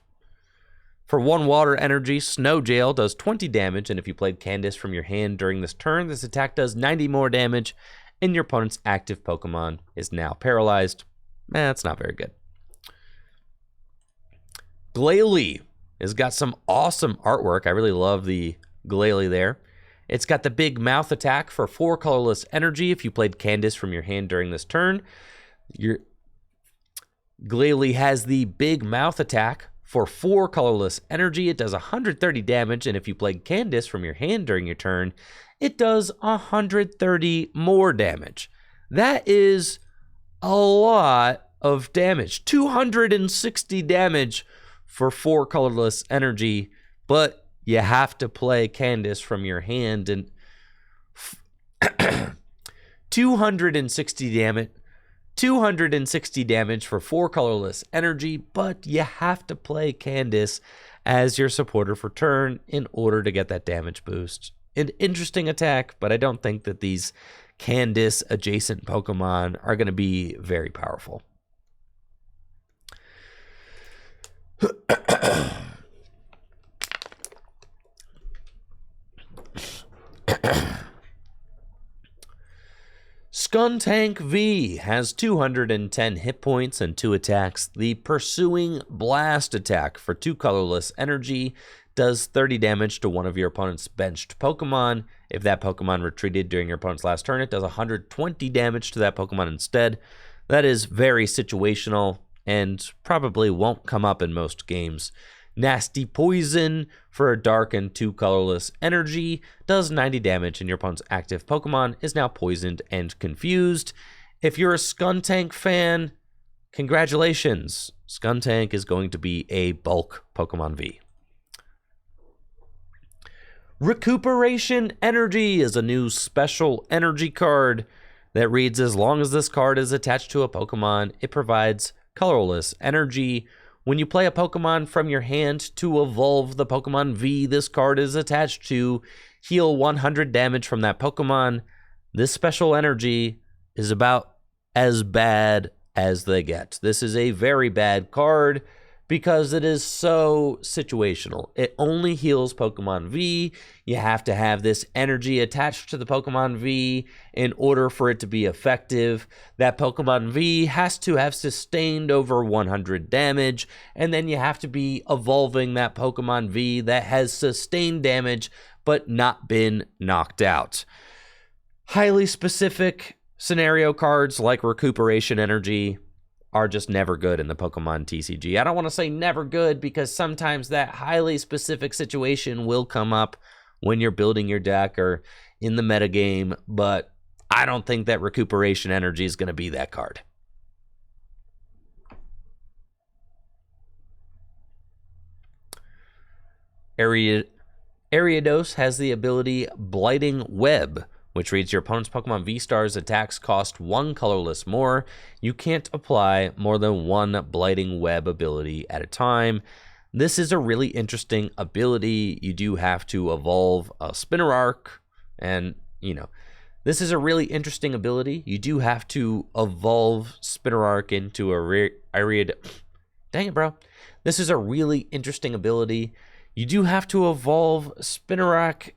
For 1 water energy, Snow Jail does 20 damage, and if you played Candace from your hand during this turn, this attack does 90 more damage, and your opponent's active Pokemon is now paralyzed. That's not very good. Glalie has got some awesome artwork. I really love the Glalie there. It's got the big mouth attack for 4 colorless energy. If you played Candace from your hand during this turn, your Glalie has the big mouth attack for 4 colorless energy. It does 130 damage, and if you played Candace from your hand during your turn, it does 130 more damage. That is a lot of damage. 260 damage for 4 colorless energy, but you have to play Candace from your hand, and 260 damage for 4 colorless energy, but you have to play Candace as your supporter for turn in order to get that damage boost. An interesting attack, but I don't think that these Candace adjacent Pokemon are going to be very powerful. Skuntank V has 210 hit points and 2 attacks. The Pursuing Blast attack for 2 colorless energy does 30 damage to one of your opponent's benched Pokemon. If that Pokemon retreated during your opponent's last turn, it does 120 damage to that Pokemon instead. That is very situational and probably won't come up in most games. Nasty Poison for a dark and 2 colorless energy does 90 damage, and your opponent's active Pokemon is now poisoned and confused. If you're a Skuntank fan, congratulations. Skuntank is going to be a bulk Pokemon V. Recuperation Energy is a new special energy card that reads, as long as this card is attached to a Pokemon, it provides colorless energy. When you play a Pokemon from your hand to evolve the Pokemon V this card is attached to, heal 100 damage from that Pokemon. This special energy is about as bad as they get. This is a very bad card because it is so situational. It only heals Pokemon V. You have to have this energy attached to the Pokemon V in order for it to be effective. That Pokemon V has to have sustained over 100 damage, and then you have to be evolving that Pokemon V that has sustained damage but not been knocked out. Highly specific scenario cards like Recuperation Energy are just never good in the Pokemon TCG. I don't want to say never good because sometimes that highly specific situation will come up when you're building your deck or in the metagame, but I don't think that Recuperation Energy is going to be that card. Ariados has the ability Blighting Web which reads your opponent's Pokemon V-Star's attacks cost 1 colorless more. You can't apply more than 1 Blighting Web ability at a time. This is a really interesting ability. You do have to evolve a Spinner Arc, and, you know, this is a really interesting ability. You do have to evolve Spinner Arc into a Dang it, bro. This is a really interesting ability. You do have to evolve Spinnerack.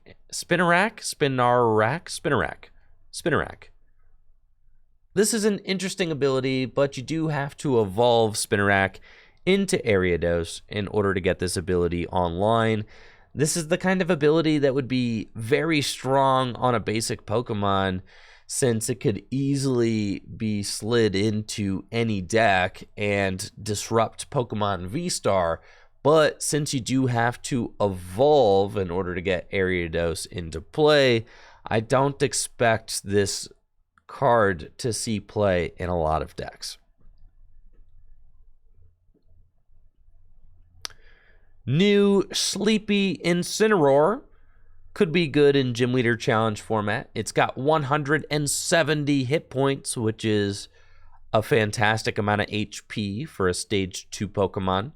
This is an interesting ability, but you do have to evolve Spinnerack into Ariados in order to get this ability online. This is the kind of ability that would be very strong on a basic Pokemon, since it could easily be slid into any deck and disrupt Pokemon V-Star. But since you do have to evolve in order to get Ariados into play, I don't expect this card to see play in a lot of decks. New Sleepy Incineroar could be good in Gym Leader Challenge format. It's got 170 hit points, which is a fantastic amount of HP for a Stage 2 Pokemon,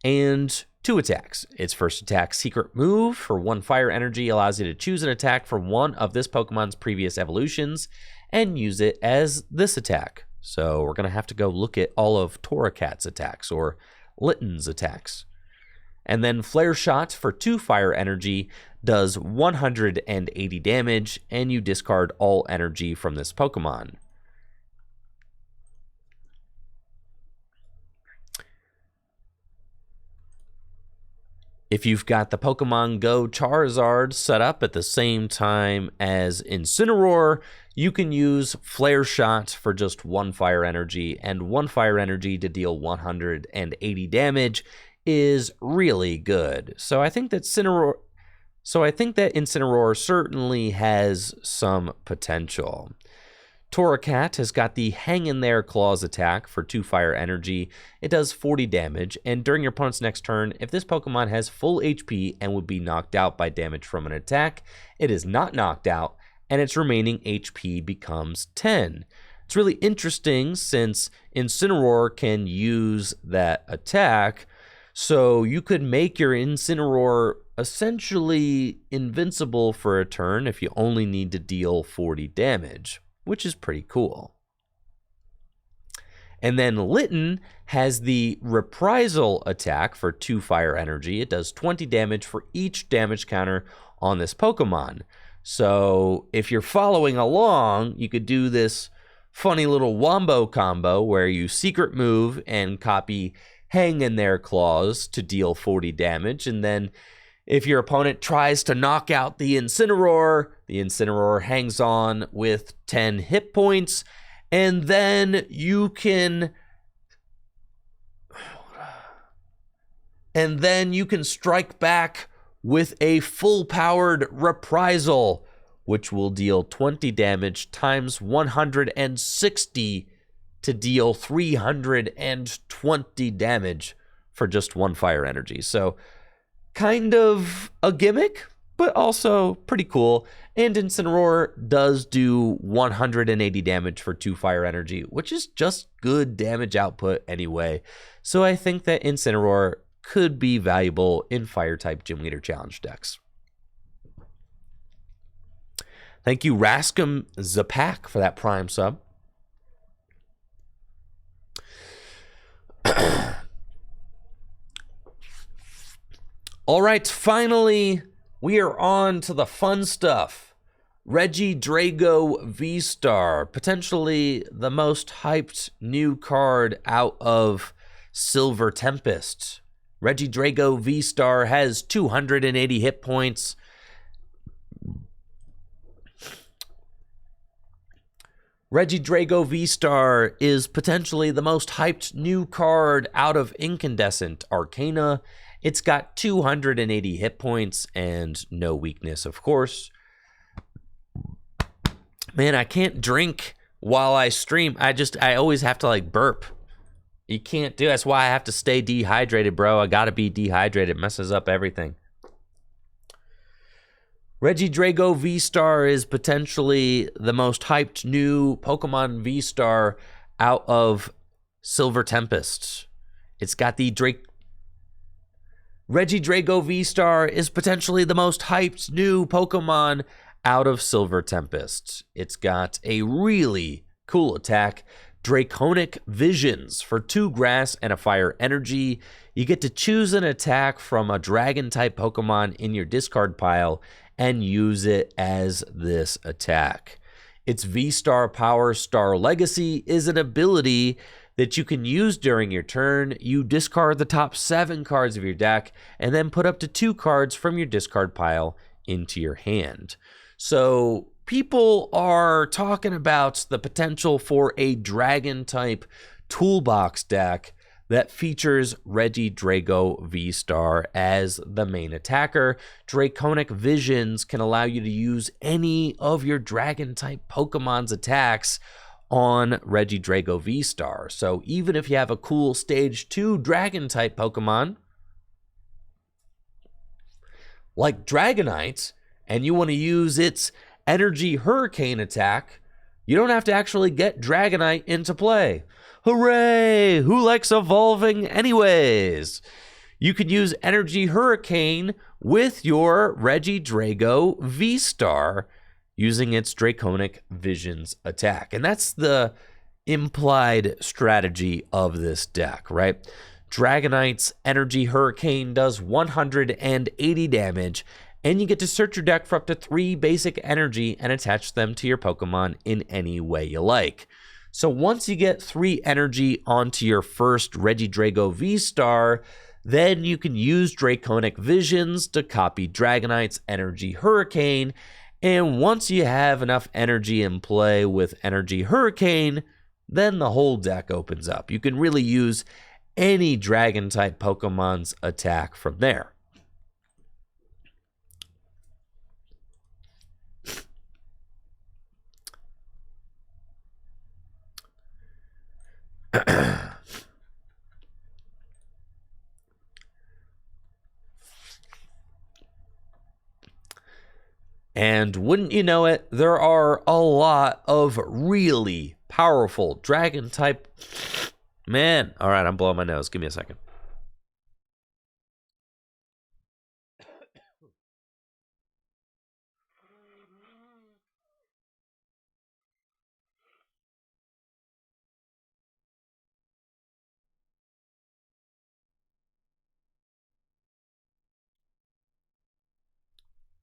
and 2 attacks. Its first attack, Secret Move, for 1 fire energy, allows you to choose an attack for one of this Pokemon's previous evolutions and use it as this attack. So we're going to have to go look at all of Torracat's attacks, or Litten's attacks. And then Flare Shot for 2 fire energy does 180 damage, and you discard all energy from this Pokemon. If you've got the Pokemon Go Charizard set up at the same time as Incineroar, you can use Flare Shot for just 1 fire energy, and 1 fire energy to deal 180 damage is really good. So I think that Incineroar certainly has some potential. Torracat has got the Hang in There Claws attack for 2 fire energy. It does 40 damage, and during your opponent's next turn, if this Pokemon has full HP and would be knocked out by damage from an attack, it is not knocked out, and its remaining HP becomes 10. It's really interesting since Incineroar can use that attack, so you could make your Incineroar essentially invincible for a turn if you only need to deal 40 damage, which is pretty cool. And then Litten has the Reprisal attack for 2 fire energy. It does 20 damage for each damage counter on this Pokemon. So if you're following along, you could do this funny little wombo combo where you Secret Move and copy Hang in There Claws to deal 40 damage, and then if your opponent tries to knock out the Incineroar hangs on with 10 hit points, and then you can strike back with a full-powered Reprisal, which will deal 20 damage times 160 to deal 320 damage for just 1 fire energy. So kind of a gimmick, but also pretty cool. And Incineroar does do 180 damage for 2 fire energy, which is just good damage output anyway. So I think that Incineroar could be valuable in Fire-type Gym Leader Challenge decks. Thank you, Rascom Zapak, for that Prime sub. All right, finally, we are on to the fun stuff. Regidrago V-Star, potentially the most hyped new card out of Silver Tempest. Regidrago V-Star has 280 hit points. Regidrago V-Star is potentially the most hyped new card out of Incandescent Arcana. It's got 280 hit points and no weakness, of course. Man, I can't drink while I stream. I always have to like burp. You can't do it. That's why I have to stay dehydrated, bro. I gotta be dehydrated. It messes up everything. Regidrago V-Star is potentially the most hyped new Pokemon V-Star out of Silver Tempest. It's got the Regidrago V-Star is potentially the most hyped new Pokemon out of Silver Tempest. It's got a really cool attack, Draconic Visions, for 2 grass and a fire energy. You get to choose an attack from a dragon-type Pokemon in your discard pile and use it as this attack. Its V-Star Power Star Legacy is an ability that you can use during your turn. You discard the top 7 cards of your deck and then put up to 2 cards from your discard pile into your hand. So people are talking about the potential for a dragon-type toolbox deck that features Regidrago V-Star as the main attacker. Draconic Visions can allow you to use any of your dragon-type Pokemon's attacks on Regidrago V-Star. So even if you have a cool Stage 2 Dragon-type Pokemon, like Dragonite, and you want to use its Energy Hurricane attack, you don't have to actually get Dragonite into play. Hooray! Who likes evolving anyways? You can use Energy Hurricane with your Regidrago V-Star using its Draconic Visions attack. And that's the implied strategy of this deck, right? Dragonite's Energy Hurricane does 180 damage, and you get to search your deck for up to 3 basic energy and attach them to your Pokemon in any way you like. So once you get 3 energy onto your first Regidrago V-Star, then you can use Draconic Visions to copy Dragonite's Energy Hurricane. And once you have enough energy in play with Energy Hurricane, then the whole deck opens up. You can really use any Dragon-type Pokemon's attack from there. And wouldn't you know it, there are a lot of really powerful dragon type. Man, all right, I'm blowing my nose. Give me a second.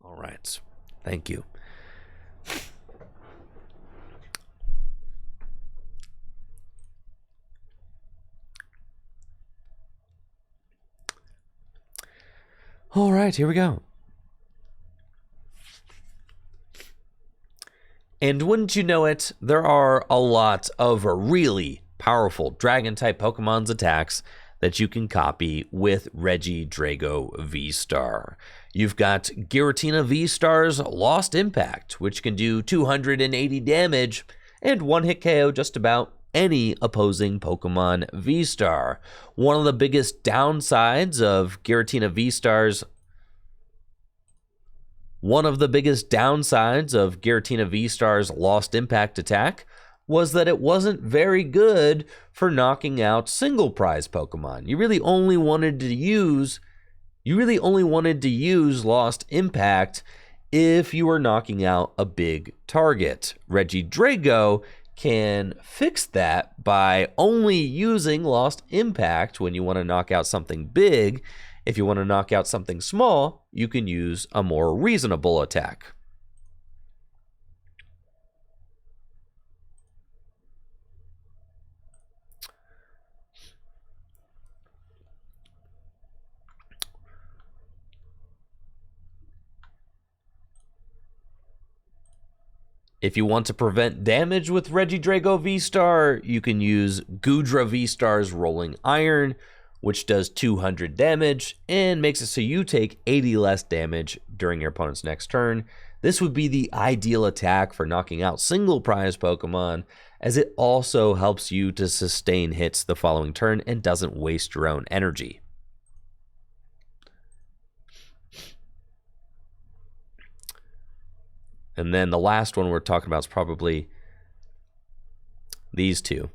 All right. Thank you. All right, here we go. And wouldn't you know it, there are a lot of really powerful dragon-type Pokemon's attacks that you can copy with Regidrago V-Star. You've got Giratina V-Star's Lost Impact, which can do 280 damage and one-hit KO just about any opposing Pokemon V-Star. One of the biggest downsides of Giratina V-Star's Lost Impact attack was that it wasn't very good for knocking out single prize Pokemon. You really only wanted to use Lost Impact if you were knocking out a big target. Regidrago can fix that by only using Lost Impact when you want to knock out something big. If you want to knock out something small, you can use a more reasonable attack. If you want to prevent damage with Regidrago V-Star, you can use Goodra V-Star's Rolling Iron, which does 200 damage and makes it so you take 80 less damage during your opponent's next turn. This would be the ideal attack for knocking out single prize Pokemon, as it also helps you to sustain hits the following turn and doesn't waste your own energy. And then the last one we're talking about is probably these two.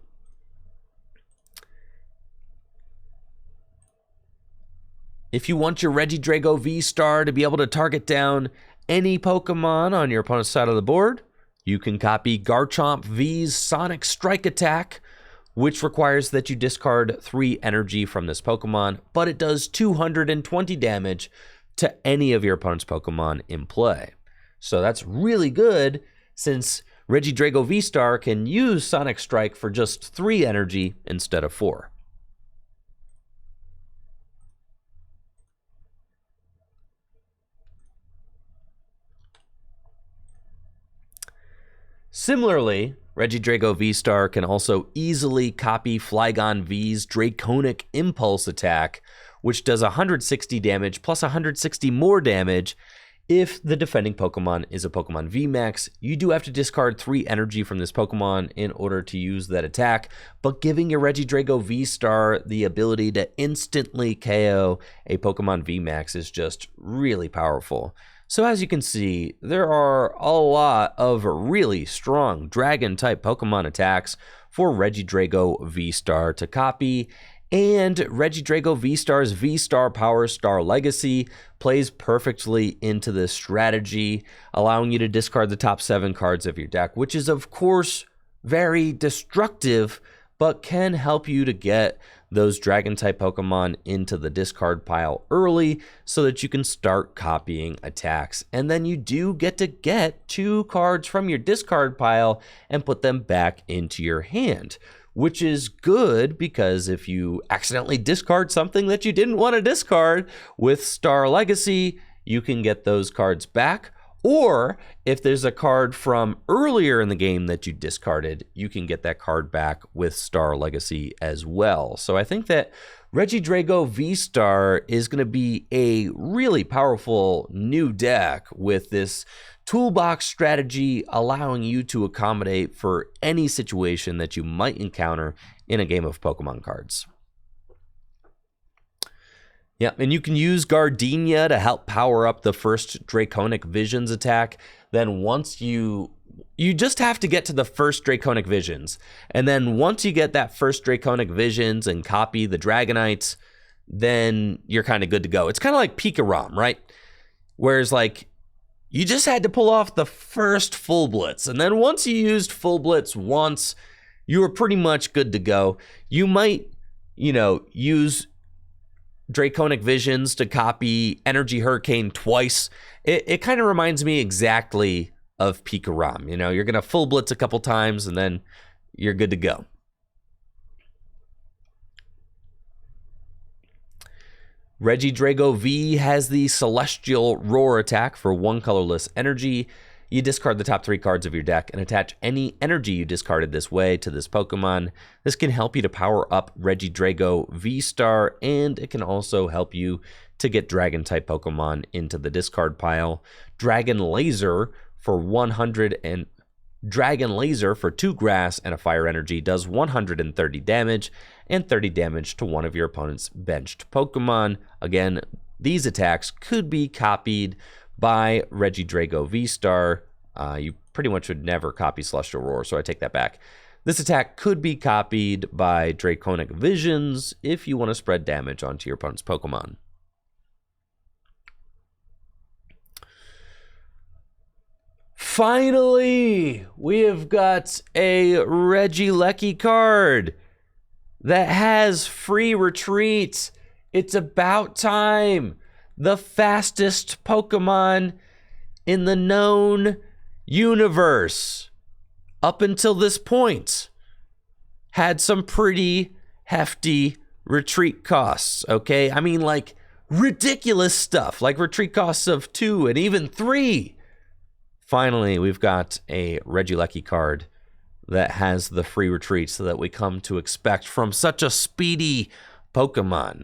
If you want your Regidrago V-Star to be able to target down any Pokemon on your opponent's side of the board, you can copy Garchomp V's Sonic Strike attack, which requires that you discard 3 energy from this Pokemon, but it does 220 damage to any of your opponent's Pokemon in play. So that's really good, since Regidrago V-Star can use Sonic Strike for just 3 energy instead of 4. Similarly, Regidrago V-Star can also easily copy Flygon V's Draconic Impulse attack, which does 160 damage plus 160 more damage. If the defending Pokemon is a Pokemon VMAX, you do have to discard 3 energy from this Pokemon in order to use that attack, but giving your Regidrago V-Star the ability to instantly KO a Pokemon VMAX is just really powerful. So as you can see, there are a lot of really strong Dragon-type Pokemon attacks for Regidrago V-Star to copy, and Regidrago V-Star's V-Star Power Star Legacy plays perfectly into this strategy, allowing you to discard the top 7 cards of your deck, which is, of course, very destructive, but can help you to get those Dragon-type Pokemon into the discard pile early so that you can start copying attacks. And then you do get to get 2 cards from your discard pile and put them back into your hand, which is good because if you accidentally discard something that you didn't want to discard with Star Legacy, you can get those cards back. Or if there's a card from earlier in the game that you discarded, you can get that card back with Star Legacy as well. So I think that Regidrago V-Star is going to be a really powerful new deck with this toolbox strategy, allowing you to accommodate for any situation that you might encounter in a game of Pokemon cards. Yeah, and you can use Gardenia to help power up the first Draconic Visions attack. Then once you just have to get to the first Draconic Visions. And then once you get that first Draconic Visions and copy the Dragonites, then you're kind of good to go. It's kind of like Pikarom, right? Whereas like you just had to pull off the first Full Blitz. And then once you used Full Blitz once, you were pretty much good to go. You might, use Draconic Visions to copy Energy Hurricane twice. It kind of reminds me exactly of Pikarom. You're going to Full Blitz a couple times and then you're good to go. Regidrago V has the Celestial Roar attack for 1 colorless energy. You discard the top 3 cards of your deck and attach any energy you discarded this way to this Pokemon. This can help you to power up Regidrago V-Star, and it can also help you to get Dragon-type Pokemon into the discard pile. Dragon Laser for 2 grass and a fire energy does 130 damage and 30 damage to one of your opponent's benched Pokemon. Again, these attacks could be copied by Regidrago V-Star. You pretty much would never copy Celestial Roar, so I take that back. This attack could be copied by Draconic Visions if you want to spread damage onto your opponent's Pokemon. Finally, we have got a Regieleki card that has free retreat. It's about time. The fastest Pokemon in the known universe up until this point had some pretty hefty retreat costs, okay? I mean, like, ridiculous stuff, like retreat costs of 2 and even 3. Finally, we've got a Regieleki card that has the free retreats that we come to expect from such a speedy Pokemon.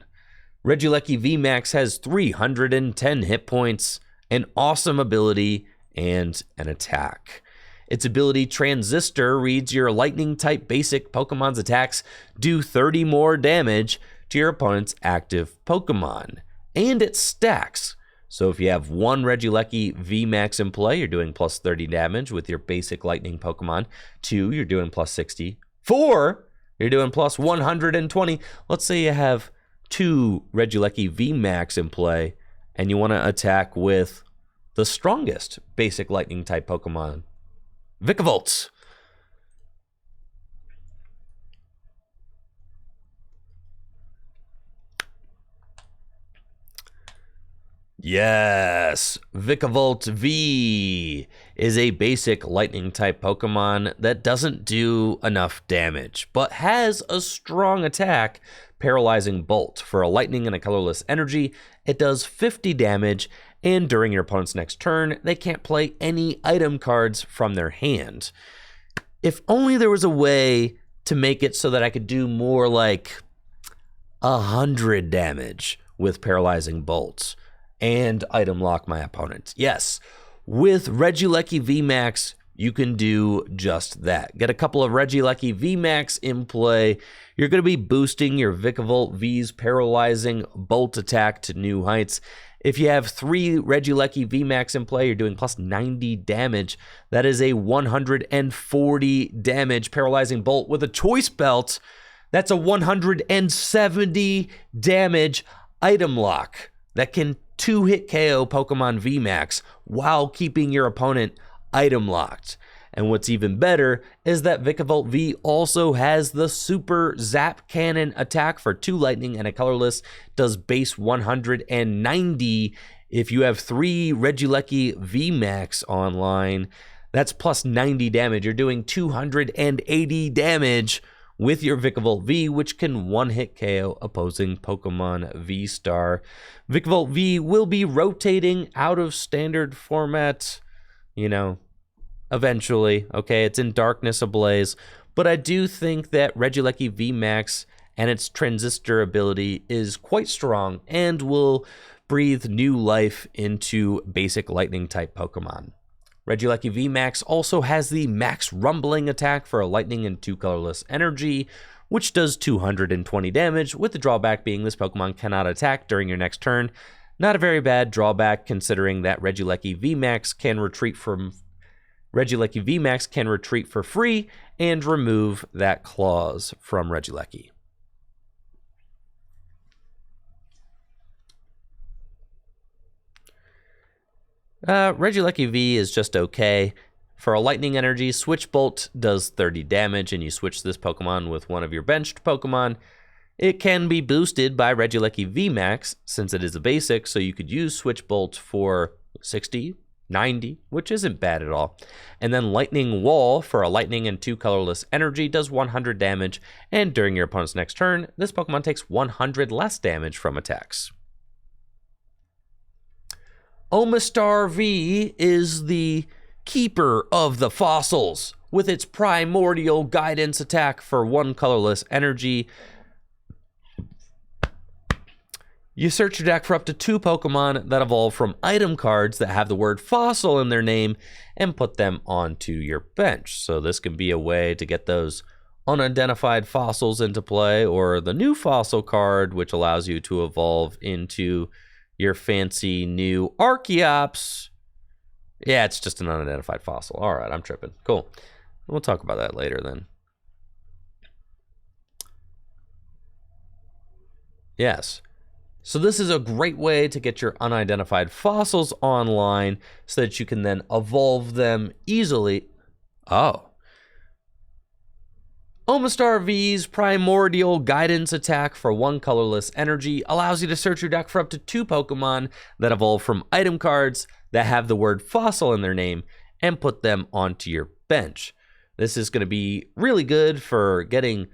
Regieleki VMAX has 310 hit points, an awesome ability, and an attack. Its ability Transistor reads your Lightning-type basic Pokemon's attacks do 30 more damage to your opponent's active Pokemon. And it stacks. So if you have one Regieleki VMAX in play, you're doing plus 30 damage with your basic lightning Pokemon. 2, you're doing plus 60. 4, you're doing plus 120. Let's say you have 2 Regieleki VMAX in play, and you want to attack with the strongest basic lightning type Pokemon, Vikavolt. Yes, Vikavolt V is a basic lightning type Pokemon that doesn't do enough damage, but has a strong attack, Paralyzing Bolt. For a lightning and a colorless energy, it does 50 damage, and during your opponent's next turn, they can't play any item cards from their hand. If only there was a way to make it so that I could do more like 100 damage with Paralyzing Bolts and item lock my opponent. Yes, with Regieleki VMAX, you can do just that. Get a couple of Regieleki VMAX in play. You're going to be boosting your Vikavolt V's Paralyzing Bolt attack to new heights. If you have 3 Regieleki VMAX in play, you're doing plus 90 damage. That is a 140 damage Paralyzing Bolt with a Choice Belt. That's a 170 damage item lock that can 2-hit KO Pokemon VMAX while keeping your opponent item locked. And what's even better is that Vikavolt V also has the Super Zap Cannon attack for 2 lightning and a colorless, does base 190. If you have 3 Regieleki VMAX online, that's plus 90 damage. You're doing 280 damage with your Vikavolt V, which can one-hit KO opposing Pokemon V-Star. Vikavolt V will be rotating out of standard format, eventually. Okay, it's in Darkness Ablaze, but I do think that Regieleki VMAX and its Transistor ability is quite strong and will breathe new life into basic lightning-type Pokemon. Regieleki VMAX also has the Max Rumbling attack for a lightning and 2 colorless energy, which does 220 damage, with the drawback being this Pokemon cannot attack during your next turn. Not a very bad drawback, considering that Regieleki VMAX can retreat for free and remove that clause from Regieleki. Regieleki V is just okay. For a lightning energy, Switch Bolt does 30 damage, and you switch this Pokemon with one of your benched Pokemon. It can be boosted by Regieleki VMAX, since it is a basic, so you could use Switch Bolt for 60, 90, which isn't bad at all. And then Lightning Wall for a lightning and 2 colorless energy does 100 damage, and during your opponent's next turn, this Pokemon takes 100 less damage from attacks. Omastar V is the keeper of the fossils with its Primordial Guidance attack for 1 colorless energy. You search your deck for up to 2 Pokemon that evolve from item cards that have the word fossil in their name and put them onto your bench. So this can be a way to get those unidentified fossils into play, or the new fossil card, which allows you to evolve into your fancy new Archeops. Yeah, it's just an unidentified fossil. All right, I'm tripping. Cool. We'll talk about that later then. Yes. So this is a great way to get your unidentified fossils online so that you can then evolve them easily. Oh. Omastar V's Primordial Guidance attack for 1 colorless energy allows you to search your deck for up to 2 Pokemon that evolve from item cards that have the word fossil in their name and put them onto your bench. This is going to be really good for getting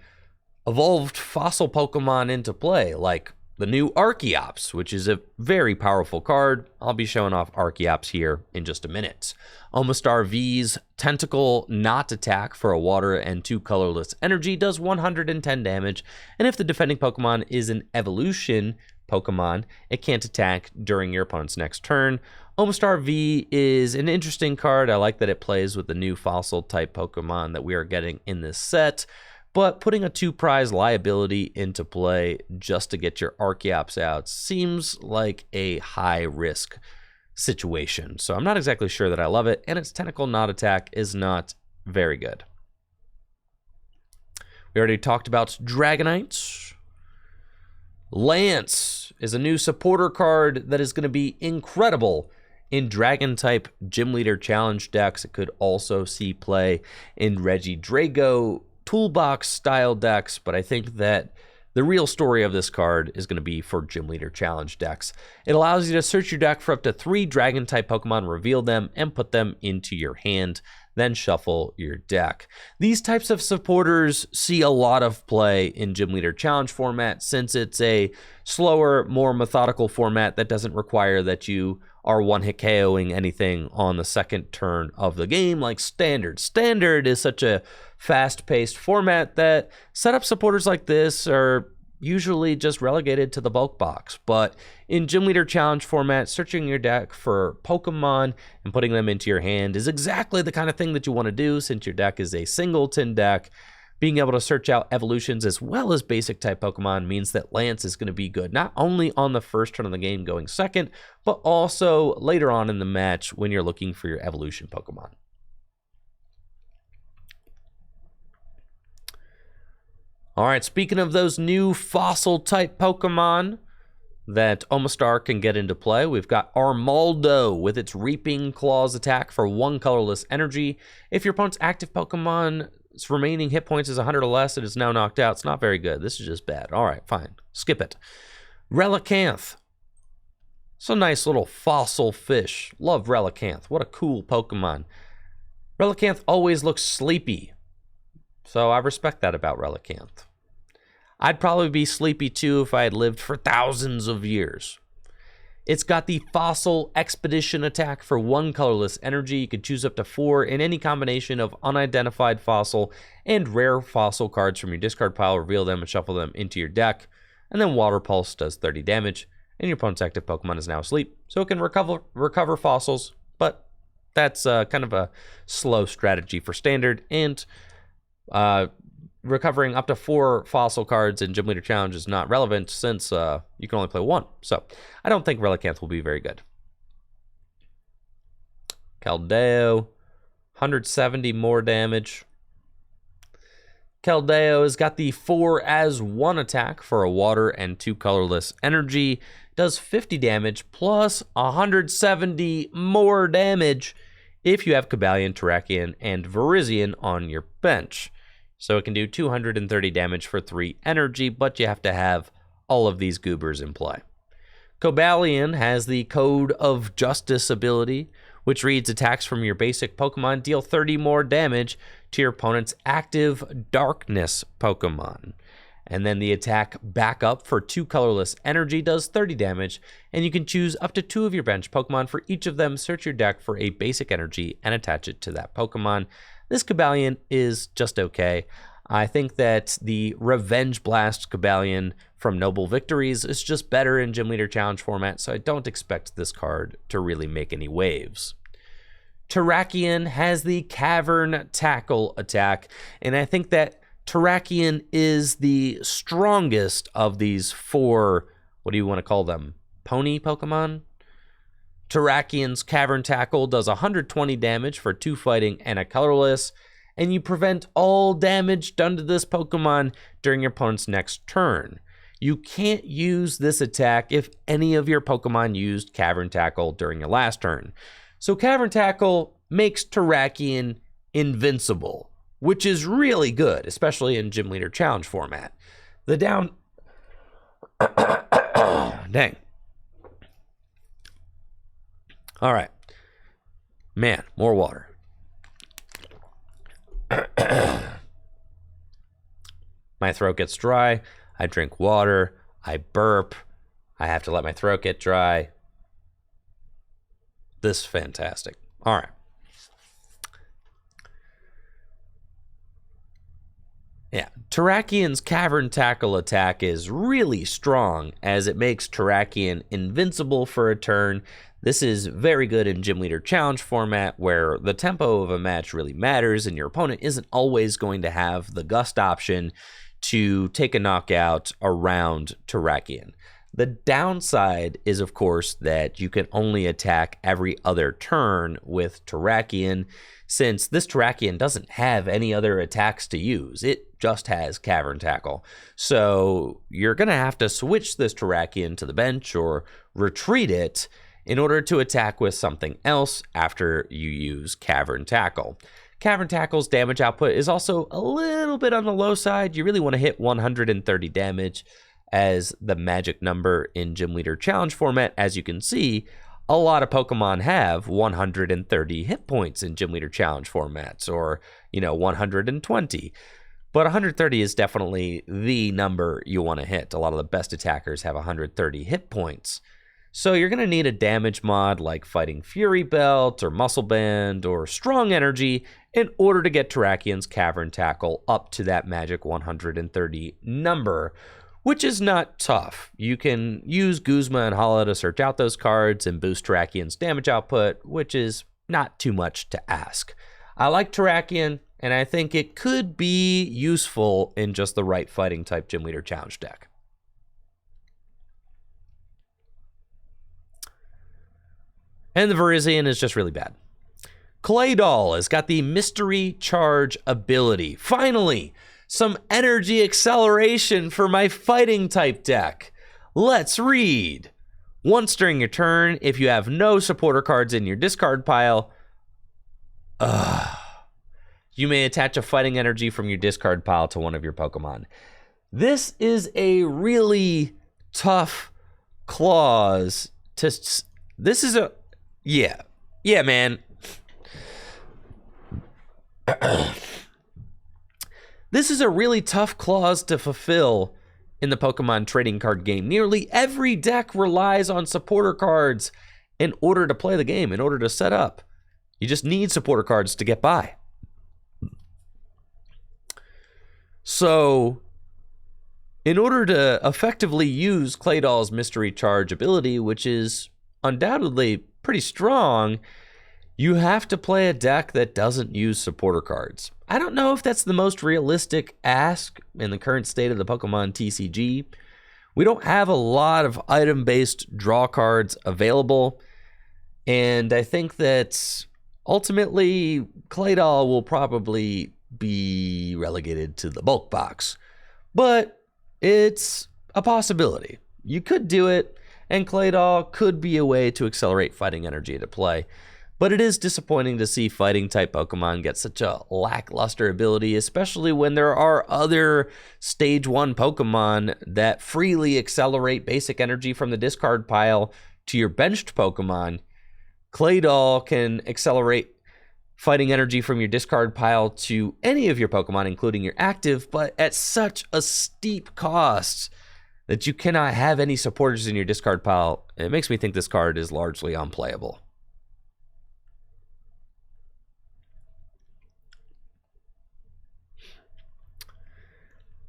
evolved fossil Pokemon into play, like the new Archeops, which is a very powerful card. I'll be showing off Archeops here in just a minute. Omastar V's Tentacle Knot attack for a water and 2 colorless energy does 110 damage, and if the defending Pokemon is an evolution Pokemon, it can't attack during your opponent's next turn. Omastar V is an interesting card. I like that it plays with the new fossil type Pokemon that we are getting in this set. but putting a 2-prize liability into play just to get your Archeops out seems like a high-risk situation. So I'm not exactly sure that I love it, and its Tentacle Knot attack is not very good. We already talked about Dragonites. Lance is a new supporter card that is going to be incredible in Dragon-type Gym Leader Challenge decks. It could also see play in Regidrago Toolbox-style decks, but I think that the real story of this card is going to be for Gym Leader Challenge decks. It allows you to search your deck for up to 3 Dragon-type Pokemon, reveal them, and put them into your hand, then shuffle your deck. These types of supporters see a lot of play in Gym Leader Challenge format, since it's a slower, more methodical format that doesn't require that you are one-hit KOing anything on the second turn of the game like Standard. Standard is such a fast-paced format that setup supporters like this are usually just relegated to the bulk box. But in Gym Leader Challenge format, searching your deck for Pokemon and putting them into your hand is exactly the kind of thing that you want to do, since your deck is a singleton deck. Being able to search out evolutions as well as basic type Pokemon means that Lance is going to be good, not only on the first turn of the game going second, but also later on in the match when you're looking for your evolution Pokemon. All right, speaking of those new fossil type Pokemon that Omastar can get into play, we've got Armaldo with its Reaping Claws attack for 1 colorless energy. If your opponent's active Pokemon's remaining hit points is 100 or less, it is now knocked out. It's not very good. This is just bad. All right, fine. Skip it. Relicanth. It's a nice little fossil fish. Love Relicanth. What a cool Pokemon. Relicanth always looks sleepy, so I respect that about Relicanth. I'd probably be sleepy too if I had lived for thousands of years. It's got the Fossil Expedition attack for 1 colorless energy. You could choose up to 4 in any combination of unidentified fossil and rare fossil cards from your discard pile, reveal them and shuffle them into your deck. And then Water Pulse does 30 damage, and your opponent's active Pokemon is now asleep, so it can recover fossils, but that's kind of a slow strategy for Standard, and recovering up to 4 fossil cards in Gym Leader Challenge is not relevant, since you can only play 1. So I don't think Relicanth will be very good. Keldeo, 170 more damage. Keldeo has got the 4 as 1 attack for a water and 2 colorless energy. Does 50 damage plus 170 more damage if you have Cobalion, Terrakion, and Virizion on your bench. So it can do 230 damage for 3 energy, but you have to have all of these goobers in play. Cobalion has the Code of Justice ability, which reads attacks from your basic Pokemon deal 30 more damage to your opponent's active Darkness Pokemon. And then the attack back up for 2 colorless energy does 30 damage, and you can choose up to 2 of your bench Pokemon. For each of them, search your deck for a basic energy and attach it to that Pokemon. This Cobalion is just okay. I think that the Revenge Blast Cobalion from Noble Victories is just better in Gym Leader Challenge format, so I don't expect this card to really make any waves. Terrakion has the Cavern Tackle attack, and I think that Terrakion is the strongest of these 4, what do you want to call them, pony Pokemon? Terrakion's Cavern Tackle does 120 damage for 2 fighting and a colorless, and you prevent all damage done to this Pokemon during your opponent's next turn. You can't use this attack if any of your Pokemon used Cavern Tackle during your last turn. So Cavern Tackle makes Terrakion invincible, which is really good, especially in Gym Leader Challenge format. The down... Dang. All right. Man, more water. My throat gets dry. I drink water. I burp. I have to let my throat get dry. This is fantastic. All right. Yeah, Terrakian's Cavern Tackle attack is really strong, as it makes Terrakian invincible for a turn. This is very good in Gym Leader Challenge format, where the tempo of a match really matters, and your opponent isn't always going to have the Gust option to take a knockout around Terrakian. The downside is, of course, that you can only attack every other turn with Terrakian, since this Terrakian doesn't have any other attacks to use. It just has Cavern Tackle. So you're going to have to switch this Terrakian to the bench or retreat it in order to attack with something else after you use Cavern Tackle. Cavern Tackle's damage output is also a little bit on the low side. You really want to hit 130 damage as the magic number in Gym Leader Challenge format. As you can see, a lot of Pokemon have 130 hit points in Gym Leader Challenge formats, or 120. But 130 is definitely the number you want to hit. A lot of the best attackers have 130 hit points. So you're going to need a damage mod like Fighting Fury Belt or Muscle Band or Strong Energy in order to get Terrakian's Cavern Tackle up to that magic 130 number, which is not tough. You can use Guzma and Hala to search out those cards and boost Terrakian's damage output, which is not too much to ask. I like Terrakian, and I think it could be useful in just the right fighting type Gym Leader Challenge deck. And the Virizion is just really bad. Claydol has got the Mystery Charge ability. Finally, some energy acceleration for my fighting type deck. Let's read. Once during your turn, if you have no supporter cards in your discard pile, you may attach a fighting energy from your discard pile to one of your Pokemon. This is a really tough clause to... This is a... Yeah, man. This is a really tough clause to fulfill in the Pokemon trading card game. Nearly every deck relies on supporter cards in order to play the game, in order to set up. You just need supporter cards to get by. So, in order to effectively use Claydol's Mystery Charge ability, which is undoubtedly pretty strong, you have to play a deck that doesn't use supporter cards. I don't know if that's the most realistic ask in the current state of the Pokemon TCG. We don't have a lot of item-based draw cards available, and I think that ultimately Claydol will probably be relegated to the bulk box. But it's a possibility. You could do it, and Claydol could be a way to accelerate fighting energy to play. But it is disappointing to see fighting-type Pokemon get such a lackluster ability, especially when there are other Stage 1 Pokemon that freely accelerate basic energy from the discard pile to your benched Pokemon. Claydol can accelerate fighting energy from your discard pile to any of your Pokemon, including your active, but at such a steep cost that you cannot have any supporters in your discard pile. It makes me think this card is largely unplayable.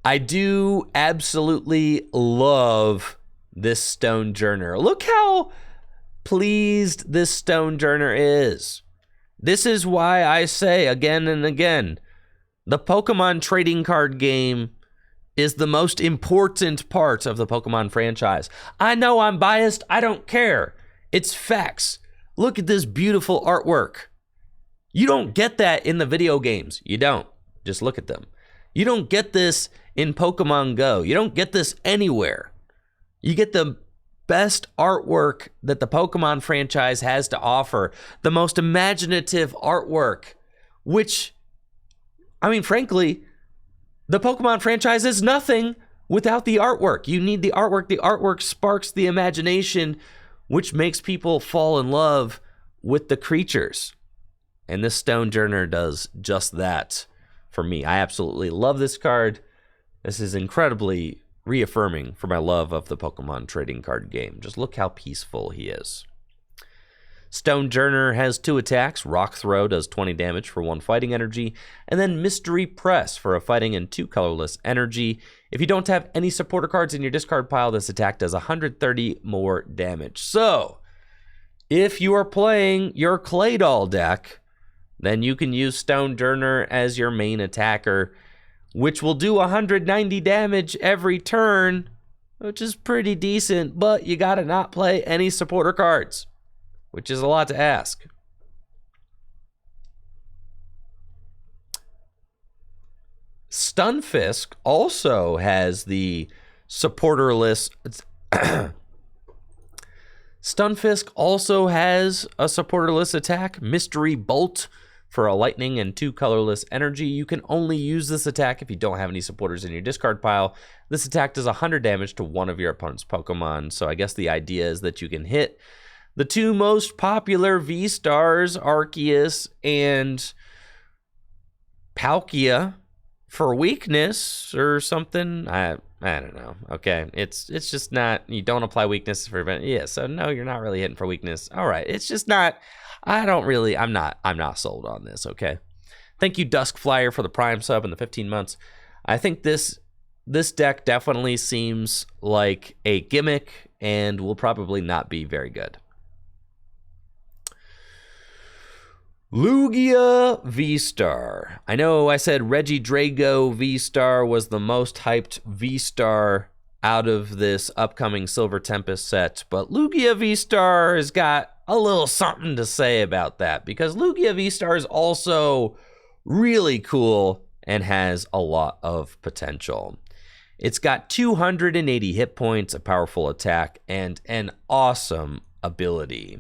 I do absolutely love this Stonejourner. Look how pleased this Stonejourner is. This is why I say again and again, the Pokemon trading card game is the most important part of the Pokemon franchise. I know I'm biased. I don't care. It's facts. Look at this beautiful artwork. You don't get that in the video games. You don't. Just look at them. You don't get this in Pokemon Go. You don't get this anywhere. You get the best artwork that the Pokemon franchise has to offer. The most imaginative artwork, which, I mean, frankly, the Pokemon franchise is nothing without the artwork. You need the artwork. The artwork sparks the imagination, which makes people fall in love with the creatures. And this Stonejourner does just that for me. I absolutely love this card. This is incredibly reaffirming for my love of the Pokemon trading card game. Just look how peaceful he is. Stonejourner has 2 attacks. Rock Throw does 20 damage for 1 fighting energy. And then Mystery Press for a fighting and 2 colorless energy. If you don't have any supporter cards in your discard pile, this attack does 130 more damage. So, if you are playing your Clay Doll deck, then you can use Stonejourner as your main attacker, which will do 190 damage every turn, which is pretty decent, but you gotta not play any supporter cards, which is a lot to ask. Stunfisk also has the supporterless... Stunfisk also has a supporterless attack, Mystery Bolt, for a lightning and 2 colorless energy. You can only use this attack if you don't have any supporters in your discard pile. This attack does 100 damage to one of your opponent's Pokemon, so I guess the idea is that you can hit the 2 most popular V-Stars, Arceus and Palkia, for weakness or something. I don't know. Okay, it's just not. You don't apply weakness for event. Yeah, so no, you're not really hitting for weakness. All right, it's just not. I'm not sold on this. Okay, thank you Dusk Flyer for the Prime sub and the 15 months. I think this deck definitely seems like a gimmick and will probably not be very good. Lugia V-Star. I know I said Regidrago V-Star was the most hyped V-Star out of this upcoming Silver Tempest set, but Lugia V-Star has got a little something to say about that, because Lugia V-Star is also really cool and has a lot of potential. It's got 280 hit points, a powerful attack, and an awesome ability.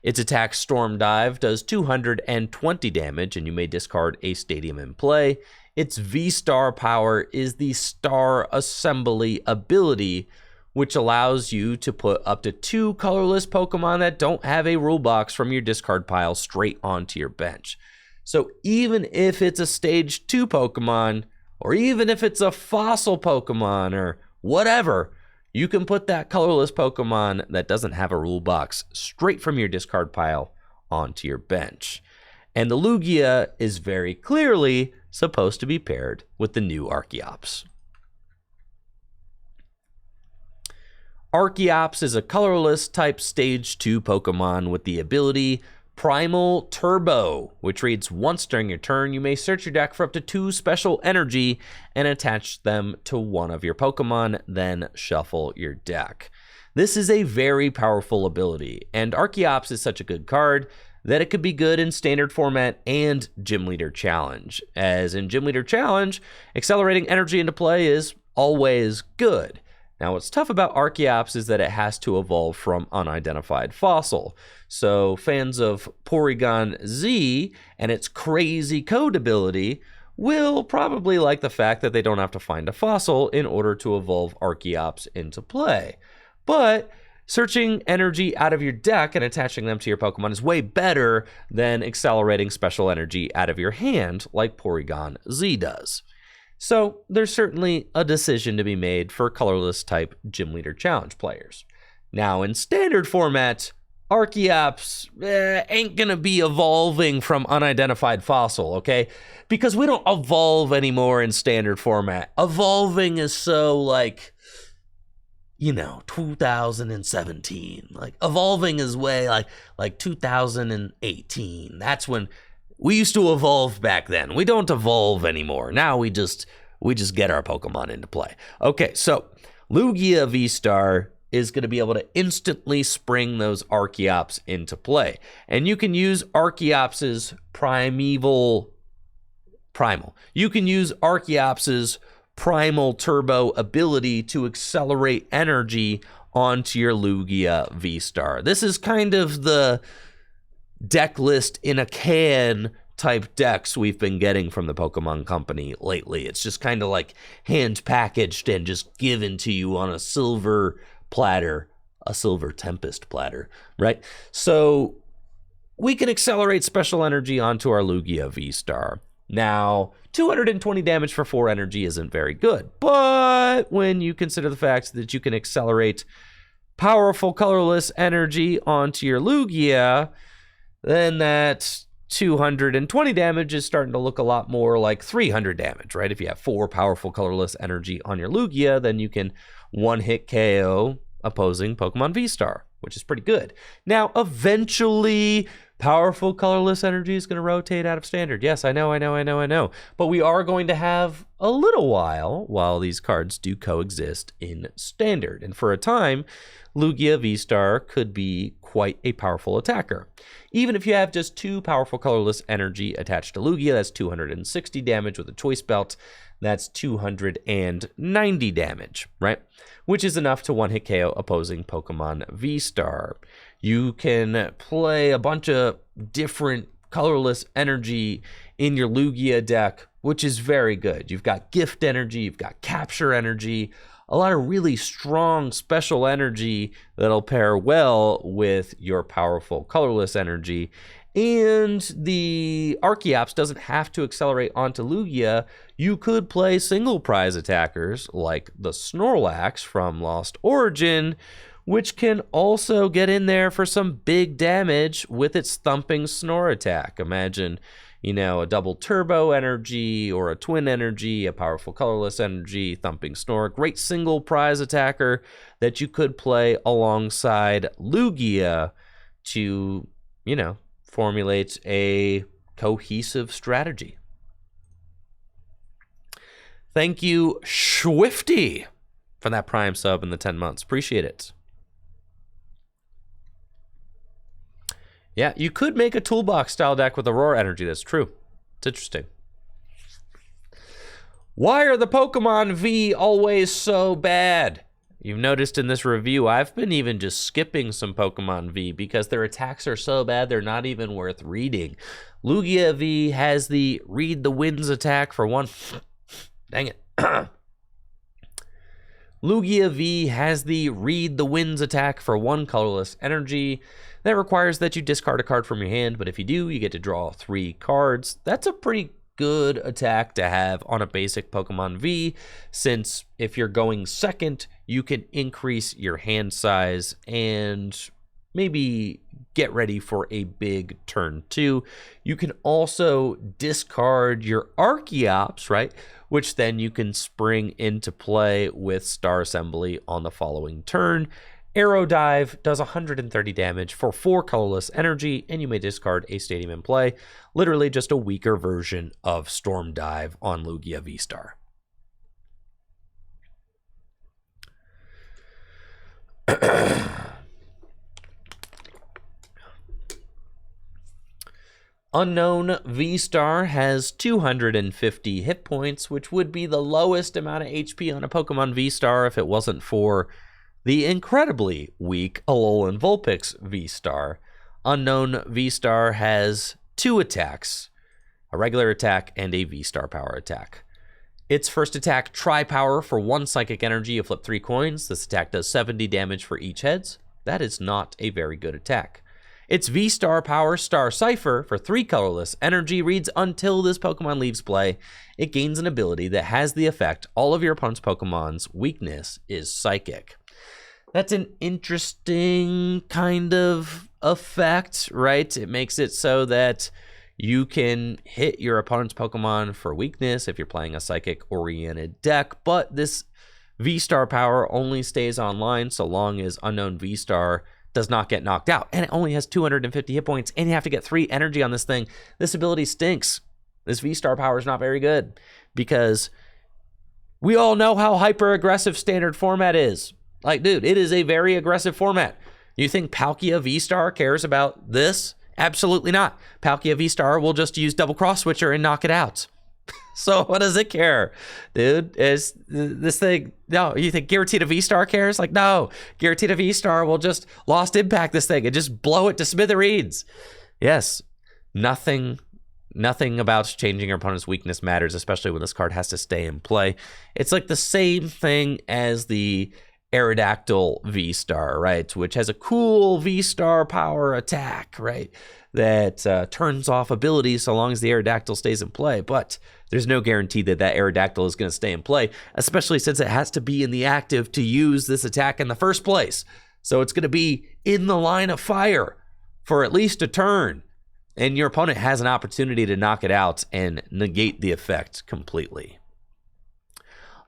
Its attack Storm Dive does 220 damage, and you may discard a stadium in play. Its V-Star power is the Star Assembly ability, which allows you to put up to 2 colorless Pokemon that don't have a rule box from your discard pile straight onto your bench. So even if it's a Stage 2 Pokemon, or even if it's a Fossil Pokemon, or whatever, you can put that colorless Pokemon that doesn't have a rule box straight from your discard pile onto your bench. And the Lugia is very clearly supposed to be paired with the new Archeops. Archeops is a colorless type Stage 2 Pokemon with the ability Primal Turbo, which reads, once during your turn, you may search your deck for up to 2 special energy and attach them to one of your Pokemon, then shuffle your deck. This is a very powerful ability, and Archeops is such a good card that it could be good in Standard format and Gym Leader Challenge. As in Gym Leader Challenge, accelerating energy into play is always good. Now, what's tough about Archeops is that it has to evolve from unidentified fossil. So fans of Porygon Z and its crazy code ability will probably like the fact that they don't have to find a fossil in order to evolve Archeops into play. But searching energy out of your deck and attaching them to your Pokemon is way better than accelerating special energy out of your hand like Porygon Z does. So there's certainly a decision to be made for colorless type Gym Leader Challenge players. Now in Standard format, Archeops ain't gonna be evolving from unidentified fossil, okay? Because we don't evolve anymore in Standard format. Evolving is so like, 2017. Like evolving is way like 2018. That's when we used to evolve back then. We don't evolve anymore. Now we just get our Pokemon into play. Okay, so Lugia V-Star is going to be able to instantly spring those Archeops into play. And you can use Archeops' Primal. You can use Archeops' Primal Turbo ability to accelerate energy onto your Lugia V-Star. This is kind of the deck list in a can type decks we've been getting from the Pokemon Company lately. It's just kind of like hand packaged and just given to you on a silver platter, a Silver Tempest platter, right? So we can accelerate special energy onto our Lugia V-Star. Now, 220 damage for 4 energy isn't very good, but when you consider the fact that you can accelerate powerful colorless energy onto your Lugia, then that 220 damage is starting to look a lot more like 300 damage, right? If you have 4 powerful colorless energy on your Lugia, then you can one-hit KO opposing Pokemon V-Star, which is pretty good. Now, eventually, powerful colorless energy is going to rotate out of standard. Yes, I know. But we are going to have a little while these cards do coexist in standard. And for a time, Lugia V-Star could be quite a powerful attacker. Even if you have just 2 powerful colorless energy attached to Lugia, that's 260 damage. With a choice belt, that's 290 damage, right? Which is enough to one-hit KO opposing Pokemon V-Star. You can play a bunch of different colorless energy in your Lugia deck, which is very good. You've got gift energy, you've got capture energy, a lot of really strong special energy that'll pair well with your powerful colorless energy. And the Archeops doesn't have to accelerate onto Lugia. You could play single prize attackers like the Snorlax from Lost Origin, which can also get in there for some big damage with its thumping Snore attack. Imagine, a double turbo energy or a twin energy, a powerful colorless energy, thumping Snore. Great single prize attacker that you could play alongside Lugia to, formulate a cohesive strategy. Thank you, Swifty, for that Prime sub in the 10 months. Appreciate it. Yeah, you could make a toolbox style deck with Aurora energy. That's true. It's interesting. Why are the Pokemon V always so bad? You've noticed in this review, I've been even just skipping some Pokemon V because their attacks are so bad they're not even worth reading. Lugia V has the Read the Winds attack for one... Dang it. Lugia V has the Read the Winds attack for 1 colorless energy. That requires that you discard a card from your hand, but if you do, you get to draw 3 cards. That's a pretty good attack to have on a basic Pokemon V, since if you're going second, you can increase your hand size and maybe get ready for a big turn 2. You can also discard your Archeops, right? Which then you can spring into play with Star Assembly on the following turn. Arrow Dive does 130 damage for 4 colorless energy, and you may discard a Stadium in play. Literally just a weaker version of Storm Dive on Lugia V-Star. Unknown V-Star has 250 hit points, which would be the lowest amount of HP on a Pokemon V-Star if it wasn't for the incredibly weak Alolan Vulpix V-Star. Unknown V-Star has 2 attacks, a regular attack and a V-Star power attack. Its first attack, Tri-Power, for 1 psychic energy, you flip 3 coins. This attack does 70 damage for each heads. That is not a very good attack. Its V-Star Power, Star Cipher, for 3 colorless energy, reads until this Pokemon leaves play. It gains an ability that has the effect all of your opponent's Pokemon's weakness is psychic. That's an interesting kind of effect, right? It makes it so that you can hit your opponent's Pokemon for weakness if you're playing a psychic-oriented deck, but this V-Star power only stays online so long as Unknown V-Star does not get knocked out. And it only has 250 hit points, and you have to get 3 energy on this thing. This ability stinks. This V-Star power is not very good because we all know how hyper-aggressive standard format is. Like, dude, it is a very aggressive format. You think Palkia V-Star cares about this? Absolutely not. Palkia V-Star will just use double cross switcher and knock it out. So what does it care, dude? Is this thing... No, you think Giratina V-Star cares? Like, no. Giratina V-Star will just Lost Impact this thing and just blow it to smithereens. Yes, nothing about changing your opponent's weakness matters, especially when this card has to stay in play. It's like the same thing as the Aerodactyl V-Star, right? Which has a cool V-Star power attack, right? That turns off abilities so long as the Aerodactyl stays in play. But there's no guarantee that that Aerodactyl is going to stay in play, especially since it has to be in the active to use this attack in the first place. So it's going to be in the line of fire for at least a turn. And your opponent has an opportunity to knock it out and negate the effect completely.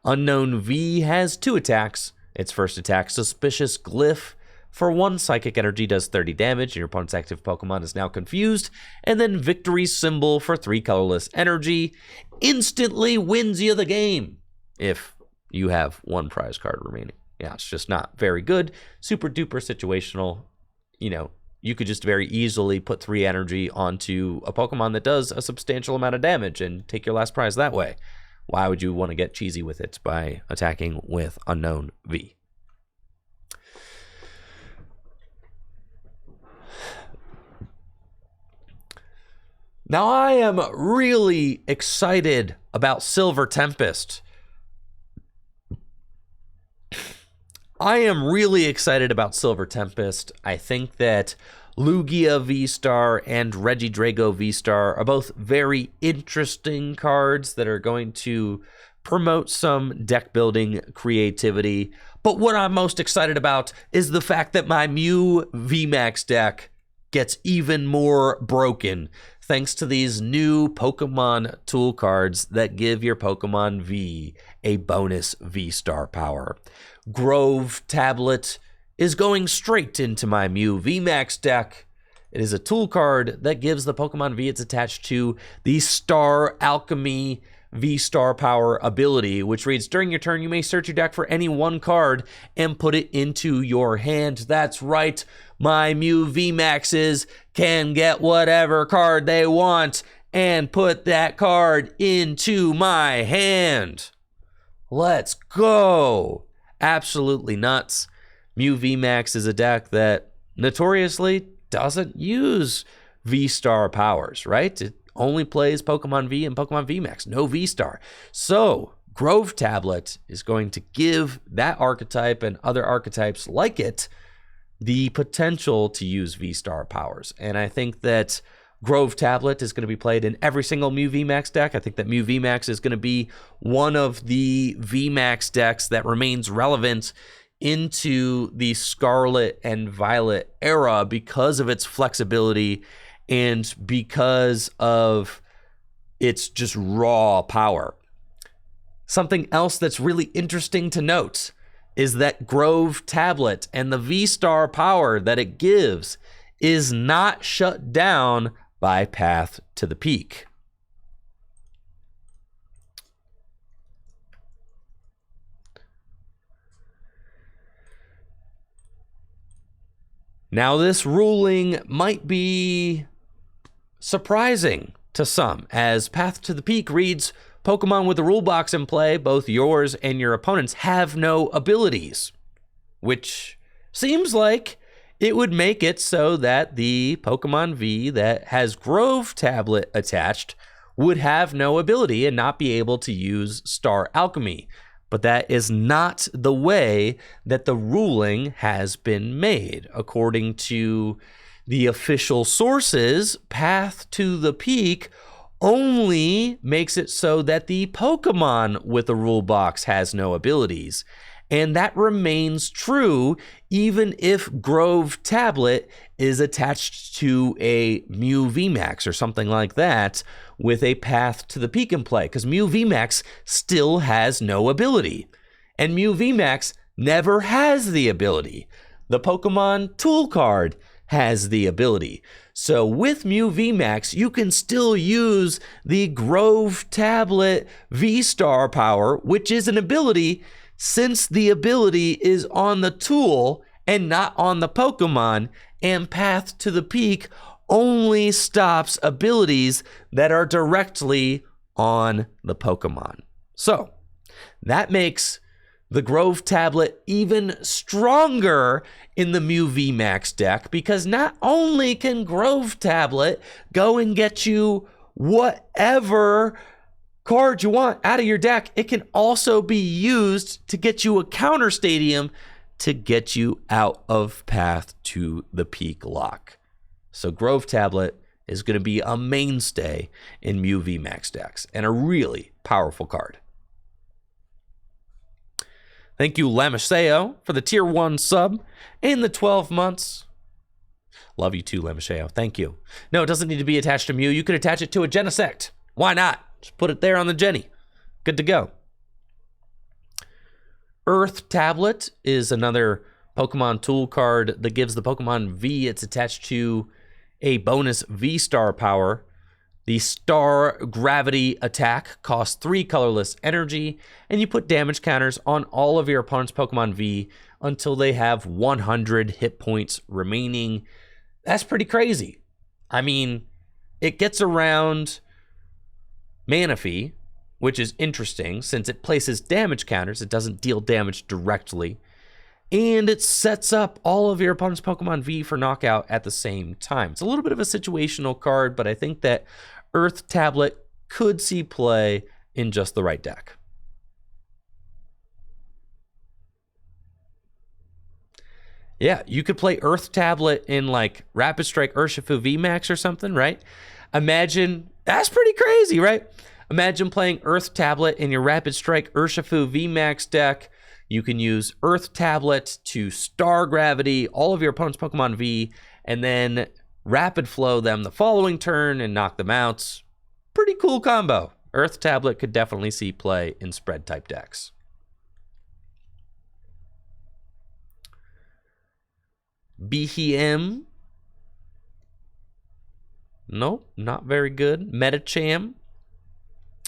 Unknown V has 2 attacks. Its first attack, Suspicious Glyph, for 1 psychic energy does 30 damage, and your opponent's active Pokemon is now confused. And then Victory Symbol for 3 colorless energy instantly wins you the game if you have 1 prize card remaining. Yeah, it's just not very good. Super duper situational. You know, you could just very easily put 3 energy onto a Pokemon that does a substantial amount of damage and take your last prize that way. Why would you want to get cheesy with it by attacking with Unknown V? Now, I am really excited about Silver Tempest. I am really excited about Silver Tempest. I think that Lugia V-Star and Regidrago V-Star are both very interesting cards that are going to promote some deck building creativity. But what I'm most excited about is the fact that my Mew VMAX deck gets even more broken thanks to these new Pokemon tool cards that give your Pokemon V a bonus V-Star power. Grove Tablet is going straight into my Mew VMAX deck. It is a tool card that gives the Pokemon V it's attached to the Star Alchemy V-Star Power ability, which reads, during your turn, you may search your deck for any 1 card and put it into your hand. That's right, my Mew VMAXs can get whatever card they want and put that card into my hand. Let's go. Absolutely nuts. Mew VMAX is a deck that notoriously doesn't use V-Star powers, right? It only plays Pokemon V and Pokemon VMAX, no V-Star. So Grove Tablet is going to give that archetype and other archetypes like it the potential to use V-Star powers. And I think that Grove Tablet is going to be played in every single Mew VMAX deck. I think that Mew VMAX is going to be one of the VMAX decks that remains relevant into the Scarlet and Violet era because of its flexibility and because of its just raw power. Something else that's really interesting to note is that Grove Tablet and the V-Star power that it gives is not shut down by Path to the Peak. Now, this ruling might be surprising to some, as Path to the Peak reads, Pokemon with the rule box in play, both yours and your opponent's, have no abilities, which seems like it would make it so that the Pokemon V that has Grove Tablet attached would have no ability and not be able to use Star Alchemy. But that is not the way that the ruling has been made. According to the official sources, Path to the Peak only makes it so that the Pokemon with the rule box has no abilities. And that remains true even if Grove Tablet is attached to a Mew VMAX or something like that with a Path to the Peak in play, because Mew VMAX still has no ability. And Mew VMAX never has the ability. The Pokemon tool card has the ability. So with Mew VMAX, you can still use the Grove Tablet V-Star power, which is an ability, since the ability is on the tool and not on the Pokemon, and Path to the Peak only stops abilities that are directly on the Pokemon. So that makes the Grove Tablet even stronger in the Mew VMAX deck, because not only can Grove Tablet go and get you whatever card you want out of your deck, it can also be used to get you a counter stadium to get you out of Path to the Peak lock. So Grove Tablet is going to be a mainstay in Mew VMAX decks and a really powerful card. Thank you, Lamasheo, for the tier 1 sub and the 12 months. Love you too, Lamasheo. Thank you. No, it doesn't need to be attached to Mew. You could attach it to a Genesect. Why not? Just put it there on the Jenny. Good to go. Earth Tablet is another Pokemon tool card that gives the Pokemon V. It's attached to a bonus V-Star power. The Star Gravity attack costs 3 colorless energy, and you put damage counters on all of your opponent's Pokemon V until they have 100 hit points remaining. That's pretty crazy. I mean, it gets around Manaphy, which is interesting since it places damage counters. It doesn't deal damage directly. And it sets up all of your opponent's Pokemon V for knockout at the same time. It's a little bit of a situational card, but I think that Earth Tablet could see play in just the right deck. Yeah, you could play Earth Tablet in like Rapid Strike Urshifu VMAX or something, right? Imagine, that's pretty crazy, right? Imagine playing Earth Tablet in your Rapid Strike Urshifu VMAX deck. You can use Earth Tablet to Star Gravity all of your opponent's Pokemon V, and then Rapid Flow them the following turn and knock them out. Pretty cool combo. Earth Tablet could definitely see play in spread type decks. BHM. Nope, not very good. Metacham.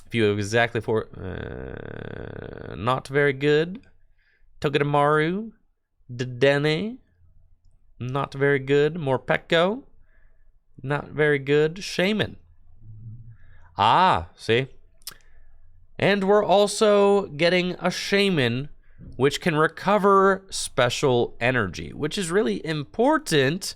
If you have exactly four, not very good. Togedemaru. Dedenne. Not very good. Morpeko. Not very good. Shaman. Ah, see? And we're also getting a Shaman, which can recover special energy, which is really important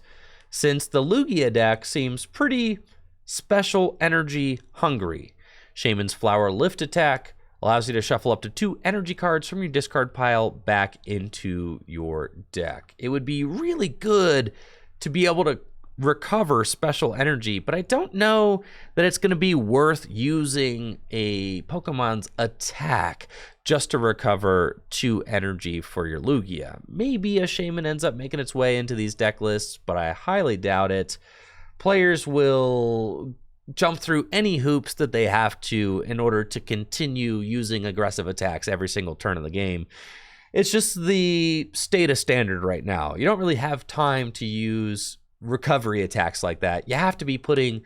since the Lugia deck seems pretty special energy hungry. Shaman's Flower Lift attack allows you to shuffle up to 2 energy cards from your discard pile back into your deck. It would be really good to be able to recover special energy, but I don't know that it's going to be worth using a Pokemon's attack just to recover 2 energy for your Lugia. Maybe a Shaman ends up making its way into these deck lists, but I highly doubt it. Players will jump through any hoops that they have to in order to continue using aggressive attacks every single turn of the game. It's just the state of standard right now. You don't really have time to use recovery attacks like that. You have to be putting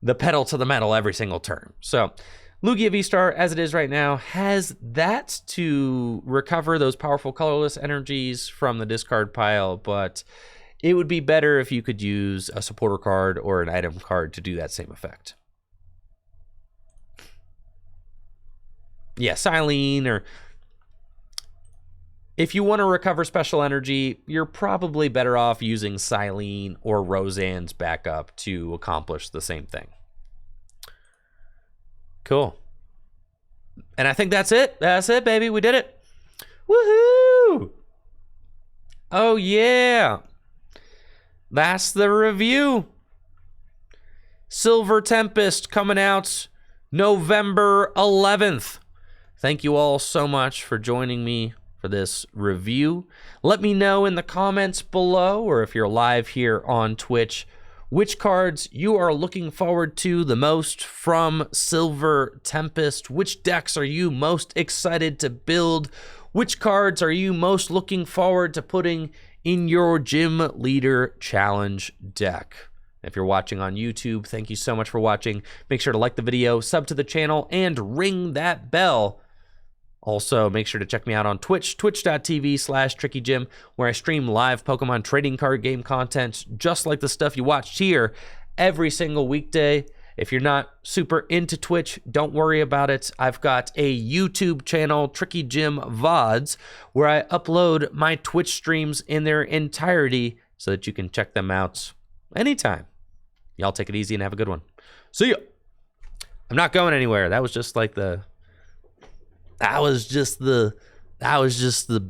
the pedal to the metal every single turn. So Lugia V-Star, as it is right now, has that to recover those powerful colorless energies from the discard pile, but it would be better if you could use a supporter card or an item card to do that same effect. Yeah, Silene, or if you want to recover special energy, you're probably better off using Silene or Roseanne's backup to accomplish the same thing. Cool. And I think that's it. That's it, baby. We did it. Woohoo! Oh, yeah. That's the review. Silver Tempest coming out November 11th. Thank you all so much for joining me for this review. Let me know in the comments below, or if you're live here on Twitch, which cards you are looking forward to the most from Silver Tempest. Which decks are you most excited to build? Which cards are you most looking forward to putting in your Gym Leader Challenge deck? If you're watching on YouTube, thank you so much for watching. Make sure to like the video, sub to the channel, and ring that bell. Also, make sure to check me out on Twitch, twitch.tv/TrickyGym, where I stream live Pokemon trading card game content, just like the stuff you watched here, every single weekday. If you're not super into Twitch, don't worry about it. I've got a YouTube channel, Tricky Gym VODs, where I upload my Twitch streams in their entirety so that you can check them out anytime. Y'all take it easy and have a good one. See ya. I'm not going anywhere. That was just like the... That was just the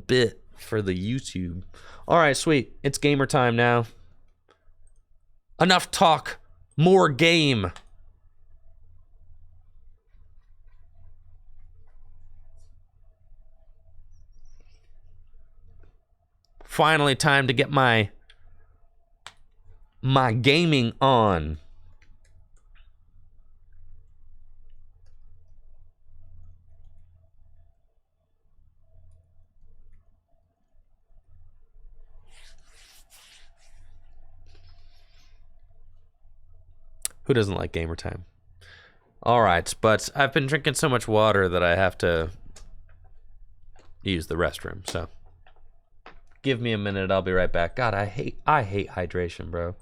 bit for the YouTube. All right, sweet. It's gamer time now. Enough talk, more game. Finally, time to get my gaming on. Who doesn't like gamer time? All right, but I've been drinking so much water that I have to use the restroom, so give me a minute, I'll be right back. God, I hate hydration, bro.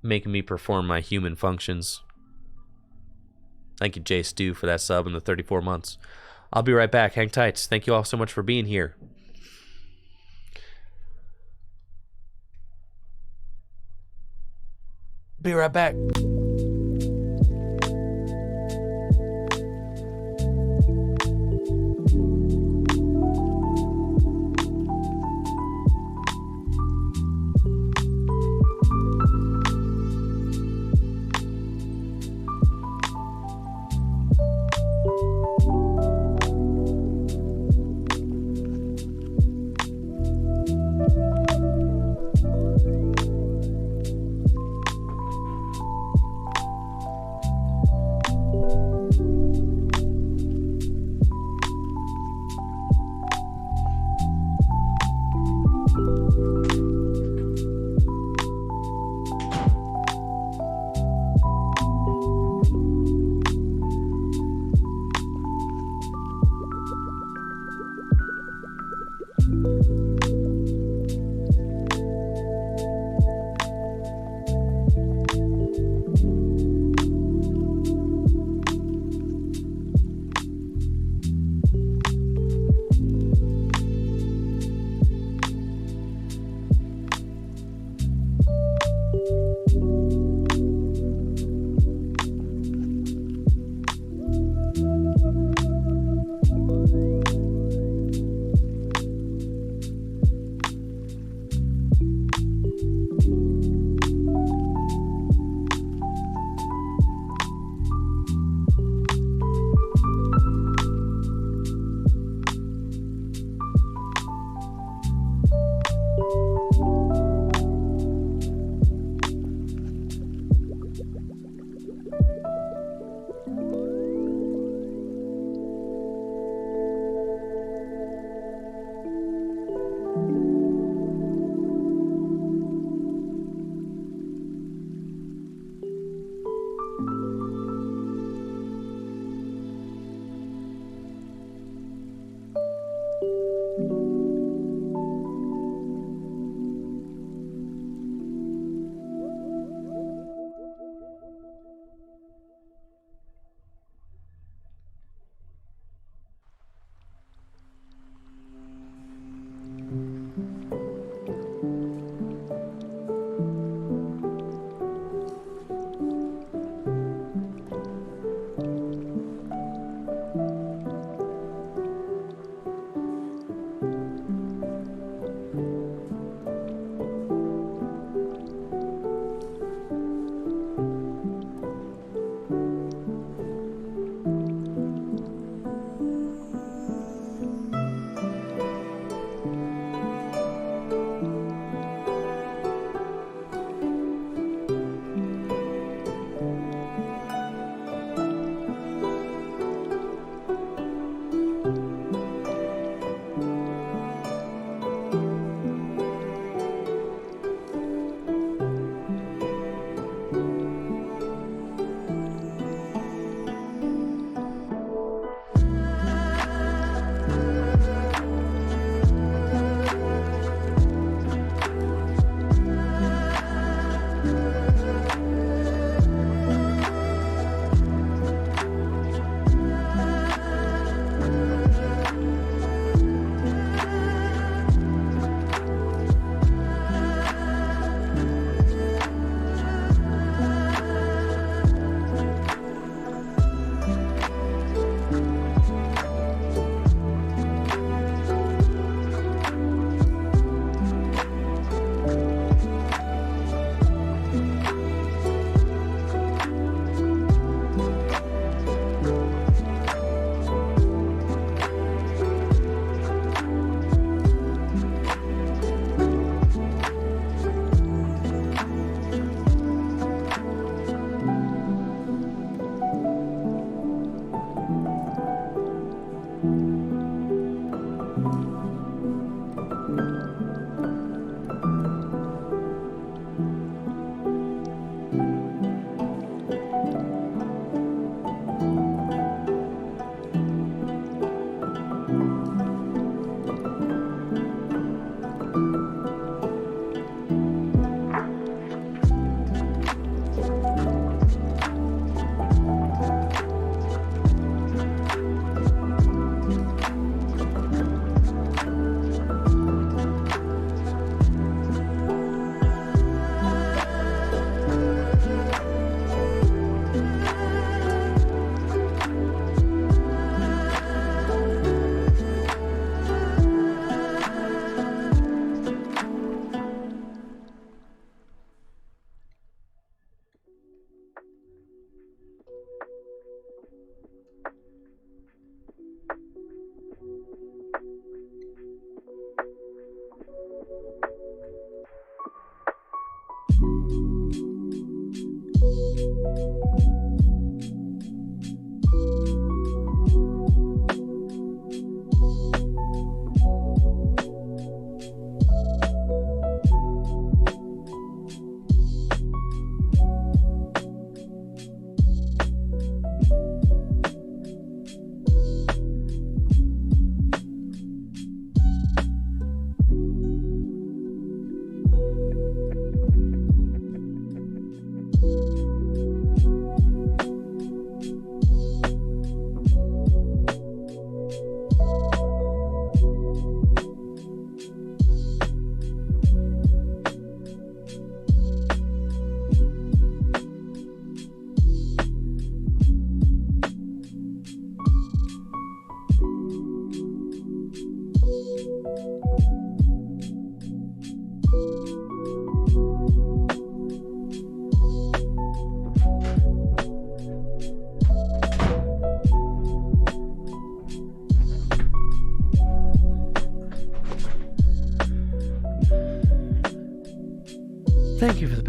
Making me perform my human functions. Thank you, Jay Stu, for that sub in the 34 months. I'll be right back. Hang tight. Thank you all so much for being here. Be right back.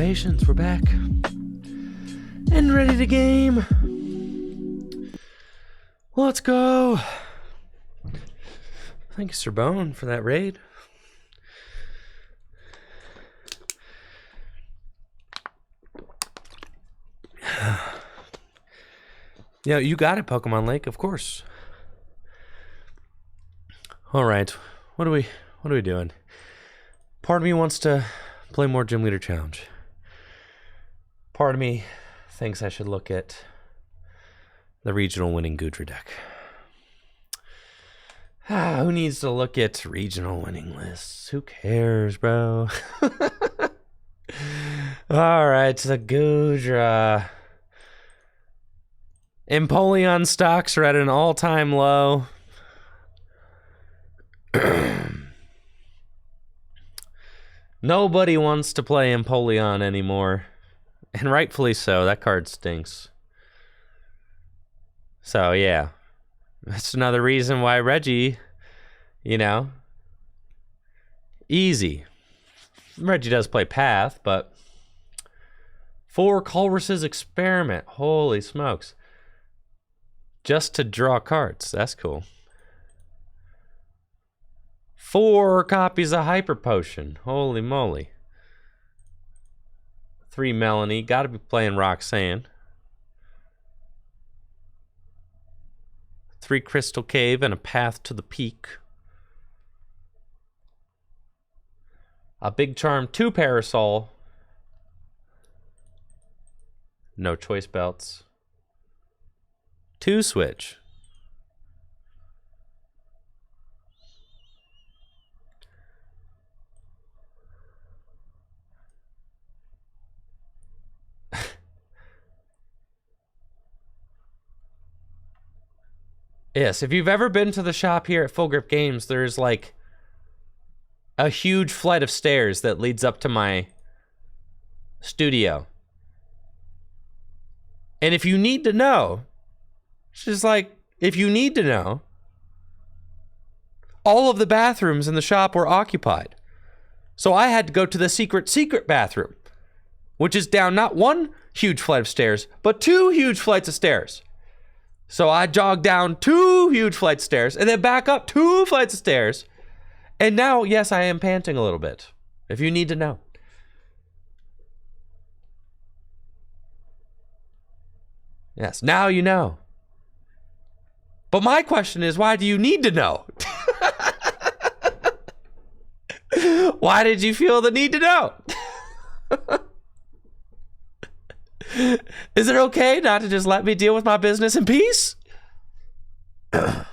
patience. We're back. And ready to game. Let's go. Thank you, Sir Bone, for that raid. Yeah, you got it, Pokemon Lake, of course. All right, what are we doing? Part of me wants to play more Gym Leader Challenge. Part of me thinks I should look at the regional winning Goodra deck. Who needs to look at regional winning lists? Who cares, bro? All right, the Goodra. Empoleon stocks are at an all-time low. Nobody wants to play Empoleon anymore. And rightfully so. That card stinks. So, yeah. That's another reason why Reggie, easy. Reggie does play Path, but 4 Culver's Experiment. Holy smokes. Just to draw cards. That's cool. 4 copies of Hyper Potion. Holy moly. 3 Melanie. Gotta be playing Roxanne. 3 Crystal Cave and a Path to the Peak. A Big Charm, 2 Parasol. No Choice Belts. 2 Switch. Yes, if you've ever been to the shop here at Full Grip Games, there's like a huge flight of stairs that leads up to my studio. And if you need to know, it's just like, if you need to know, all of the bathrooms in the shop were occupied. So I had to go to the secret bathroom, which is down not 1 huge flight of stairs, but 2 huge flights of stairs. So I jogged down 2 huge flights of stairs and then back up 2 flights of stairs. And now, yes, I am panting a little bit, if you need to know. Yes, now you know. But my question is, why do you need to know? Why did you feel the need to know? Is it okay not to just let me deal with my business in peace? All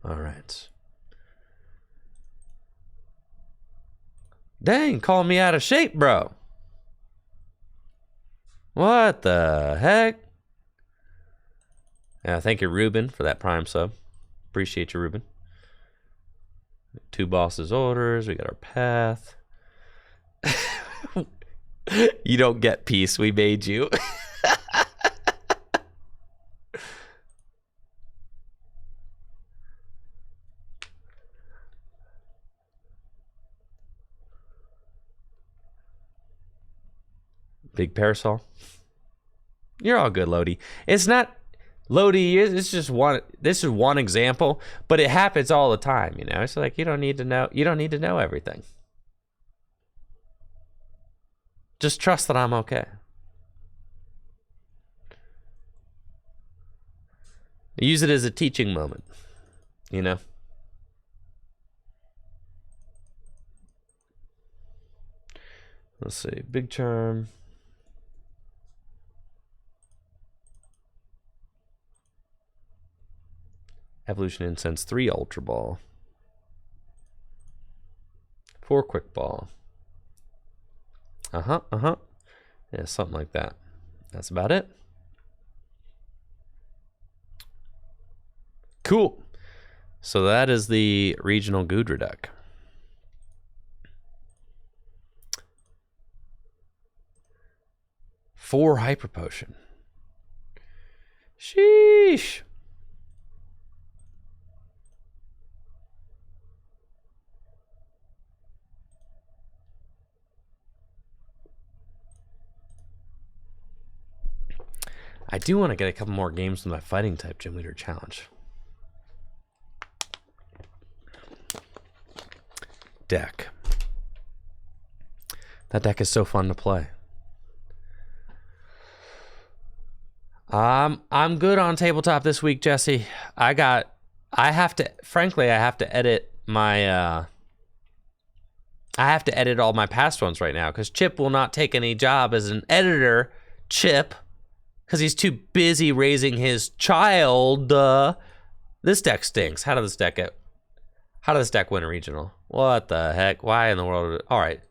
right. Dang, calling me out of shape, bro. What the heck? Yeah, thank you, Ruben, for that Prime sub. Appreciate you, Ruben. 2 bosses' orders. We got our Path. You don't get peace. We made you. Big Parasol. You're all good, Lodi. It's not Lodi. It's just one. This is one example, but it happens all the time. It's like you don't need to know. You don't need to know everything. Just trust that I'm okay. Use it as a teaching moment. Let's see. Big Charm. Evolution Incense, 3 Ultra Ball. 4 Quick Ball. Yeah, something like that. That's about it. Cool. So that is the regional Goodra deck. Four Hyper Potion. Sheesh. I do want to get a couple more games with my fighting type gym leader challenge. Deck. That deck is so fun to play. I'm good on tabletop this week, Jesse. I have to edit my I have to edit all my past ones right now because Chip will not take any job as an editor. Chip, because he's too busy raising his child. This deck stinks. How did this deck win a regional? What the heck? Why in the world? All right.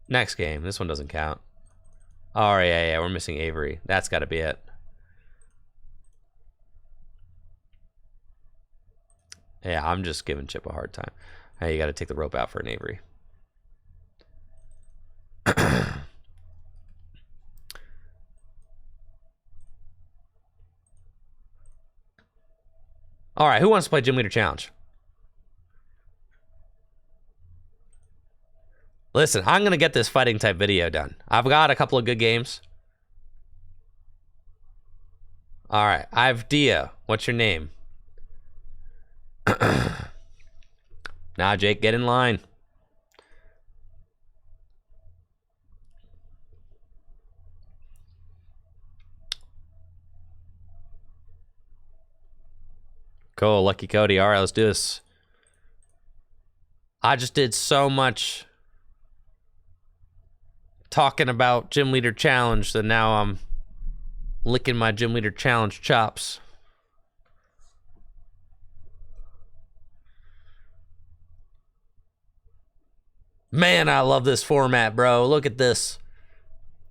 Next game. This one doesn't count. Oh, yeah. We're missing Avery. That's got to be it. Yeah, I'm just giving Chip a hard time. Hey, you got to take the rope out for an Avery. All right, who wants to play Gym Leader Challenge? Listen, I'm going to get this fighting type video done. I've got a couple of good games. All right, I've Dia. What's your name? Now, Jake, get in line. Cool, Lucky Cody. All right, let's do this. I just did so much talking about Gym Leader Challenge that now I'm licking my Gym Leader Challenge chops. Man, I love this format, bro. Look at this.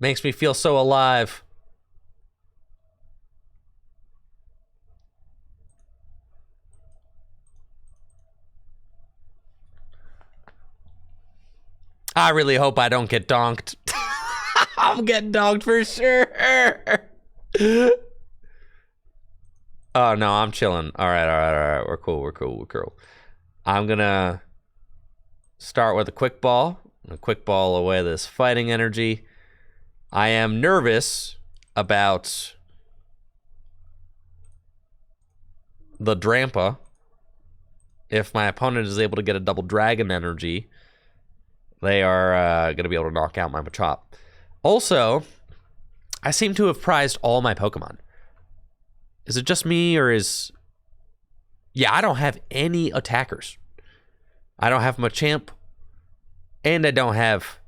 Makes me feel so alive. I really hope I don't get donked. I'm getting donked for sure. Oh, no, I'm chilling. All right. We're cool. I'm going to start with a quick ball. A quick ball away this fighting energy. I am nervous about the Drampa. If my opponent is able to get a double dragon energy, they are going to be able to knock out my Machop. Also, I seem to have prized all my Pokemon. Is it just me, or is... Yeah, I don't have any attackers. I don't have Machamp, and I don't have...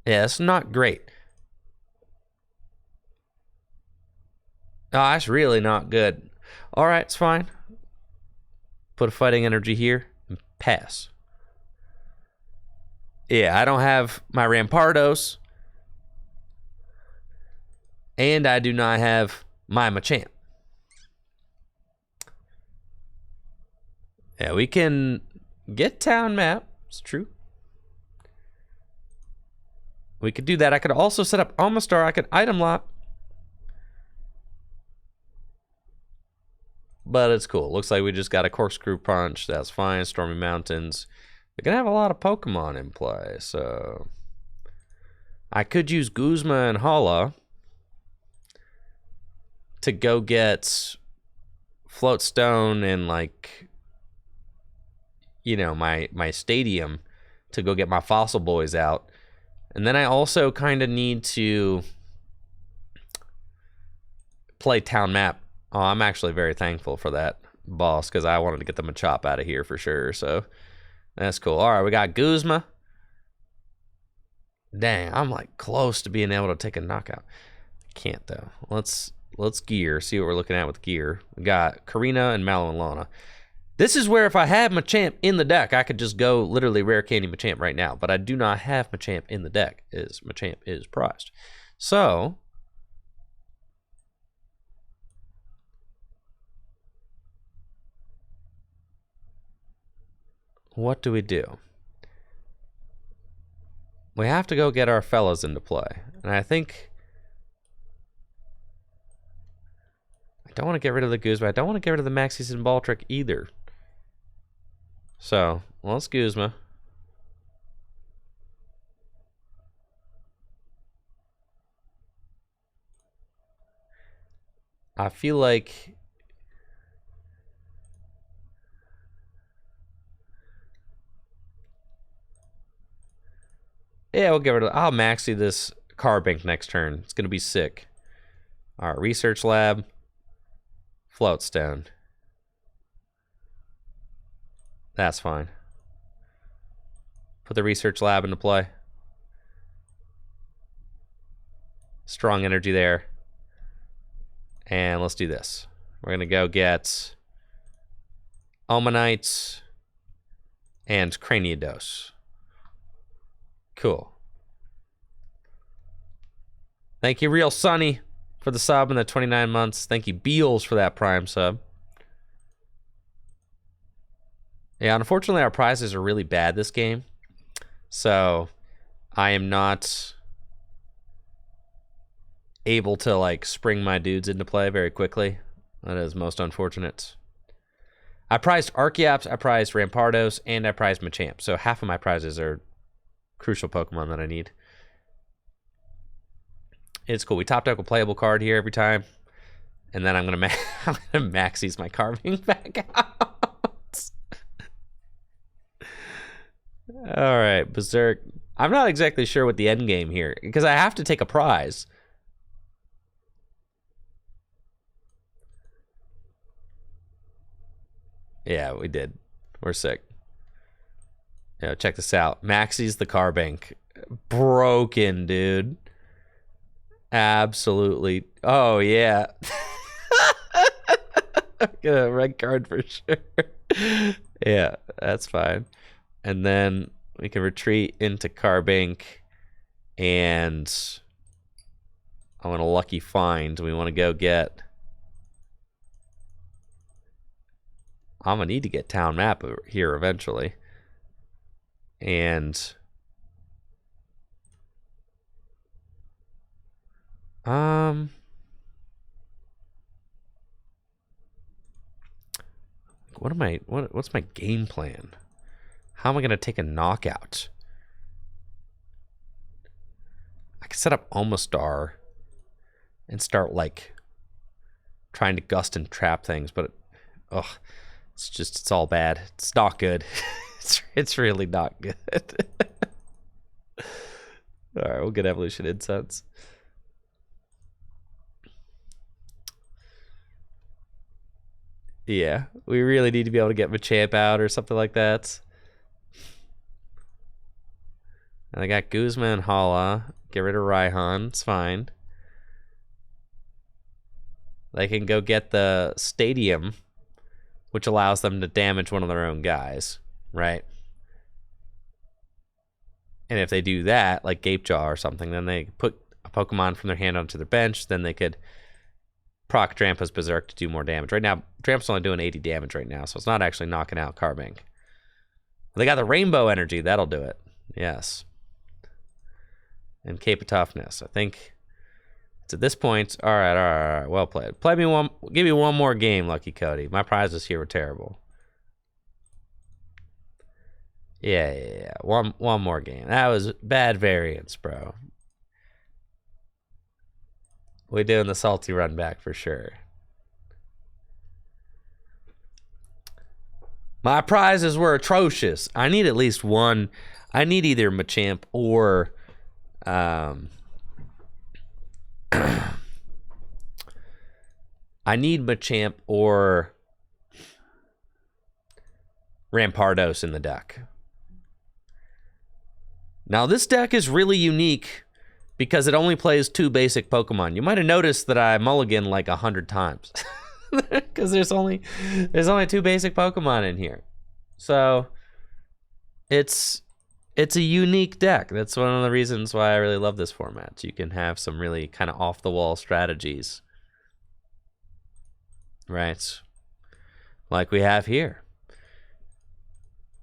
Yeah, it's not great. Oh, that's really not good. All right, it's fine. Put a fighting energy here and pass. Yeah, I don't have my Rampardos. And I do not have my Machamp. Yeah, we can get town map. It's true. We could do that. I could also set up Omastar. I could item lot. But it's cool. Looks like we just got a Corkscrew Punch. That's fine. Stormy Mountains. We're going to have a lot of Pokemon in play. So I could use Guzma and Hala to go get Float Stone and, like, you know, my stadium to go get my Fossil Boys out. And then I also kind of need to play town map. Oh, I'm actually very thankful for that, boss, because I wanted to get the Machop out of here for sure. So that's cool. All right, we got Guzma. Dang, I'm like close to being able to take a knockout. Can't though. Let's gear. See what we're looking at with gear. We got Karina and Mallow and Lana. This is where if I had Machamp in the deck, I could just go literally rare candy Machamp right now. But I do not have Machamp in the deck. Machamp is prized. So what do? We have to go get our fellas into play. And I think I don't want to get rid of the Guzma. I don't want to get rid of the Maxis and Baldrick either. So, let's Guzma. I feel like yeah, we'll get rid of. I'll maxi this car bank next turn. It's gonna be sick. All right, research lab, floatstone. That's fine. Put the research lab into play. Strong energy there. And let's do this. We're going to go get Almanite and Craniodos. Cool. Thank you, Real Sunny, for the sub in the 29 months. Thank you, Beals, for that Prime sub. Yeah, unfortunately, our prizes are really bad this game. So I am not able to like spring my dudes into play very quickly. That is most unfortunate. I prized Archeops, I prized Rampardos, and I prized Machamp. So half of my prizes are crucial Pokemon that I need. It's cool. We topped up a playable card here every time. And then I'm going to max these my carving back out. All right, Berserk. I'm not exactly sure what the end game here, because I have to take a prize. Yeah, we did. We're sick. Yeah, check this out. Maxie's the car bank. Broken, dude. Absolutely. Oh, yeah. Get a red card for sure. Yeah, that's fine. And then we can retreat into car bank. And I want a lucky find. We want to go get... I'm going to need to get town map here eventually. And... what's my game plan? How am I going to take a knockout? I can set up Omastar and start like trying to gust and trap things, but it's all bad. It's not good. it's really not good. All right, we'll get Evolution Incense. Yeah, we really need to be able to get Machamp out or something like that. And I got Guzma and Hala. Get rid of Raihan. It's fine. They can go get the Stadium, which allows them to damage one of their own guys, right? And if they do that, like Gapejaw or something, then they put a Pokemon from their hand onto their bench. Then they could proc Drampa's Berserk to do more damage. Right now, Drampa's only doing 80 damage right now, so it's not actually knocking out Carbink. They got the Rainbow Energy. That'll do it. Yes. And Cape of Toughness. I think it's at this point. All right. Well played. Give me one more game, Lucky Cody. My prizes here were terrible. Yeah. One more game. That was bad variance, bro. We're doing the salty run back for sure. My prizes were atrocious. I need at least one. I need either Machamp or I need Machamp or Rampardos in the deck. Now this deck is really unique because it only plays 2 basic Pokemon. You might have noticed that I mulligan like 100 times. Because there's only 2 basic Pokemon in here. So it's a unique deck. That's one of the reasons why I really love this format. You can have some really kind of off-the-wall strategies. Right? Like we have here.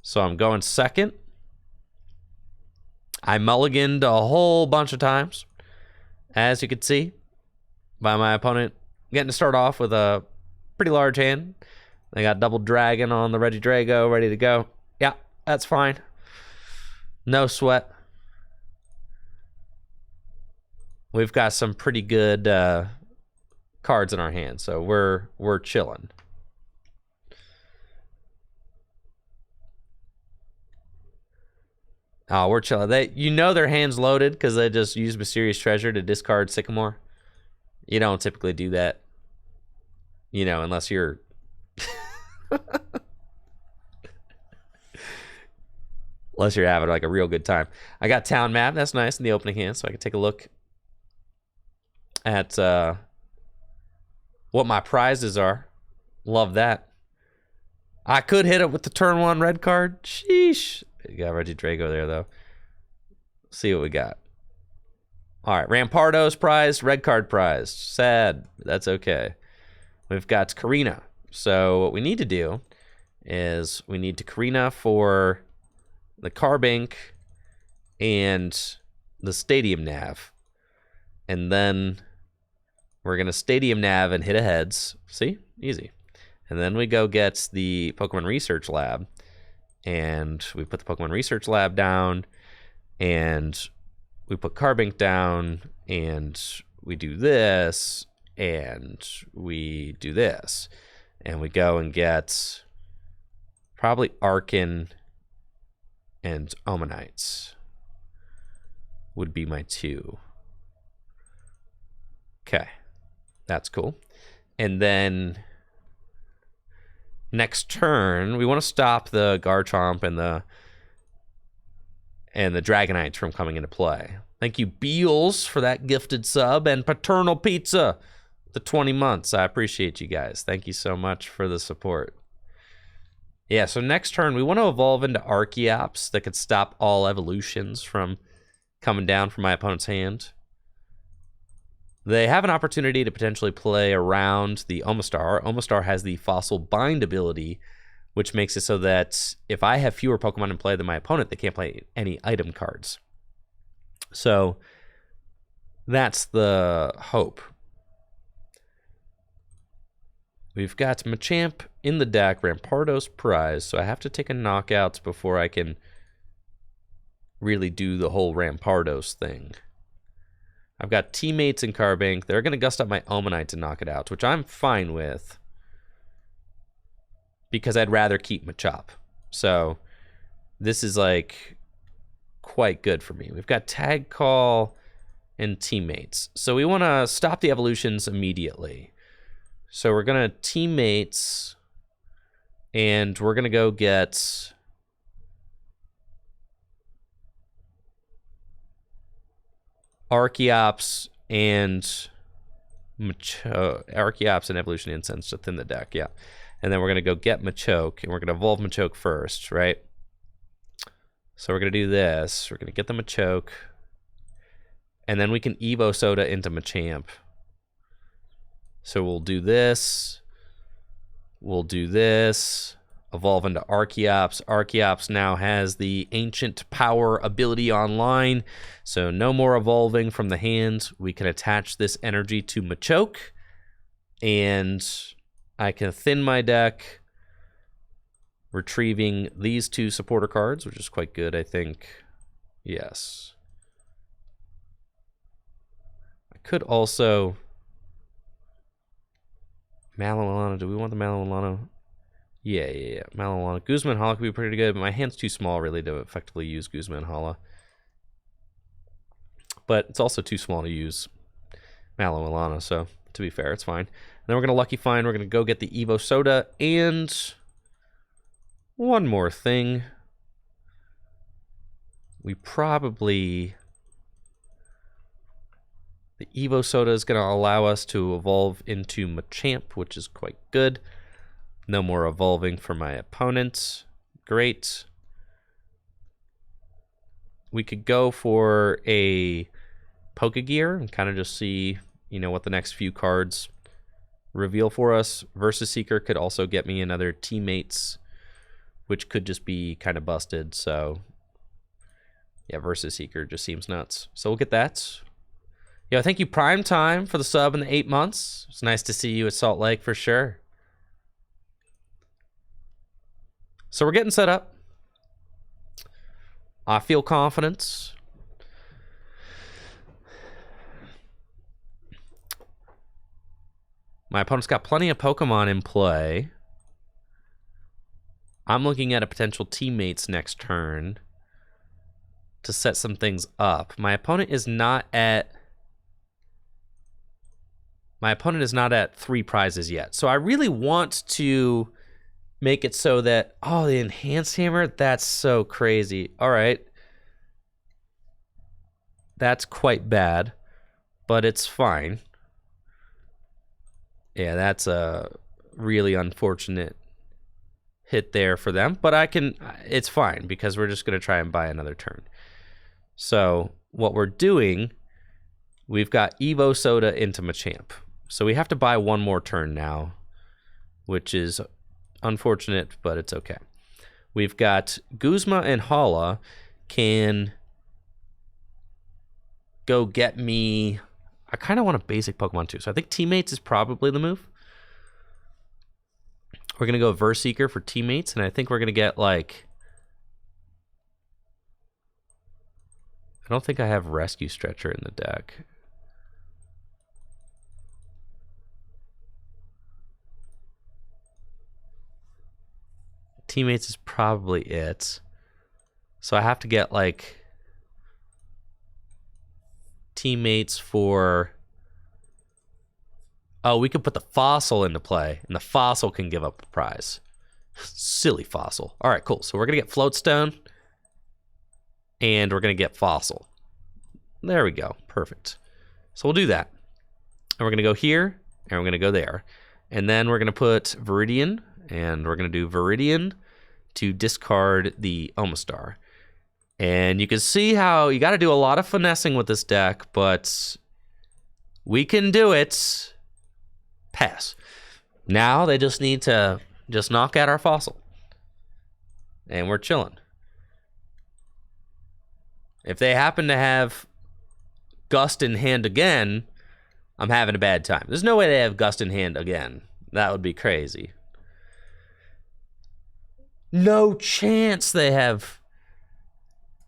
So I'm going second. I mulliganed a whole bunch of times, as you could see, by my opponent getting to start off with a pretty large hand. They got double dragon on the Regidrago, ready to go. Yeah, that's fine. No sweat. We've got some pretty good cards in our hand, so we're chilling. Oh, we're chilling. Their hand's loaded because they just use Mysterious Treasure to discard Sycamore. You don't typically do that, unless you're unless you're having like a real good time. I got Town Map. That's nice in the opening hand, so I can take a look at what my prizes are. Love that. I could hit it with the turn 1 red card. Sheesh. You got Reggie Drago there, though. See what we got. All right, Rampardo's prized, red card prized. Sad. That's okay. We've got Karina. So what we need to do is we need to Karina for the Carbink and the Stadium Nav. And then we're going to Stadium Nav and hit a heads. See? Easy. And then we go get the Pokemon Research Lab. And we put the Pokemon Research Lab down. And we put Carbink down. And we do this. And we do this. And we go and get probably Arkin and Omanites would be my 2. Okay. That's cool. And then next turn, we want to stop the Garchomp and the Dragonites from coming into play. Thank you, Beals, for that gifted sub, and Paternal Pizza, the 20 months. I appreciate you guys. Thank you so much for the support. Yeah, so next turn, we want to evolve into Archeops that could stop all evolutions from coming down from my opponent's hand. They have an opportunity to potentially play around the Omastar. Omastar has the Fossil Bind ability, which makes it so that if I have fewer Pokemon in play than my opponent, they can't play any item cards. So that's the hope. We've got Machamp in the deck, Rampardo's prize, so I have to take a knockout before I can really do the whole Rampardos thing. I've got teammates in Carbink. They're going to gust up my Omanite to knock it out, which I'm fine with because I'd rather keep Machop. So this is like quite good for me. We've got Tag Call and teammates. So we want to stop the evolutions immediately. So we're going to teammates and we're going to go get Archeops and Archeops and Evolution Incense within the deck, yeah. And then we're going to go get Machoke, and we're going to evolve Machoke first, right? So we're going to do this. We're going to get the Machoke, and then we can Evo Soda into Machamp. So we'll do this. We'll do this. Evolve into Archeops. Archeops now has the Ancient Power ability online, so no more evolving from the hand. We can attach this energy to Machoke, and I can thin my deck, retrieving these 2 supporter cards, which is quite good, I think. Yes. I could also... Mallow. Do we want the Mallow? Yeah. Mallow. Guzman Hala could be pretty good, but my hand's too small really to effectively use Guzman Hala. But it's also too small to use Mallow, so to be fair, it's fine. And then we're going to Lucky Find. We're going to go get the Evo Soda. And one more thing. We probably... The Evo Soda is going to allow us to evolve into Machamp, which is quite good. No more evolving for my opponent. Great. We could go for a Pokegear and kind of just see, what the next few cards reveal for us. Versus Seeker could also get me another Teammates, which could just be kind of busted. So, yeah, Versus Seeker just seems nuts. So we'll get that. Yo, thank you, Prime Time, for the sub in the 8 months. It's nice to see you at Salt Lake for sure. So we're getting set up. I feel confident. My opponent's got plenty of Pokemon in play. I'm looking at a potential teammates next turn to set some things up. My opponent is not at 3 prizes yet. So I really want to make it so that, oh, the enhanced hammer, that's so crazy. All right. That's quite bad, but it's fine. Yeah, that's a really unfortunate hit there for them, but it's fine because we're just going to try and buy another turn. So what we're doing, we've got Evo Soda into Machamp. So we have to buy one more turn now, which is unfortunate, but it's okay. We've got Guzma and Hala can go get me. I kind of want a basic Pokemon too, so I think Teammates is probably the move. We're going to go Verseeker for Teammates, and I think we're going to get, like... I don't think I have Rescue Stretcher in the deck. Teammates is probably it. So I have to get, like... Teammates for... Oh, we could put the Fossil into play, and the Fossil can give up a prize. Silly Fossil. All right, cool. So we're going to get Floatstone, and we're going to get Fossil. There we go. Perfect. So we'll do that. And we're going to go here, and we're going to go there. And then we're going to put Viridian, and we're going to do Viridian to discard the Omastar. And you can see how you got to do a lot of finessing with this deck, but we can do it. Pass. Now they just need to just knock out our Fossil. And we're chilling. If they happen to have Gust in hand again, I'm having a bad time. There's no way they have Gust in hand again. That would be crazy. No chance they have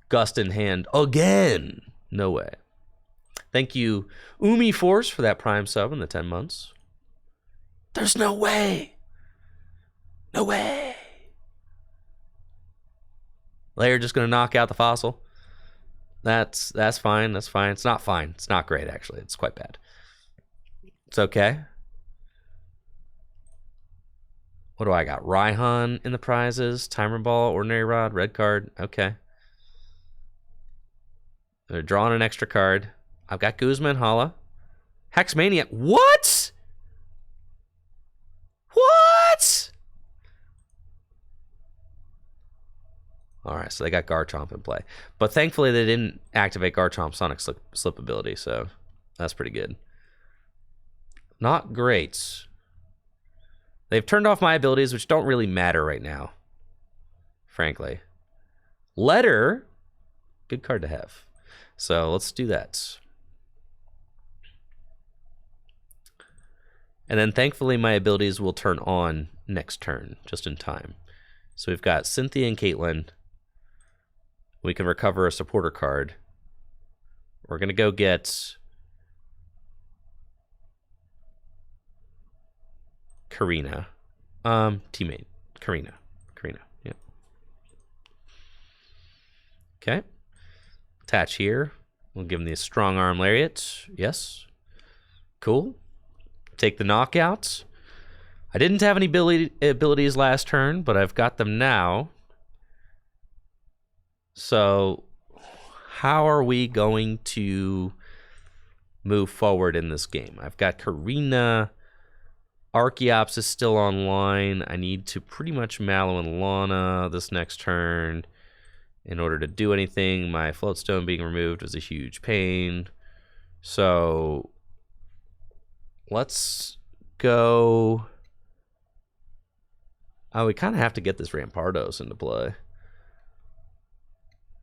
Gust in hand again. No way. Thank you, Umi Force, for that Prime sub in the 10 months. There's no way. No way. They're just going to knock out the Fossil. That's fine. That's fine. It's not fine. It's not great, actually. It's quite bad. It's okay. What do I got? Raihan in the prizes. Timer Ball, Ordinary Rod, Red Card. Okay. They're drawing an extra card. I've got Guzma and Hala. Hexmaniac. What? What? All right, so they got Garchomp in play. But thankfully, they didn't activate Garchomp's Sonic Slip ability, so that's pretty good. Not great. They've turned off my abilities, which don't really matter right now, frankly. Letter, good card to have. So let's do that. And then thankfully my abilities will turn on next turn, just in time. So we've got Cynthia and Caitlin. We can recover a supporter card. We're going to go get Karina. Teammate. Karina, yep. Okay. Attach here. We'll give him the Strong Arm Lariat. Yes. Cool. Take the knockouts. I didn't have any abilities last turn, but I've got them now. So how are we going to move forward in this game? I've got Karina. Archeops is still online. I need to pretty much Mallow and Lana this next turn in order to do anything. My Floatstone being removed was a huge pain. So let's go. Oh, we kind of have to get this Rampardos into play.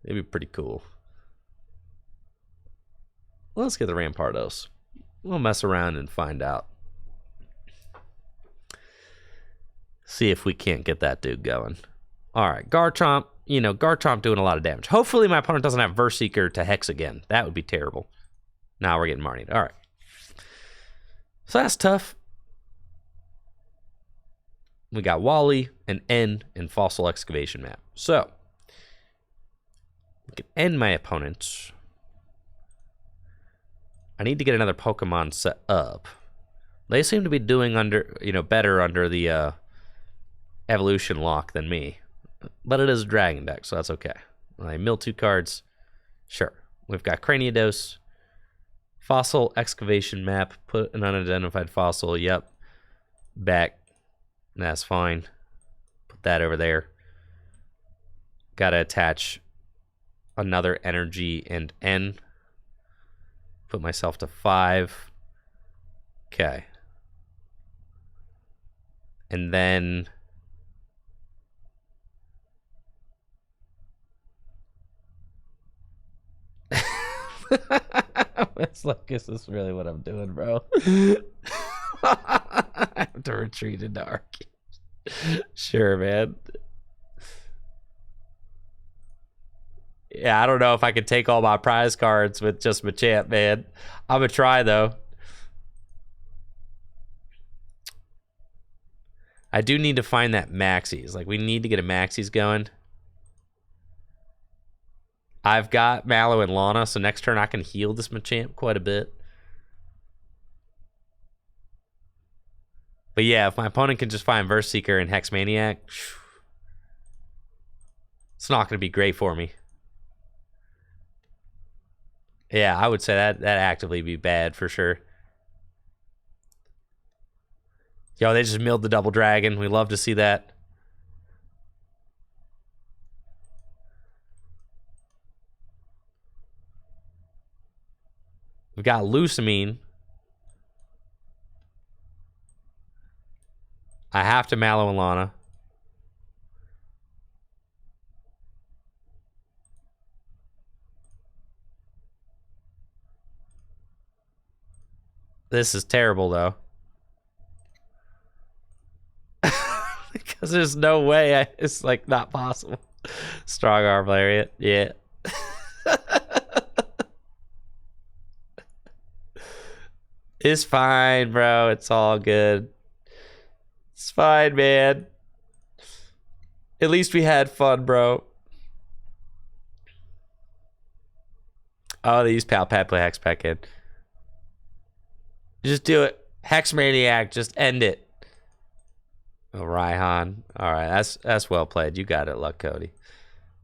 It'd be pretty cool. Let's get the Rampardos. We'll mess around and find out. See if we can't get that dude going. All right, Garchomp. You know, Garchomp doing a lot of damage. Hopefully my opponent doesn't have Verseeker to Hex again. That would be terrible. Now we're getting Marnied. All right. So that's tough. We got Wally, an N, and Fossil Excavation Map. So, we can end my opponent. I need to get another Pokemon set up. They seem to be doing better under the evolution lock than me. But it is a dragon deck, so that's okay. I mill 2 cards. Sure. We've got Craniados, Fossil Excavation Map, put an unidentified fossil. Yep. Back. That's fine. Put that over there. Gotta attach another energy and N. Put myself to 5. Okay. And then it's like, is this really what I'm doing, bro? I have to retreat into Arceus. Sure, man. Yeah, I don't know if I can take all my prize cards with just Machamp, man. I'm gonna try, though. I do need to find that Maxie's. Like, we need to get a Maxie's going. I've got Mallow and Lana, so next turn I can heal this Machamp quite a bit. But yeah, if my opponent can just find Verse Seeker and Hex Maniac, it's not going to be great for me. Yeah, I would say that actively be bad for sure. Yo, they just milled the double dragon. We love to see that. We've got Lucamine. I have to Mallow and Lana. This is terrible, though. Because there's no way. It's like not possible. Strong Arm Lariat. Yeah. It's fine, bro. It's all good. It's fine, man. At least we had fun, bro. Oh, they use Palpat, play Hex back in. Just do it. Hex Maniac, just end it. Oh, Raihan. All right, that's well played. You got it, Luck Cody.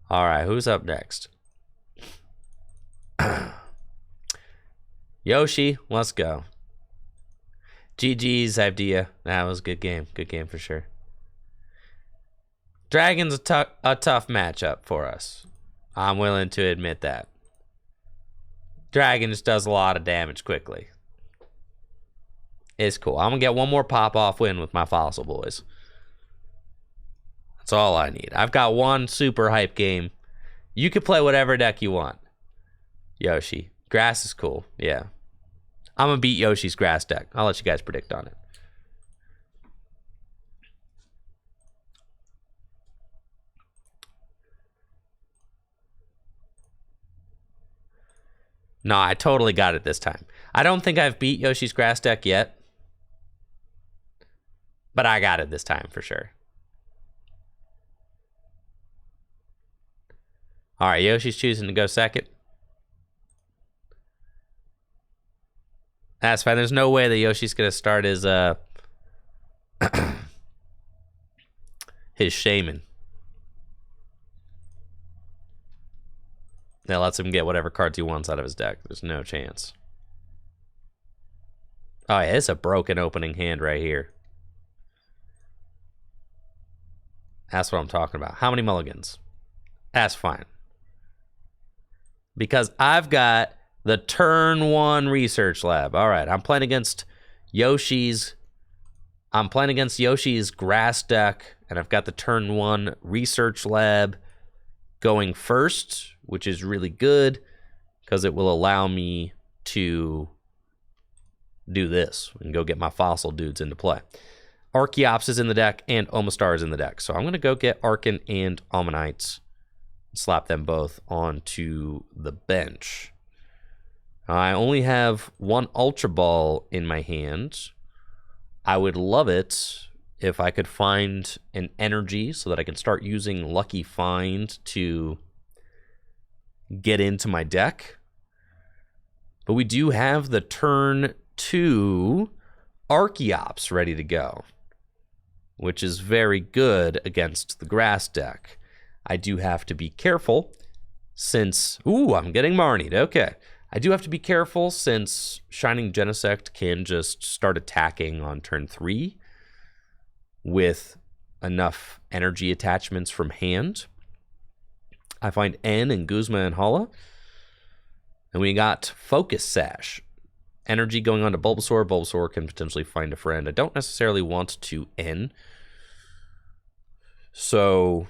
All right, who's up next? Yoshi, let's go. GG's idea. That was a good game. Good game for sure. Dragon's a tough matchup for us. I'm willing to admit that. Dragon just does a lot of damage quickly. It's cool. I'm going to get one more pop-off win with my Fossil boys. That's all I need. I've got one super hype game. You can play whatever deck you want. Yoshi. Grass is cool. Yeah. I'm going to beat Yoshi's grass deck. I'll let you guys predict on it. No, I totally got it this time. I don't think I've beat Yoshi's grass deck yet. But I got it this time for sure. All right, Yoshi's choosing to go second. That's fine. There's no way that Yoshi's going to start his his Shaman. That lets him get whatever cards he wants out of his deck. There's no chance. Oh, yeah, it's a broken opening hand right here. That's what I'm talking about. How many mulligans? That's fine. Because I've got the turn 1 research lab. All right, I'm playing against Yoshi's grass deck, and I've got the turn 1 research lab going first, which is really good because it will allow me to do this and go get my fossil dudes into play. Archeops is in the deck and Omastar is in the deck. So I'm going to go get Archon and Ammonites and slap them both onto the bench. I only have one Ultra Ball in my hand. I would love it if I could find an energy so that I can start using Lucky Find to get into my deck. But we do have the turn 2 Archeops ready to go, which is very good against the grass deck. I do have to be careful since... Ooh, I'm getting Marnied. Okay. I do have to be careful since Shining Genesect can just start attacking on turn 3 with enough energy attachments from hand. I find N and Guzma and Hala. And we got Focus Sash. Energy going on to Bulbasaur. Bulbasaur can potentially find a friend. I don't necessarily want to N. So,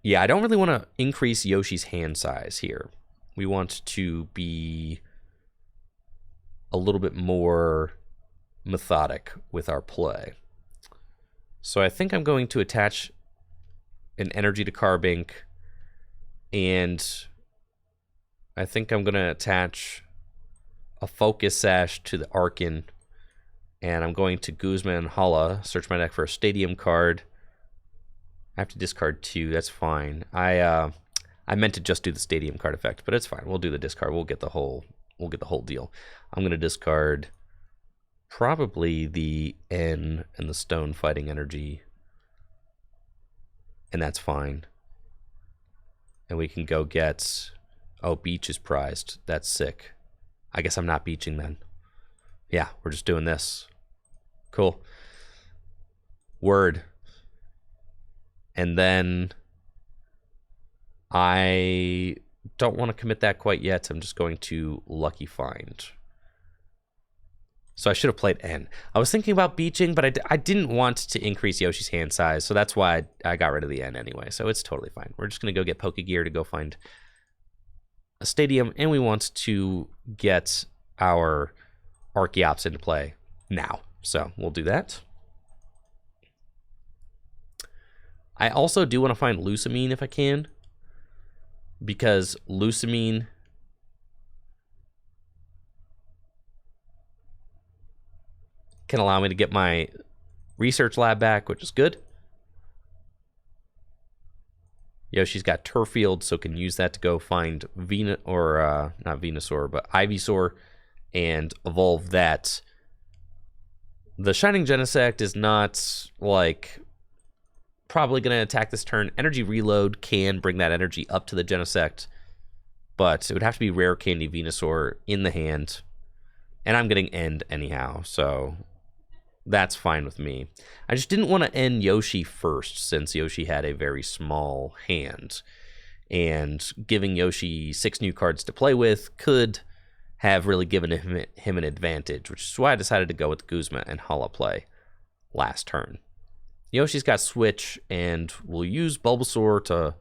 yeah, I don't really want to increase Yoshi's hand size here. We want to be a little bit more methodic with our play. So I think I'm going to attach an energy to Carbink, and I think I'm going to attach a Focus Sash to the Arkin, and I'm going to Guzma and Hala, search my deck for a Stadium card. I have to discard 2, that's fine. I meant to just do the Stadium card effect, but it's fine. We'll do the discard. We'll get the whole deal. I'm going to discard probably the N and the Stone Fighting Energy, and that's fine. And we can go get... Oh, Beach is prized. That's sick. I guess I'm not beaching then. Yeah, we're just doing this. Cool. Word. And then I don't want to commit that quite yet. I'm just going to Lucky Find. So I should have played N. I was thinking about beaching, but I didn't want to increase Yoshi's hand size, so that's why I got rid of the N anyway. So it's totally fine. We're just going to go get Pokegear to go find a Stadium, and we want to get our Archeops into play now. So we'll do that. I also do want to find Lusamine if I can, because Lusamine can allow me to get my research lab back, which is good. Yoshi's got Turfield, so can use that to go find not Venusaur, but Ivysaur, and evolve that. The Shining Genesect is not, like, probably going to attack this turn. Energy Reload can bring that energy up to the Genesect, but it would have to be Rare Candy Venusaur in the hand, and I'm getting End anyhow, so that's fine with me. I just didn't want to end Yoshi first, since Yoshi had a very small hand, and giving Yoshi 6 new cards to play with could have really given him an advantage, which is why I decided to go with Guzma and Hala play last turn. Yoshi's got Switch, and we'll use Bulbasaur to...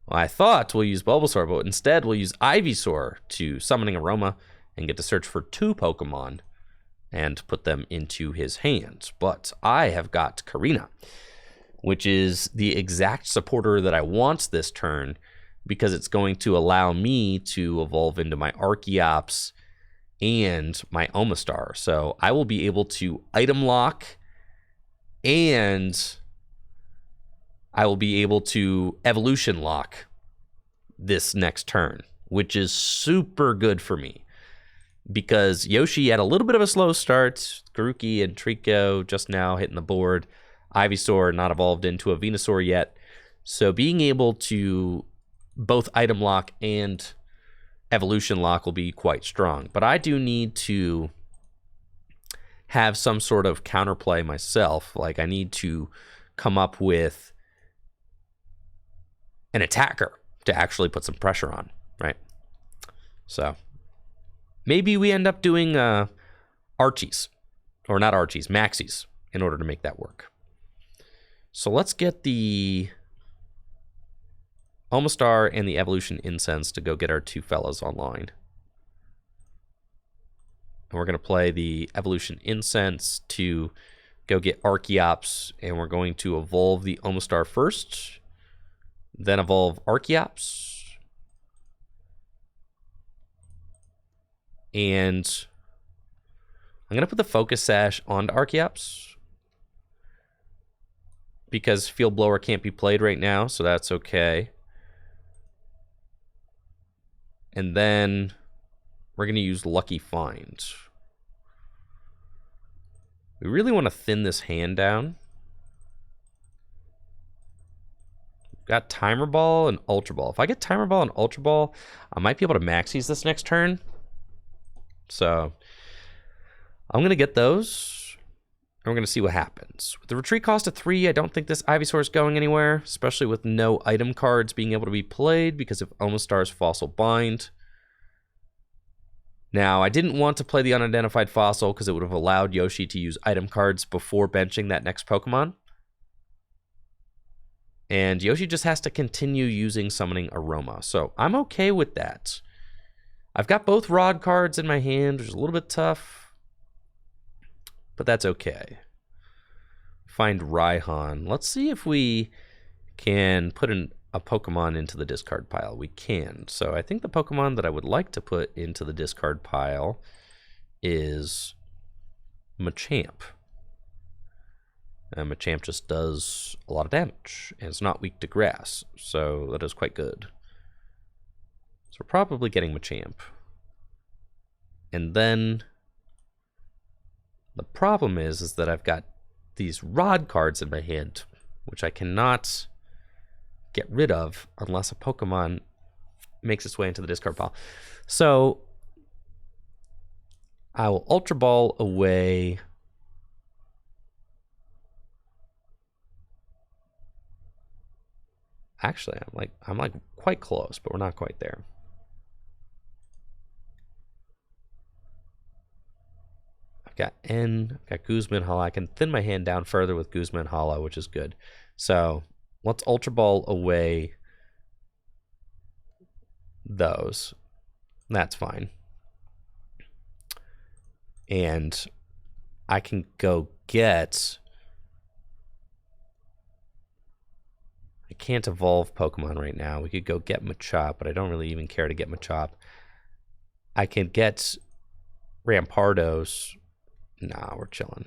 Well, I thought we'll use Bulbasaur, but instead we'll use Ivysaur to Summoning Aroma and get to search for 2 Pokemon and put them into his hands. But I have got Karina, which is the exact supporter that I want this turn, because it's going to allow me to evolve into my Archeops and my Omastar. So I will be able to item lock, and I will be able to evolution lock this next turn, which is super good for me, because Yoshi had a little bit of a slow start. Garuki and Trico just now hitting the board. Ivysaur not evolved into a Venusaur yet. So being able to both item lock and evolution lock will be quite strong. But I do need to have some sort of counterplay myself. Like, I need to come up with an attacker to actually put some pressure on, right? So maybe we end up doing Archies, or not Archies, Maxies, in order to make that work. So let's get the Omastar and the Evolution Incense to go get our 2 fellas online. And we're going to play the Evolution Incense to go get Archeops, and we're going to evolve the Omastar first, then evolve Archeops. And I'm going to put the Focus Sash onto Archeops because Field Blower can't be played right now, so that's okay. And then we're going to use Lucky Find. We really want to thin this hand down. We've got Timer Ball and Ultra Ball. If I get Timer Ball and Ultra Ball, I might be able to Maxies this next turn. So I'm going to get those. And we're going to see what happens. With the retreat cost of 3, I don't think this Ivysaur is going anywhere, especially with no item cards being able to be played because of Omastar's Fossil Bind. Now, I didn't want to play the unidentified Fossil because it would have allowed Yoshi to use item cards before benching that next Pokemon. And Yoshi just has to continue using Summoning Aroma. So I'm okay with that. I've got both Rod cards in my hand, which is a little bit tough. But that's okay. Find Raihan. Let's see if we can put a Pokemon into the discard pile. We can. So I think the Pokemon that I would like to put into the discard pile is Machamp. Machamp just does a lot of damage, and it's not weak to grass, so that is quite good. So we're probably getting Machamp. And then the problem is that I've got these Rod cards in my hand, which I cannot get rid of unless a Pokemon makes its way into the discard pile. So I will Ultra Ball away actually I'm like quite close, but we're not quite there. I've got N, I've got Guzman Hala. I can thin my hand down further with Guzman Hala, which is good. So let's Ultra Ball away those. That's fine. And I can go get... I can't evolve Pokemon right now. We could go get Machop, but I don't really even care to get Machop. I can get Rampardos. Nah, we're chilling.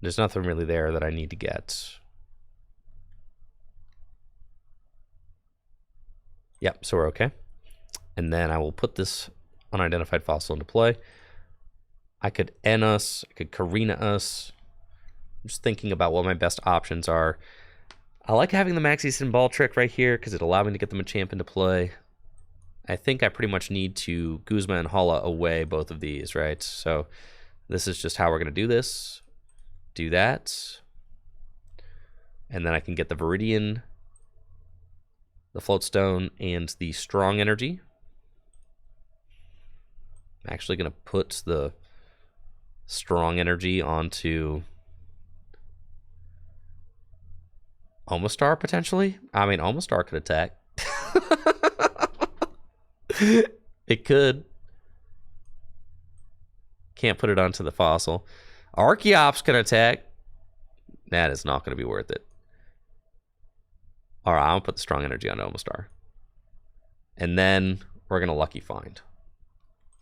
There's nothing really there that I need to get. Yep, so we're okay. And then I will put this unidentified fossil into play. I could N us, I could Karina us. I'm just thinking about what my best options are. I like having the Maxi Sin Ball trick right here because it allowed me to get the Machamp into play. I think I pretty much need to Guzma and Hala away both of these, right? So this is just how we're going to do this. Do that. And then I can get the Viridian, the Floatstone, and the Strong Energy. I'm actually going to put the Strong Energy onto Omastar, potentially. I mean, Omastar could attack. It could. Can't put it onto the fossil. Archeops can attack. That is not going to be worth it. All right, I'll put the Strong Energy on Omastar. And then we're going to Lucky Find.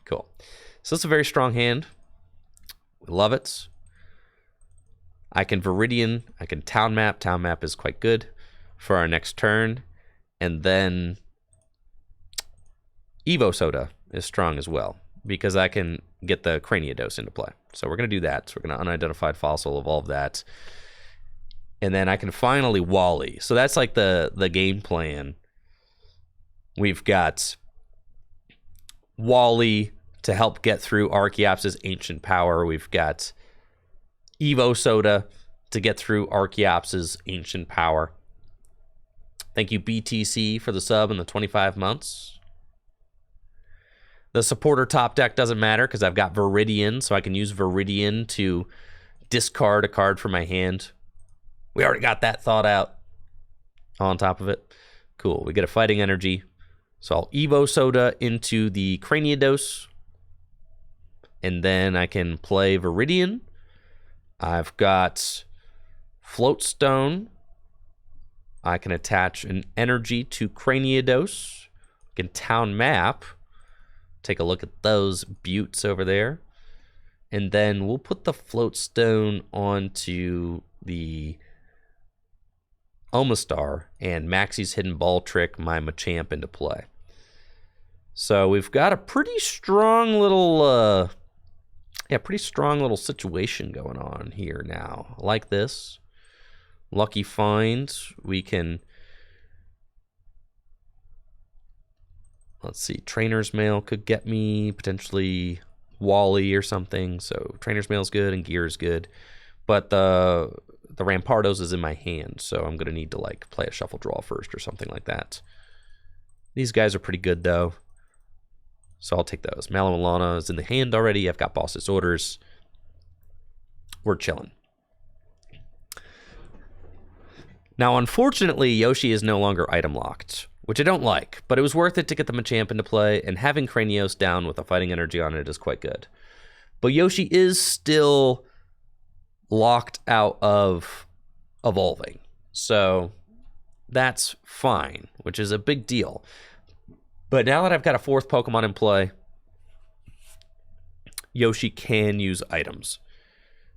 Cool. So it's a very strong hand. We love it. I can Viridian. I can Town Map. Town Map is quite good for our next turn. And then Evo Soda is strong as well because I can get the Craniados into play. So we're going to do that. So we're going to Unidentified Fossil, evolve that. And then I can finally Wally. So that's like the game plan. We've got Wally to help get through Archeops' Ancient Power. We've got Evo Soda to get through Archeops' Ancient Power. Thank you, BTC, for the sub and the 25 months. The supporter top deck doesn't matter because I've got Viridian, so I can use Viridian to discard a card from my hand. We already got that thought out on top of it. Cool. We get a Fighting Energy. So I'll Evo Soda into the Craniados. And then I can play Viridian. I've got Floatstone. I can attach an energy to Craniados. I can Town Map. Take a look at those buttes over there. And then we'll put the float stone onto the Omastar and Maxie's hidden ball trick my Machamp into play. So we've got a pretty strong little situation going on here now. I like this. Lucky find. We can, let's see, Trainer's Mail could get me, potentially Wally or something. So Trainer's Mail is good and Gear is good. But the Rampardos is in my hand, so I'm going to need to like play a Shuffle Draw first or something like that. These guys are pretty good though. So I'll take those. Malawalana is in the hand already. I've got Boss's Orders. We're chilling. Now, unfortunately, Yoshi is no longer item locked, which I don't like, but it was worth it to get the Machamp into play, and having Cranios down with a Fighting Energy on it is quite good. But Yoshi is still locked out of evolving, so that's fine, which is a big deal. But now that I've got a fourth Pokemon in play, Yoshi can use items.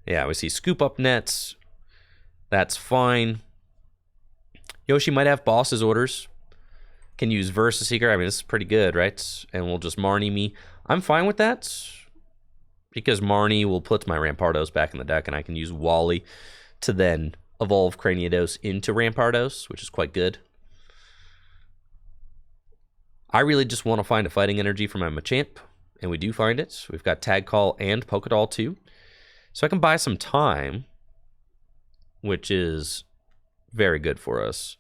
Yeah, we see Scoop Up Nets. That's fine. Yoshi might have Boss's Orders. Can use Versus Seeker. I mean, this is pretty good, right? And we'll just Marnie me. I'm fine with that, because Marnie will put my Rampardos back in the deck, and I can use Wally to then evolve Cranidos into Rampardos, which is quite good. I really just want to find a Fighting Energy for my Machamp, and we do find it. We've got Tag Call and Pokédoll too. So I can buy some time, which is very good for us.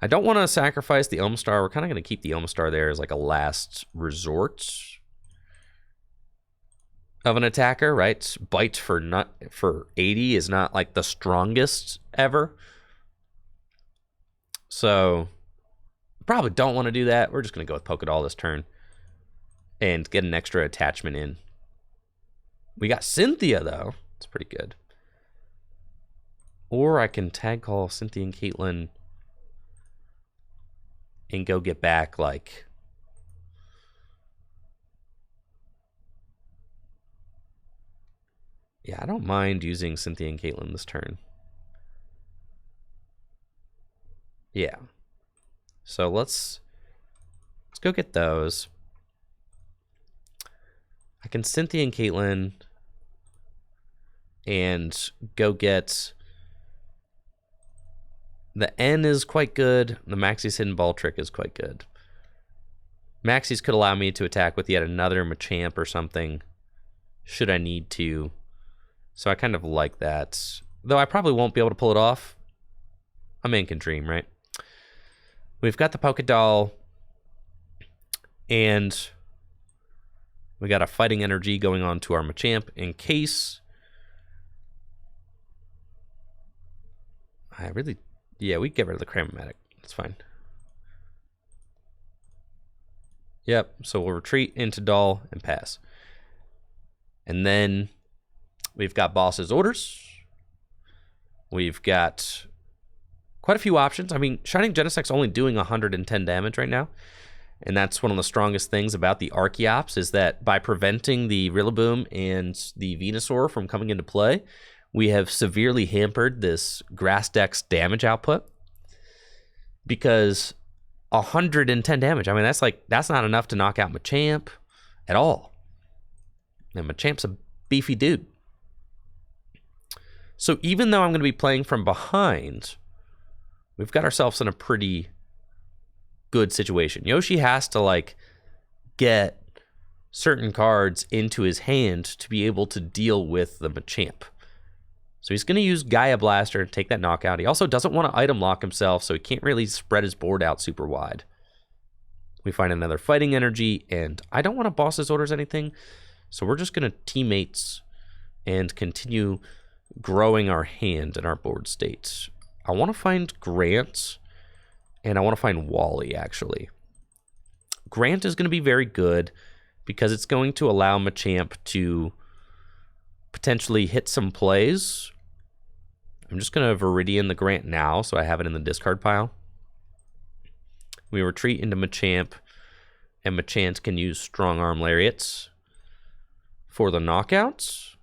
I don't want to sacrifice the Omastar. We're kind of going to keep the Omastar there as like a last resort of an attacker, right? Bite for 80 is not like the strongest ever. So probably don't want to do that. We're just going to go with Pokédoll this turn and get an extra attachment in. We got Cynthia, though. It's pretty good. Or I can Tag Call Cynthia and Caitlin and go get back, like, yeah, I don't mind using Cynthia and Caitlin this turn. Yeah. So let's go get those. I can Cynthia and Caitlin and go get, the N is quite good. The Maxie's hidden ball trick is quite good. Maxie's could allow me to attack with yet another Machamp or something, should I need to. So I kind of like that. Though I probably won't be able to pull it off. A man can dream, right? We've got the Pokédoll, and we got a Fighting Energy going on to our Machamp in case. Yeah, we get rid of the Cramomatic. That's fine. Yep, so we'll retreat into Doll and pass. And then we've got Boss's Orders. We've got quite a few options. I mean, Shining Genesect's only doing 110 damage right now. And that's one of the strongest things about the Archeops, is that by preventing the Rillaboom and the Venusaur from coming into play, we have severely hampered this Grass Deck's damage output. Because 110 damage, I mean, that's not enough to knock out Machamp at all. And Machamp's a beefy dude. So even though I'm going to be playing from behind, we've got ourselves in a pretty good situation. Yoshi has to like get certain cards into his hand to be able to deal with the Machamp. So he's going to use Gaia Blaster and take that knockout. He also doesn't want to item lock himself, so he can't really spread his board out super wide. We find another Fighting Energy, and I don't want to Boss's Orders anything, so we're just going to teammates and continue growing our hand and our board states. I want to find Grant, and I want to find Wally, actually. Grant is going to be very good because it's going to allow Machamp to potentially hit some plays. I'm just going to Viridian the Grant now, so I have it in the discard pile. We retreat into Machamp, and Machamp can use Strong Arm Lariats for the knockouts.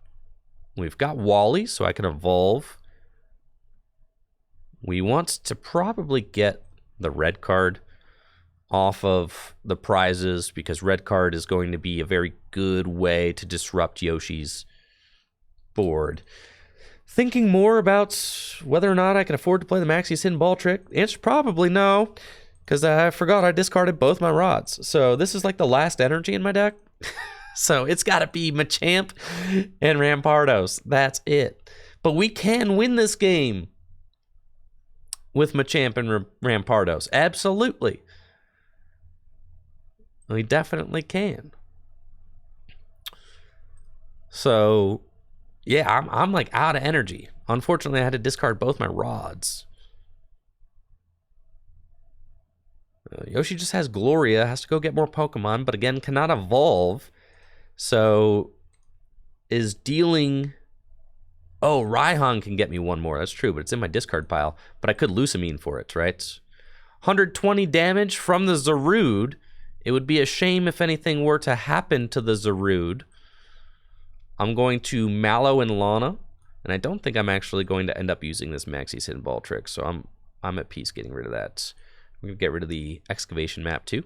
We've got Wally, so I can evolve. We want to probably get the red card off of the prizes, because red card is going to be a very good way to disrupt Yoshi's board. Thinking more about whether or not I can afford to play the Maxi Sin ball trick. The answer probably no, because I forgot I discarded both my rods. So this is like the last energy in my deck. So it's got to be Machamp and Rampardos. That's it. But we can win this game with Machamp and Rampardos. Absolutely. We definitely can. So, yeah, I'm like out of energy. Unfortunately, I had to discard both my rods. Yoshi just has Gloria, has to go get more Pokemon, but again, cannot evolve. So, is dealing... Oh, Raihan can get me one more. That's true, but it's in my discard pile. But I could Lusamine for it, right? 120 damage from the Zarude. It would be a shame if anything were to happen to the Zarude. I'm going to Mallow and Lana, and I don't think I'm actually going to end up using this Maxi Sin ball trick, so I'm at peace getting rid of that. I'm going to get rid of the excavation map too.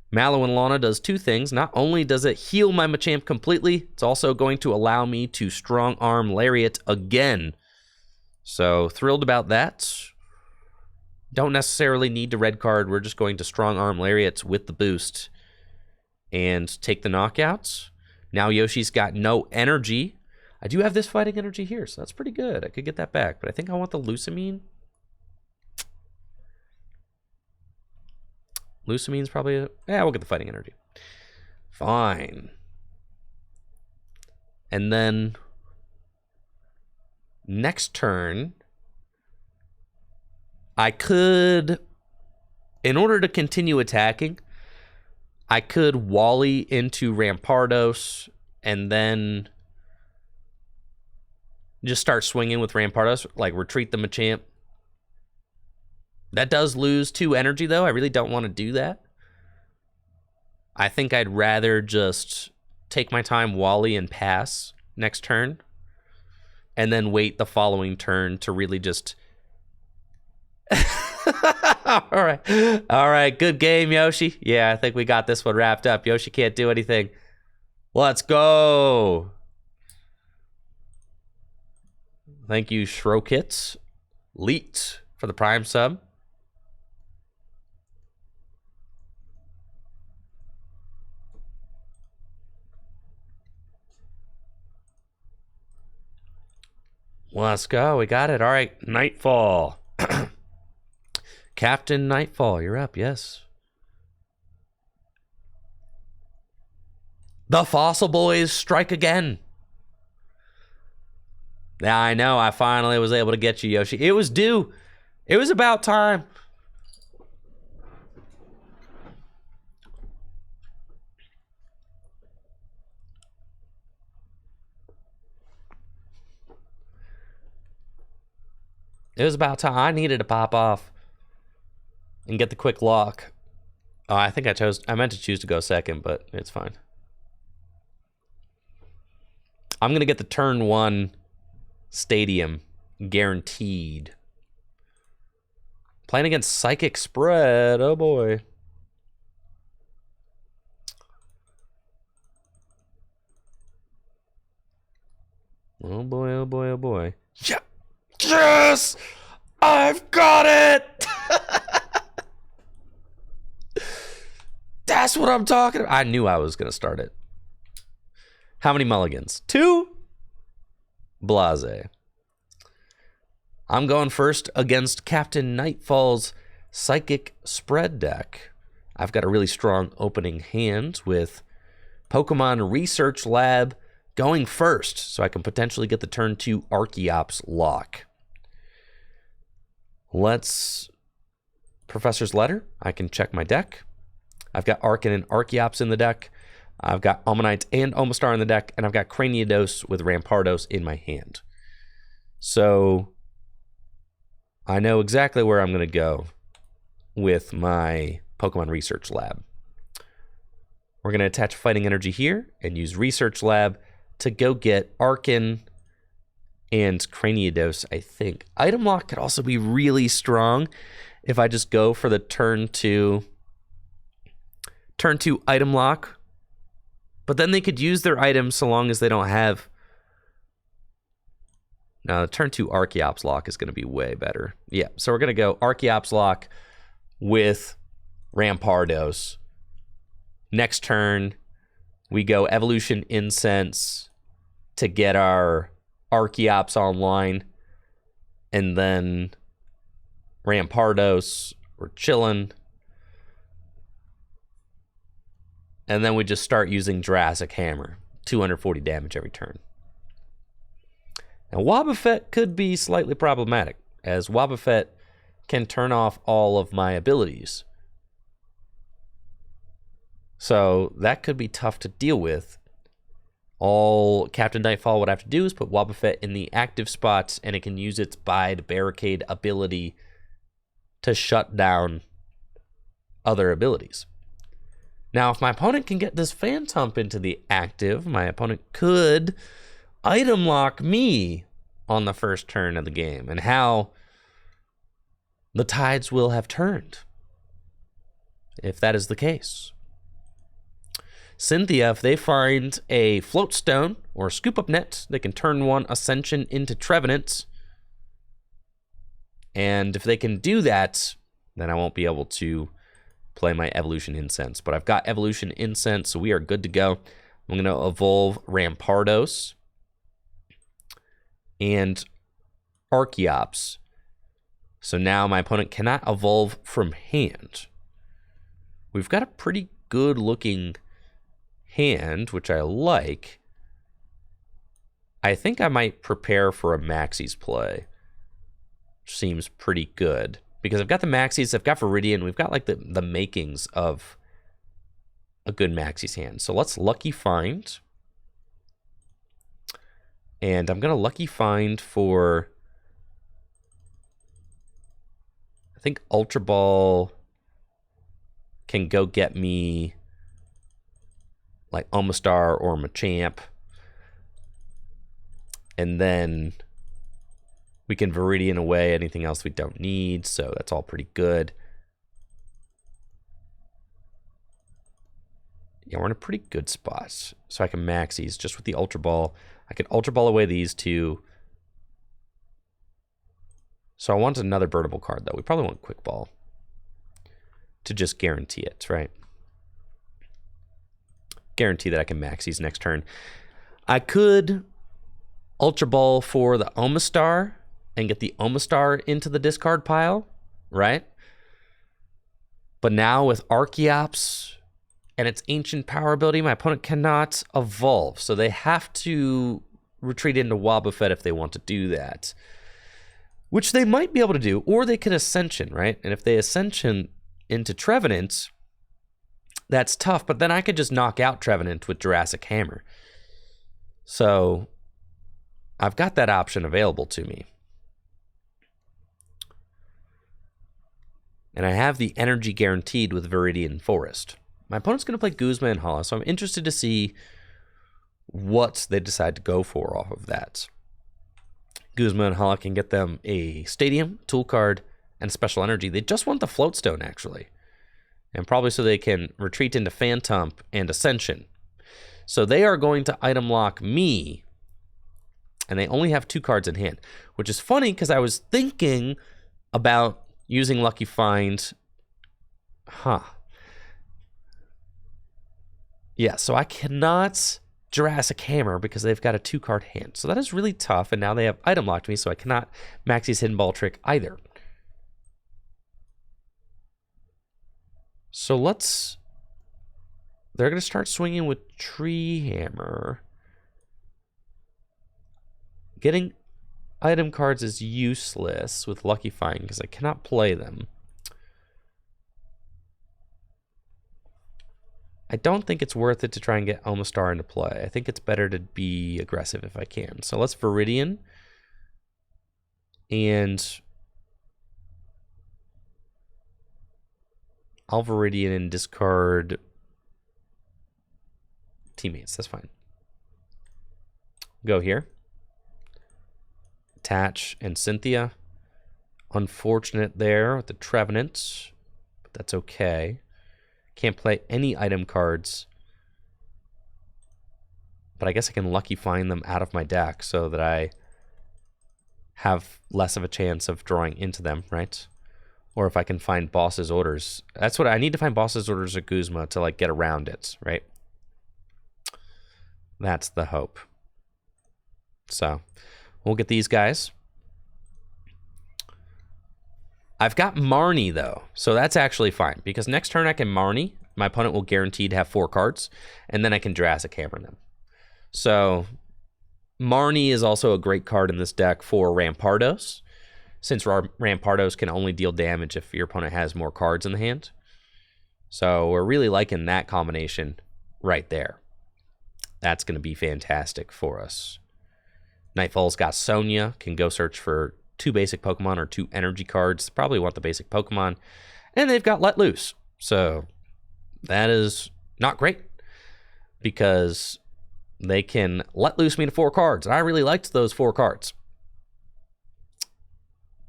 Mallow and Lana does two things. Not only does it heal my Machamp completely, it's also going to allow me to strong arm Lariat again. So thrilled about that. Don't necessarily need the red card. We're just going to strong arm Lariats with the boost and take the knockouts. Now Yoshi's got no energy. I do have this fighting energy here, so that's pretty good. I could get that back, but I think I want the Lusamine. Lusamine's probably... Yeah, we'll get the fighting energy. Fine. And then... next turn... I could... in order to continue attacking, I could Wally into Rampardos and then just start swinging with Rampardos, like retreat the Machamp. That does lose 2 energy, though. I really don't want to do that. I think I'd rather just take my time, Wally, and pass next turn, and then wait the following turn to really just... All right, good game, Yoshi. Yeah, I think we got this one wrapped up. Yoshi can't do anything. Let's go. Thank you, Shrokits. Leet for the Prime sub. Let's go. We got it. All right, Nightfall. Captain Nightfall, you're up, yes. The Fossil Boys strike again. Yeah, I know. I finally was able to get you, Yoshi. It was due. It was about time. It was about time. I needed to pop off and get the quick lock. Oh, I think I meant to choose to go second, but it's fine. I'm going to get the turn 1 stadium guaranteed. Playing against Psychic Spread. Oh boy. Oh boy, oh boy, oh boy. Yeah. Yes! I've got it! That's what I'm talking about. I knew I was going to start it. How many mulligans? 2? Blase. I'm going first against Captain Nightfall's Psychic Spread deck. I've got a really strong opening hand with Pokemon Research Lab going first, so I can potentially get the turn 2 Archeops lock. Let's... Professor's Letter. I can check my deck. I've got Arcan and Archeops in the deck. I've got Ammonite and Omastar in the deck, and I've got Cranidos with Rampardos in my hand. So I know exactly where I'm going to go with my Pokemon Research Lab. We're going to attach fighting energy here and use Research Lab to go get Arkin and Cranidos, I think. Item lock could also be really strong if I just go for the turn 2 item lock. But then they could use their items so long as they don't have... Now, the turn 2 Archeops lock is going to be way better. Yeah, so we're going to go Archeops lock with Rampardos. Next turn, we go Evolution Incense to get our Archeops online. And then Rampardos, we're chilling. And then we just start using Jurassic Hammer. 240 damage every turn. Now, Wobbuffet could be slightly problematic, as Wobbuffet can turn off all of my abilities. So that could be tough to deal with. All Captain Nightfall would have to do is put Wobbuffet in the active spots, and it can use its Bide Barricade ability to shut down other abilities. Now, if my opponent can get this Phantump into the active, my opponent could item lock me on the first turn of the game, and how the tides will have turned if that is the case. Cynthia, if they find a Float Stone or Scoop Up Net, they can turn 1 Ascension into Trevenant. And if they can do that, then I won't be able to play my Evolution Incense. But I've got Evolution Incense, so we are good to go. I'm going to evolve Rampardos and Archeops. So now my opponent cannot evolve from hand. We've got a pretty good looking hand, which I like. I think I might prepare for a Maxie's play. Which seems pretty good. Because I've got the Maxies, I've got Viridian, we've got like the makings of a good Maxie's hand. So let's Lucky Find. And I'm going to Lucky Find for... I think Ultra Ball can go get me like Omastar or Machamp. And then we can Viridian away anything else we don't need, so that's all pretty good. Yeah, we're in a pretty good spot. So I can Maxies just with the Ultra Ball. I can Ultra Ball away these two. So I want another Birdable card, though. We probably want Quick Ball to just guarantee it, right? Guarantee that I can Maxies next turn. I could Ultra Ball for the Omastar and get the Omastar into the discard pile, right? But now with Archeops and its Ancient Power ability, my opponent cannot evolve. So they have to retreat into Wobbuffet if they want to do that. Which they might be able to do, or they can Ascension, right? And if they Ascension into Trevenant, that's tough, but then I could just knock out Trevenant with Jurassic Hammer. So I've got that option available to me. And I have the energy guaranteed with Viridian Forest. My opponent's going to play Guzma and Hala, so I'm interested to see what they decide to go for off of that. Guzma and Hala can get them a Stadium, Tool Card, and Special Energy. They just want the Float Stone, actually. And probably so they can retreat into Phantump and Ascension. So they are going to item lock me, and they only have 2 cards in hand, which is funny because I was thinking about using Lucky Find. Yeah, so I cannot Jurassic Hammer because they've got a 2-card hand. So that is really tough, and now they have item locked me, so I cannot Maxie's Hidden Ball Trick either. So they're going to start swinging with Tree Hammer. Getting item cards is useless with Lucky Find because I cannot play them. I don't think it's worth it to try and get Omastar into play. I think it's better to be aggressive if I can. So let's Viridian. And I'll Viridian and discard teammates. That's fine. Go here. Attach and Cynthia. Unfortunate there with the Trevenant, but that's okay. Can't play any item cards, but I guess I can lucky find them out of my deck so that I have less of a chance of drawing into them, right? Or if I can find Boss's Orders. That's what I need to find, Boss's Orders or Guzma to like get around it, right? That's the hope. So we'll get these guys. I've got Marnie, though, so that's actually fine, because next turn I can Marnie. My opponent will guaranteed have 4 cards, and then I can Jurassic Hammer them. So Marnie is also a great card in this deck for Rampardos, since Rampardos can only deal damage if your opponent has more cards in the hand. So we're really liking that combination right there. That's going to be fantastic for us. Nightfall's got Sonya, can go search for 2 basic Pokemon or 2 energy cards. Probably want the basic Pokemon. And they've got Let Loose. So that is not great, because they can let loose me to 4 cards. And I really liked those 4 cards.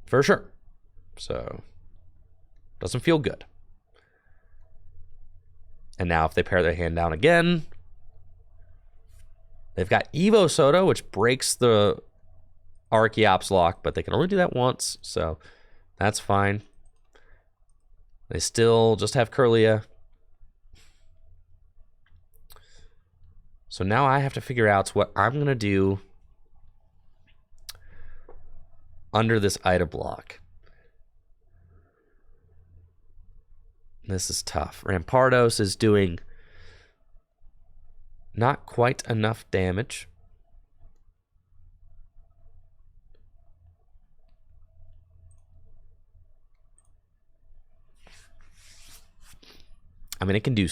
For sure. So doesn't feel good. And now if they pare their hand down again, they've got Evo Soda, which breaks the Archeops lock, but they can only do that once, so that's fine. They still just have Curlia. So now I have to figure out what I'm going to do under this item block. This is tough. Rampardos is doing not quite enough damage. I mean, it can do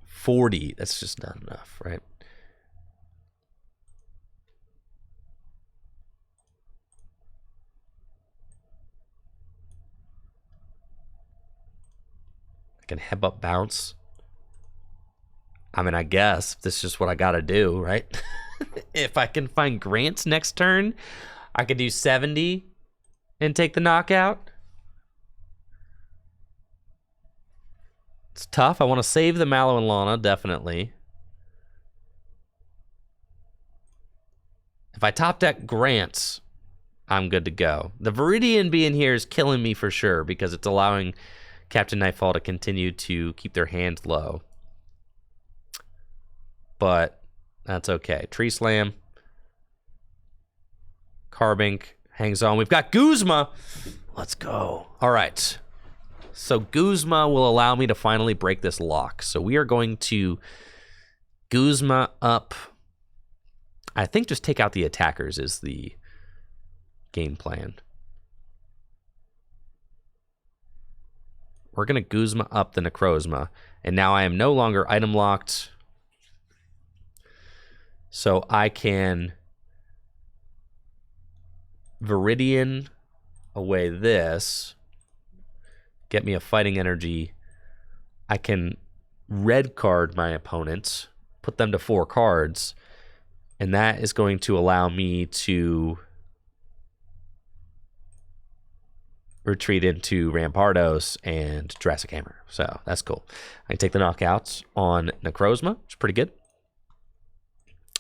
40. That's just not enough, right? I can Headbutt Bounce. I mean, I guess this is just what I got to do, right? If I can find Grants next turn, I could do 70 and take the knockout. It's tough. I want to save the Mallow and Lana, definitely. If I top deck Grants, I'm good to go. The Viridian being here is killing me for sure, because it's allowing Captain Nightfall to continue to keep their hand low. But that's okay. Tree Slam. Carbink hangs on. We've got Guzma. Let's go. All right. So Guzma will allow me to finally break this lock. So we are going to Guzma up. I think just take out the attackers is the game plan. We're going to Guzma up the Necrozma. And now I am no longer item locked. So I can Viridian away this. Get me a fighting energy. I can red card my opponents, put them to 4 cards, and that is going to allow me to retreat into Rampardos and Jurassic Hammer. So that's cool. I can take the knockouts on Necrozma, which is pretty good.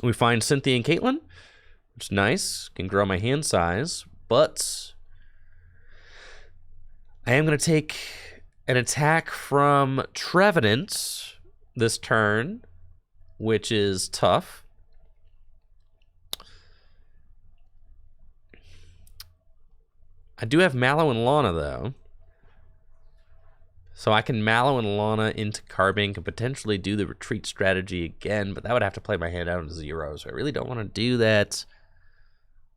We find Cynthia and Caitlin, which is nice. Can grow my hand size, but I am going to take an attack from Trevenant this turn, which is tough. I do have Mallow and Lana, though. So I can Mallow and Lana into Carbink and potentially do the retreat strategy again, but that would have to play my hand out into 0, so I really don't want to do that.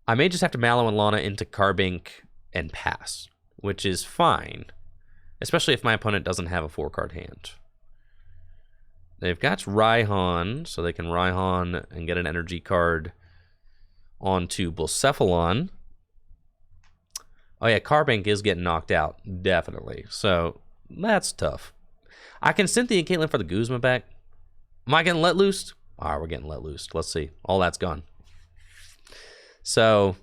I may just have to Mallow and Lana into Carbink and pass, which is fine, especially if my opponent doesn't have a 4-card hand. They've got Raihan, so they can Raihan and get an energy card onto Bucephalon. Oh yeah, Carbink is getting knocked out, definitely. So that's tough. I can Cynthia and Caitlin for the Guzma back. Am I getting let loose? All right, we're getting let loose. Let's see. All that's gone. So,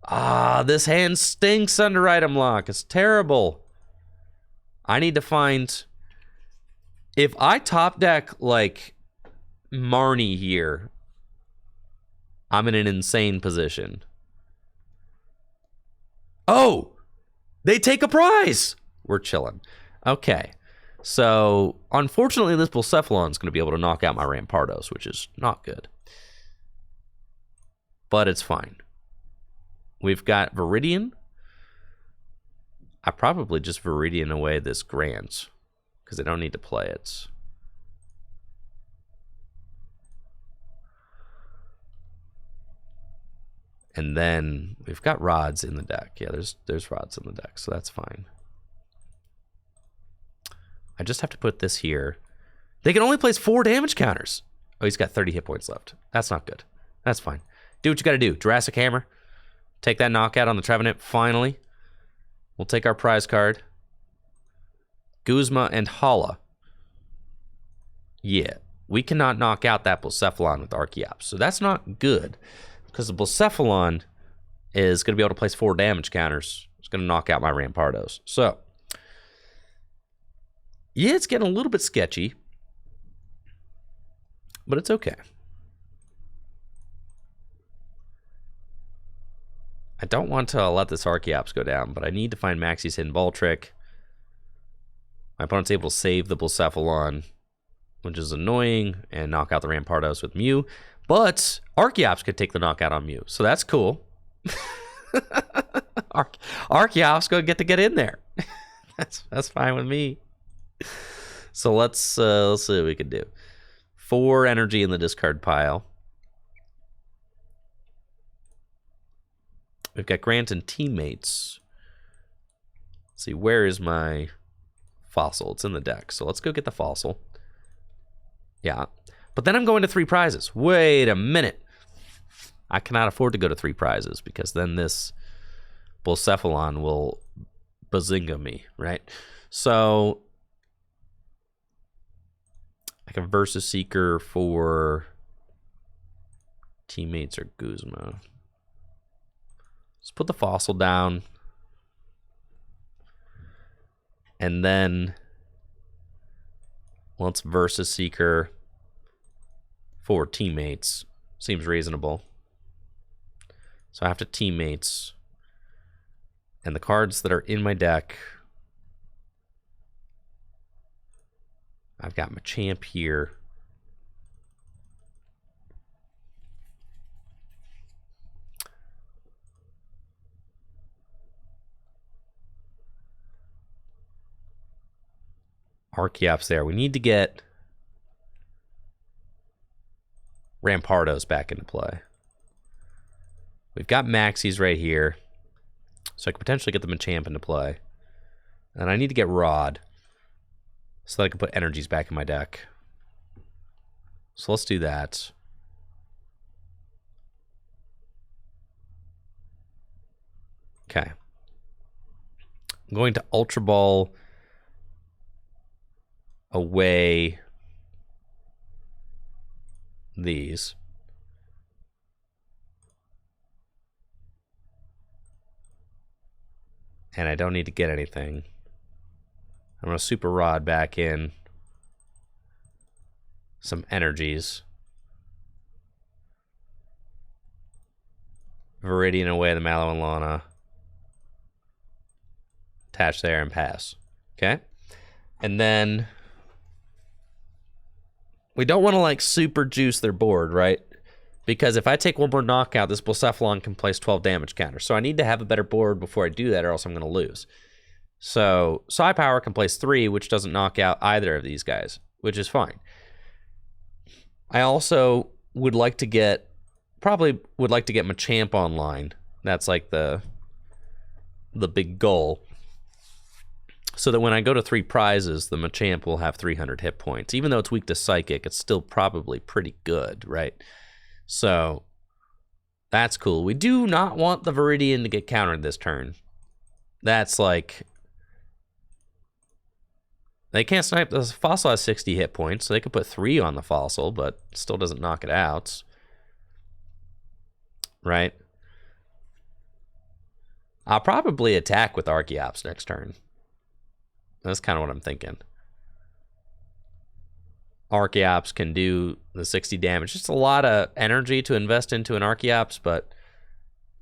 this hand stinks under item lock. It's terrible. I need to find... If I top deck, like, Marnie here, I'm in an insane position. Oh! They take a prize! We're chilling. Okay. So, unfortunately, this Bucephalon is going to be able to knock out my Rampardos, which is not good. But it's fine. We've got Viridian. I probably just Viridian away this Grant, because I don't need to play it. And then we've got rods in the deck. Yeah, there's rods in the deck, so that's fine. I just have to put this here. They can only place 4 damage counters. Oh, he's got 30 hit points left. That's not good. That's fine. Do what you got to do. Jurassic Hammer. Take that knockout on the Trevenant, finally. We'll take our prize card. Guzma and Hala. Yeah, we cannot knock out that Bucephalon with Archeops. So that's not good, because the Bucephalon is going to be able to place 4 damage counters. It's going to knock out my Rampardos. So, yeah, it's getting a little bit sketchy, but it's okay. I don't want to let this Archeops go down, but I need to find Maxie's Hidden Ball Trick. My opponent's able to save the Bucephalon, which is annoying, and knock out the Rampardos with Mew. But Archeops could take the knockout on Mew, so that's cool. Archeops gonna get in there. That's fine with me. So let's see what we can do. 4 energy in the discard pile. We've got Grant and Teammates. Let's see, where is my Fossil? It's in the deck, so let's go get the Fossil. Yeah, but then I'm going to 3 prizes. Wait a minute. I cannot afford to go to 3 prizes, because then this Bucephalon will bazinga me, right? So I can Versus Seeker for Teammates or Guzma. Let's put the Fossil down. And then let's Versus Seeker for Teammates. Seems reasonable. So I have to Teammates. And the cards that are in my deck, I've got Machamp here. Archeops there. We need to get Rampardos back into play. We've got Maxies right here, so I could potentially get the Machamp into play. And I need to get Rod, so that I can put energies back in my deck. So let's do that. Okay. I'm going to Ultra Ball away these. And I don't need to get anything. I'm going to Super Rod back in some energies. Viridian away the Mallow and Lana. Attach there and pass. Okay? And then we don't want to like super juice their board, right? Because if I take 1 more knockout, this Bucephalon can place 12 damage counters. So I need to have a better board before I do that, or else I'm going to lose. So Psi Power can place 3, which doesn't knock out either of these guys, which is fine. I also would like to get, probably would like to get Machamp online. That's like the big goal. So that when I go to 3 prizes, the Machamp will have 300 hit points. Even though it's weak to Psychic, it's still probably pretty good, right? So that's cool. We do not want the Viridian to get countered this turn. That's They can't snipe. The Fossil has 60 hit points, so they could put 3 on the Fossil, but still doesn't knock it out. Right? I'll probably attack with Archeops next turn. That's kind of what I'm thinking. Archeops can do the 60 damage. Just a lot of energy to invest into an Archeops, but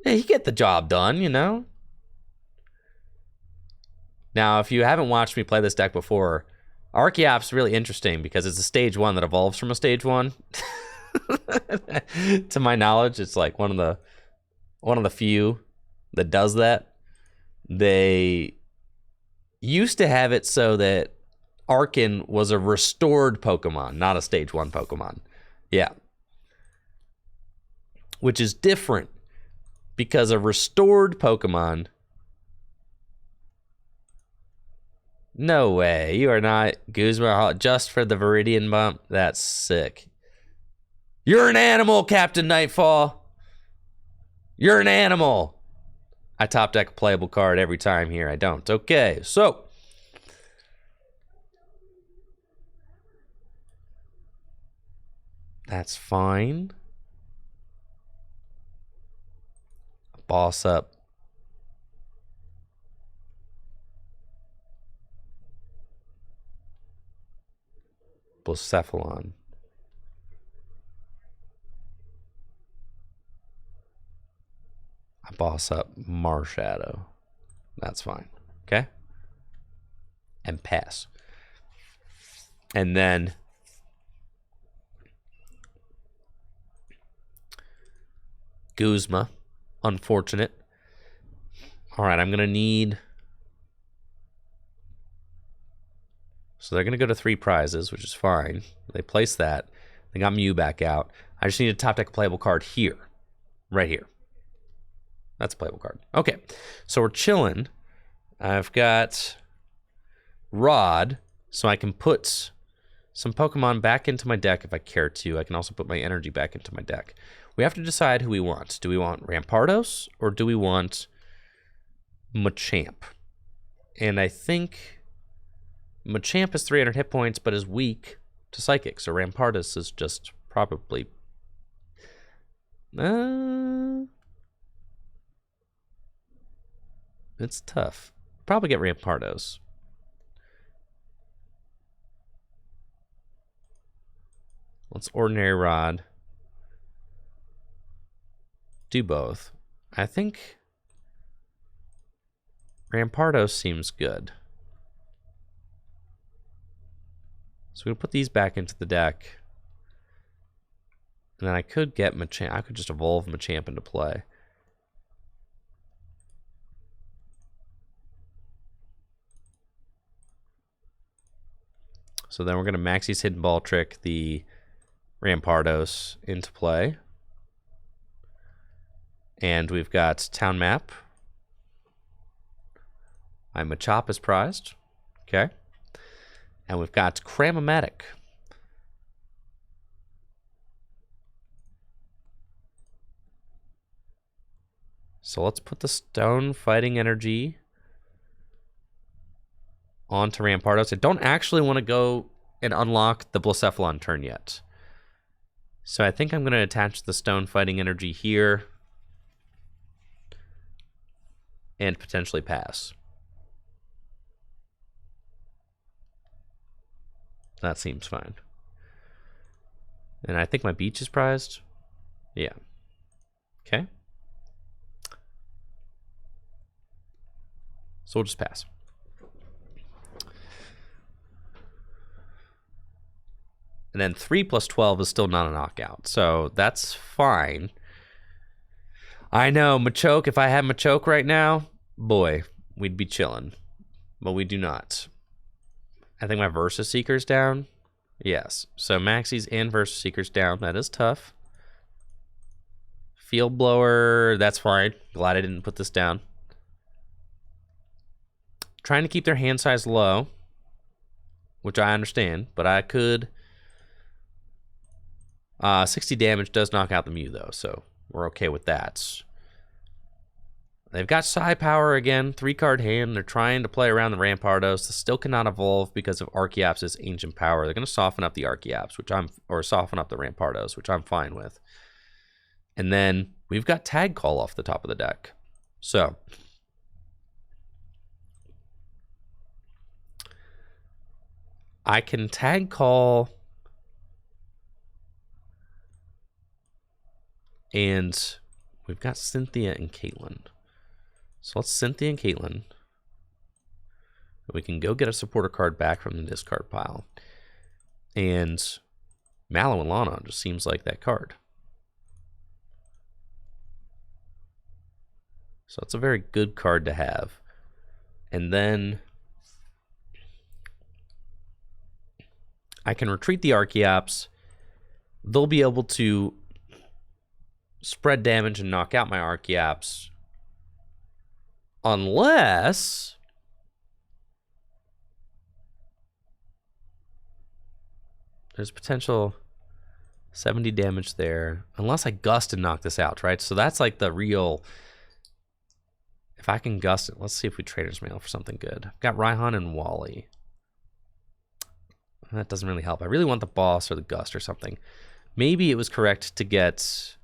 yeah, you get the job done, you know? Now, if you haven't watched me play this deck before, Archeops is really interesting because it's a stage 1 that evolves from a stage 1. To my knowledge, it's like one of the few that does that. They used to have it so that Arkin was a restored Pokemon, not a stage 1 Pokemon. Yeah. Which is different because a restored Pokemon... No way. You are not Guzma just for the Viridian bump? That's sick. You're an animal, Captain Nightfall. You're an animal. I top deck a playable card every time here. I don't. Okay, so... That's fine. Boss up. Blacephalon. I boss up Marshadow. That's fine. Okay? And pass. And then Guzma. Unfortunate. Alright, I'm gonna need... So they're going to go to 3 prizes, which is fine. They place that. They got Mew back out. I just need to top deck a playable card here. Right here. That's a playable card. Okay. So we're chilling. I've got Rod, so I can put some Pokemon back into my deck if I care to. I can also put my energy back into my deck. We have to decide who we want. Do we want Rampardos or do we want Machamp? And I think... Machamp has 300 hit points, but is weak to Psychic, so Rampardos is just probably... it's tough. Probably get Rampardos. Let's Ordinary Rod. Do both. I think Rampardos seems good. So we're going to put these back into the deck. And then I could get Machamp. I could just evolve Machamp into play. So then we're going to Maxie's Hidden Ball trick the Rampardos into play. And we've got Town Map. My Machop is prized. Okay. And we've got Cram-O-Matic. So let's put the Stone Fighting Energy onto Rampardos. I don't actually want to go and unlock the Blacephalon turn yet. So I think I'm going to attach the Stone Fighting Energy here. And potentially pass. That seems fine. And I think my beach is prized. Yeah. Okay. So we'll just pass. And then 3 plus 12 is still not a knockout. So that's fine. I know, Machoke, if I had Machoke right now, boy, we'd be chilling. But we do not. I think my Versus Seeker's down. Yes. So Maxie's and Versus Seeker's down. That is tough. Field Blower, that's fine. Glad I didn't put this down. Trying to keep their hand size low, which I understand, but I could... 60 damage does knock out the Mew, though, so we're okay with that. They've got Psi Power again, 3-card hand. They're trying to play around the Rampardos. They still cannot evolve because of Archeop's Ancient Power. They're going to soften up the Archeops, or soften up the Rampardos, which I'm fine with. And then we've got Tag Call off the top of the deck. So I can Tag Call and we've got Cynthia and Caitlin. So let's Cynthia and Caitlin. We can go get a supporter card back from the discard pile. And Mallow and Lana just seems like that card. So it's a very good card to have. And then I can retreat the Archeops. They'll be able to spread damage and knock out my Archeops. Unless there's potential 70 damage there. Unless I gust and knock this out, right? So that's like the real... If I can gust it, let's see if we Trader's Mail for something good. I've got Raihan and Wally. That doesn't really help. I really want the boss or the gust or something. Maybe it was correct to get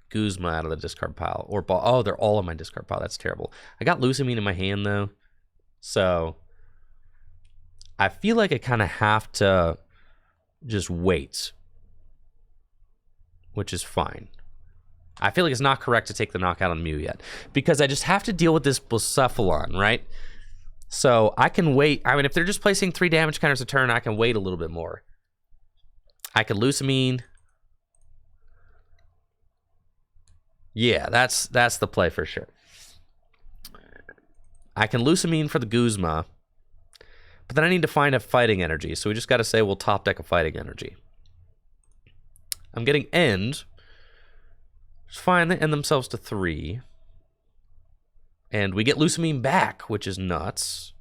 Guzma out of the discard pile. Or oh, they're all in my discard pile. That's terrible. I got Lusamine in my hand, though. So I feel like I kind of have to just wait. Which is fine. I feel like it's not correct to take the knockout on Mew yet. Because I just have to deal with this Blacephalon, right? So I can wait. I mean, if they're just placing 3 damage counters a turn, I can wait a little bit more. I could Lusamine. Yeah, that's the play for sure. I can Lusamine for the Guzma. But then I need to find a fighting energy. So we just got to say we'll top deck a fighting energy. I'm getting End. It's fine, they end themselves to 3. And we get Lusamine back, which is nuts.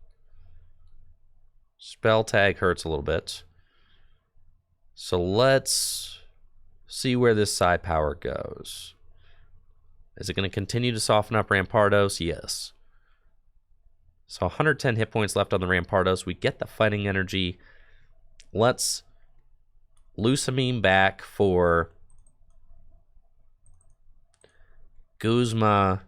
Spell tag hurts a little bit. So let's see where this Psi Power goes. Is it going to continue to soften up Rampardos? Yes. So 110 hit points left on the Rampardos. We get the fighting energy. Let's Lusamine back for Guzma.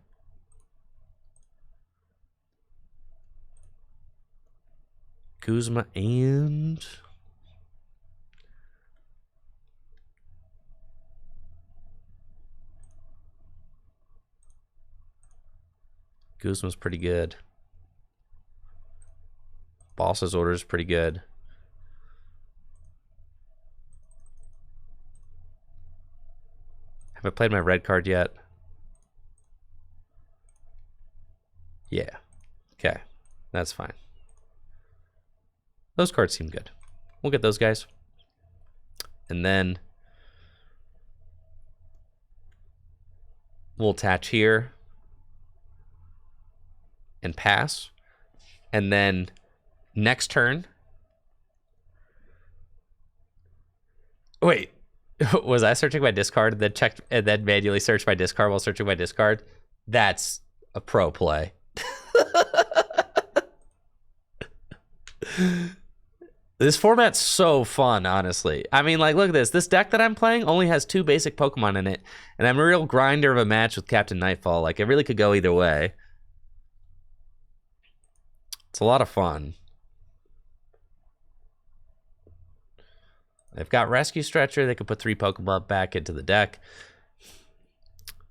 Guzma and Guzma's pretty good. Boss's order is pretty good. Have I played my red card yet? Yeah. Okay. That's fine. Those cards seem good. We'll get those guys. And then we'll attach here and pass. And then next turn. Wait, was I searching my discard and then checked and then manually searched my discard while searching my discard? That's a pro play. This format's so fun, honestly. I mean, like, look at this. This deck that I'm playing only has 2 basic Pokemon in it, and I'm a real grinder of a match with Captain Nightfall. Like, it really could go either way. It's a lot of fun. They've got Rescue Stretcher. They could put 3 Pokemon back into the deck.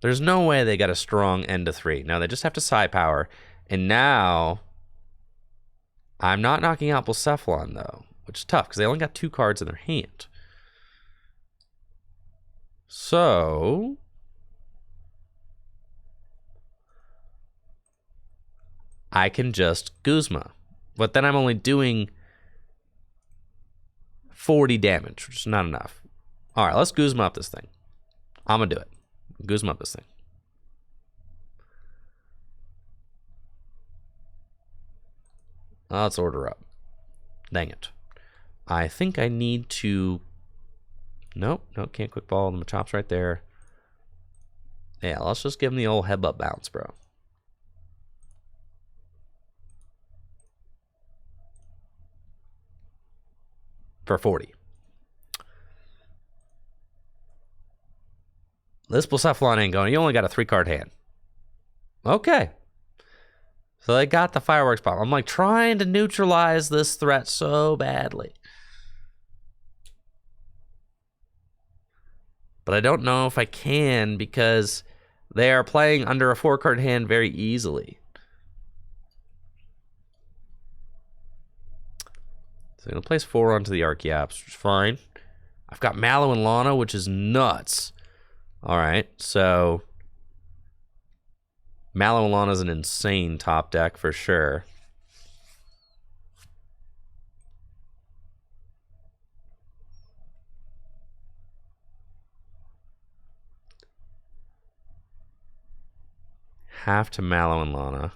There's no way they got a strong end to 3. Now, they just have to Psi Power. And now, I'm not knocking out Blacephalon, though, which is tough because they only got 2 cards in their hand. So I can just Guzma. But then I'm only doing 40 damage, which is not enough. All right, let's Guzma up this thing. I'm going to do it. Guzma up this thing. Let's order up. Dang it. I think I need to... Nope, can't quick ball. The Machops right there. Yeah, let's just give him the old headbutt bounce, bro. for 40. This Blacephalon ain't going. You only got a 3-card hand. Okay. So they got the Fireworks Bomb. I'm like trying to neutralize this threat so badly. But I don't know if I can because they are playing under a 4-card hand very easily. So I'm going to place 4 onto the Archeops, which is fine. I've got Mallow and Lana, which is nuts. All right, so Mallow and Lana is an insane top deck for sure. Half to Mallow and Lana.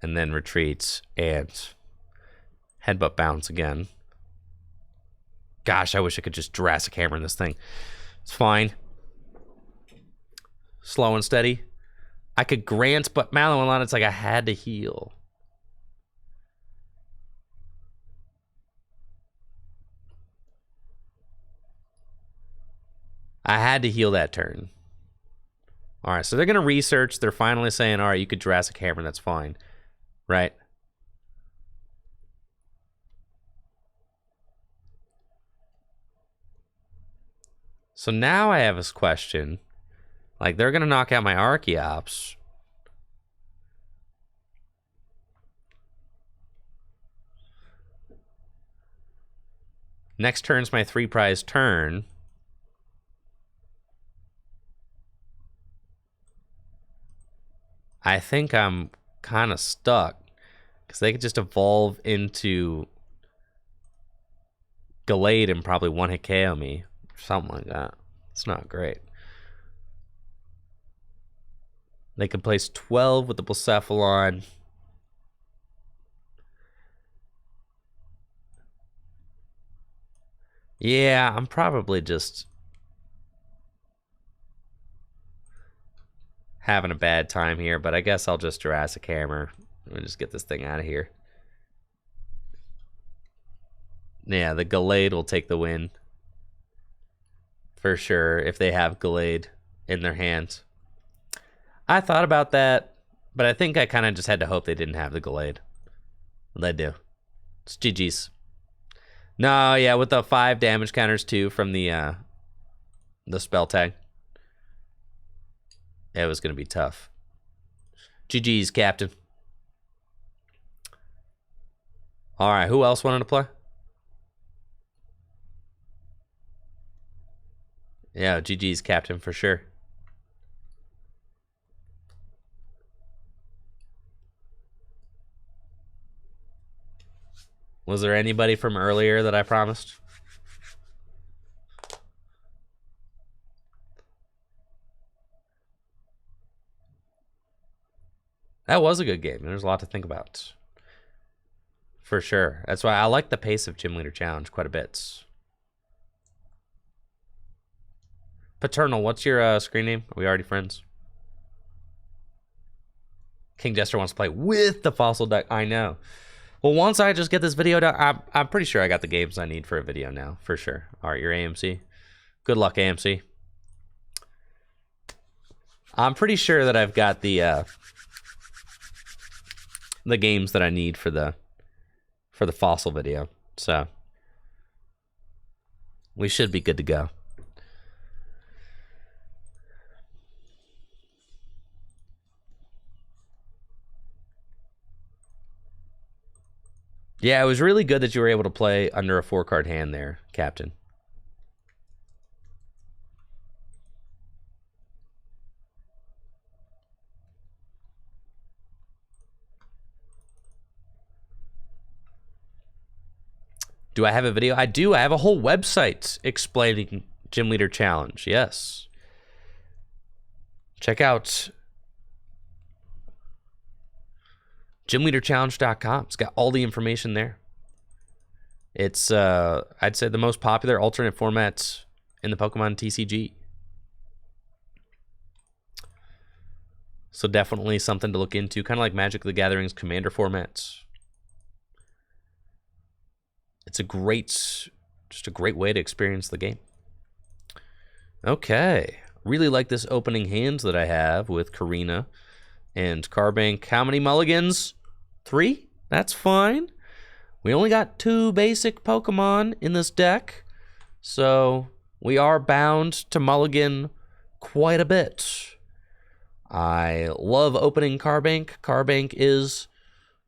And then retreats and headbutt bounce again. Gosh, I wish I could just Jurassic Hammer in this thing. It's fine. Slow and steady. I could grant, but Mallow and Lana, it's like I had to heal. I had to heal that turn. All right, so they're going to research. They're finally saying, all right, you could Jurassic Hammer, that's fine. Right? So now I have this question. Like, they're going to knock out my Archeops. Next turn's my 3-prize turn. I think I'm kind of stuck because they could just evolve into Gallade and probably one-hit KO me. Something like that. It's not great. They can place 12 with the Blacephalon. Yeah, I'm probably just having a bad time here, but I guess I'll just Jurassic Hammer. Let me just get this thing out of here. Yeah, the Gallade will take the win. For sure, if they have Gallade in their hands. I thought about that, but I think I kind of just had to hope they didn't have the Gallade. They do. It's GG's. No, yeah, with the 5 damage counters too from the spell tag. It was going to be tough. GG's, Captain. All right, who else wanted to play? Yeah, GG's, Captain, for sure. Was there anybody from earlier that I promised? That was a good game. There's a lot to think about. For sure. That's why I like the pace of Gym Leader Challenge quite a bit. Paternal, what's your screen name? Are we already friends? King Jester wants to play with the Fossil deck. I know. Well, once I just get this video done, I'm pretty sure I got the games I need for a video now, for sure. All right, your AMC. Good luck, AMC. I'm pretty sure that I've got the games that I need for the Fossil video, so we should be good to go. Yeah, it was really good that you were able to play under a 4-card hand there, Captain. Do I have a video? I do. I have a whole website explaining Gym Leader Challenge. Yes. Check out gymleaderchallenge.com. It's got all the information there. It's, I'd say, the most popular alternate format in the Pokemon TCG. So definitely something to look into, kind of like Magic the Gathering's Commander formats. It's just a great way to experience the game. Okay. Really like this opening hand that I have with Karina and Carbank. How many mulligans? 3? That's fine. We only got 2 basic Pokemon in this deck, so we are bound to mulligan quite a bit. I love opening Carbank. Carbank is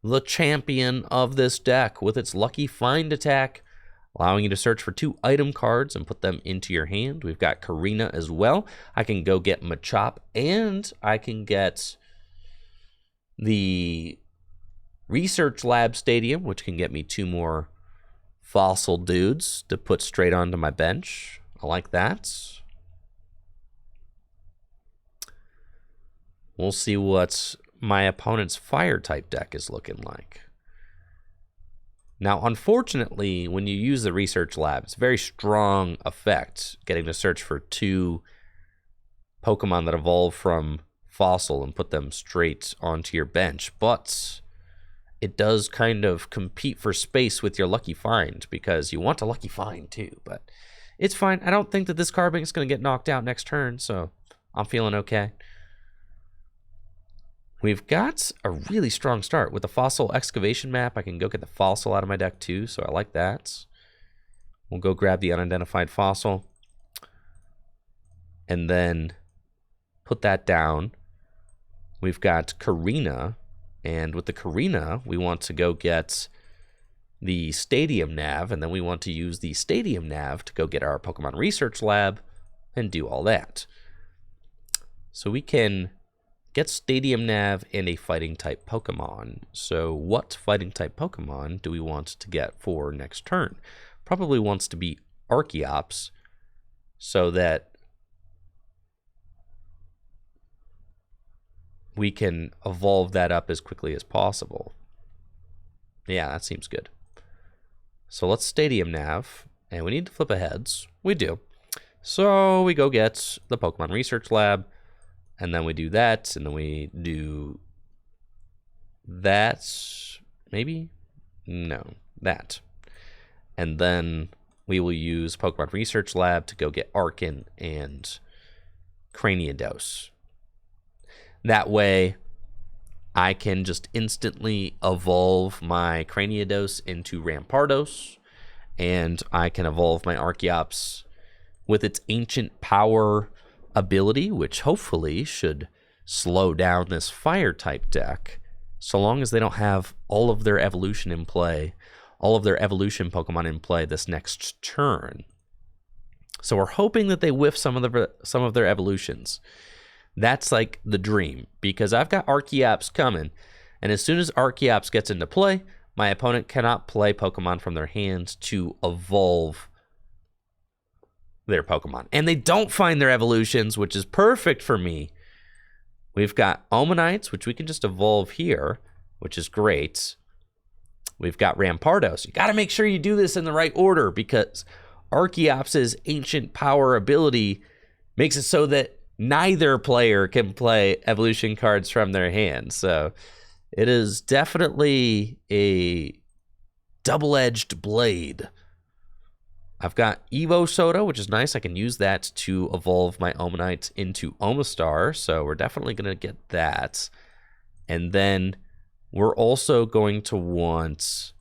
the champion of this deck with its Lucky Find attack, allowing you to search for 2 item cards and put them into your hand. We've got Karina as well. I can go get Machop, and I can get the Research Lab Stadium, which can get me 2 more Fossil dudes to put straight onto my bench. I like that. We'll see what my opponent's Fire-type deck is looking like. Now, unfortunately, when you use the Research Lab, it's a very strong effect, getting to search for 2 Pokemon that evolve from Fossil and put them straight onto your bench. But it does kind of compete for space with your Lucky Find, because you want a Lucky Find too. But it's fine. I don't think that this Carbank is going to get knocked out next turn, so I'm feeling okay. We've got a really strong start with the Fossil Excavation map. I can go get the Fossil out of my deck too, so I like that. We'll go grab the Unidentified Fossil and then put that down. We've got Karina, and with the Karina, we want to go get the Stadium Nav, and then we want to use the Stadium Nav to go get our Pokemon Research Lab and do all that. So we can get Stadium Nav and a Fighting-type Pokemon. So what Fighting-type Pokemon do we want to get for next turn? Probably wants to be Archeops, so that we can evolve that up as quickly as possible. Yeah, that seems good. So let's Stadium Nav, and we need to flip a heads. We do. So we go get the Pokemon Research Lab, and then we do that, and then we do that, maybe? No, that. And then we will use Pokemon Research Lab to go get Arkin and Craniados. That way, I can just instantly evolve my Craniados into Rampardos, and I can evolve my Archeops with its Ancient Power ability, which hopefully should slow down this Fire-type deck, so long as they don't have all of their evolution in play, all of their evolution Pokemon in play this next turn. So we're hoping that they whiff some of their evolutions. That's like the dream, because I've got Archeops coming, and as soon as Archeops gets into play, my opponent cannot play Pokemon from their hands to evolve their Pokemon. And they don't find their evolutions, which is perfect for me. We've got Omanites, which we can just evolve here, which is great. We've got Rampardos. You got to make sure you do this in the right order, because Archeops' Ancient Power ability makes it so that neither player can play evolution cards from their hands. So it is definitely a double-edged blade. I've got Evo Soda, which is nice. I can use that to evolve my Omanite into Omastar, so we're definitely going to get that. And then we're also going to want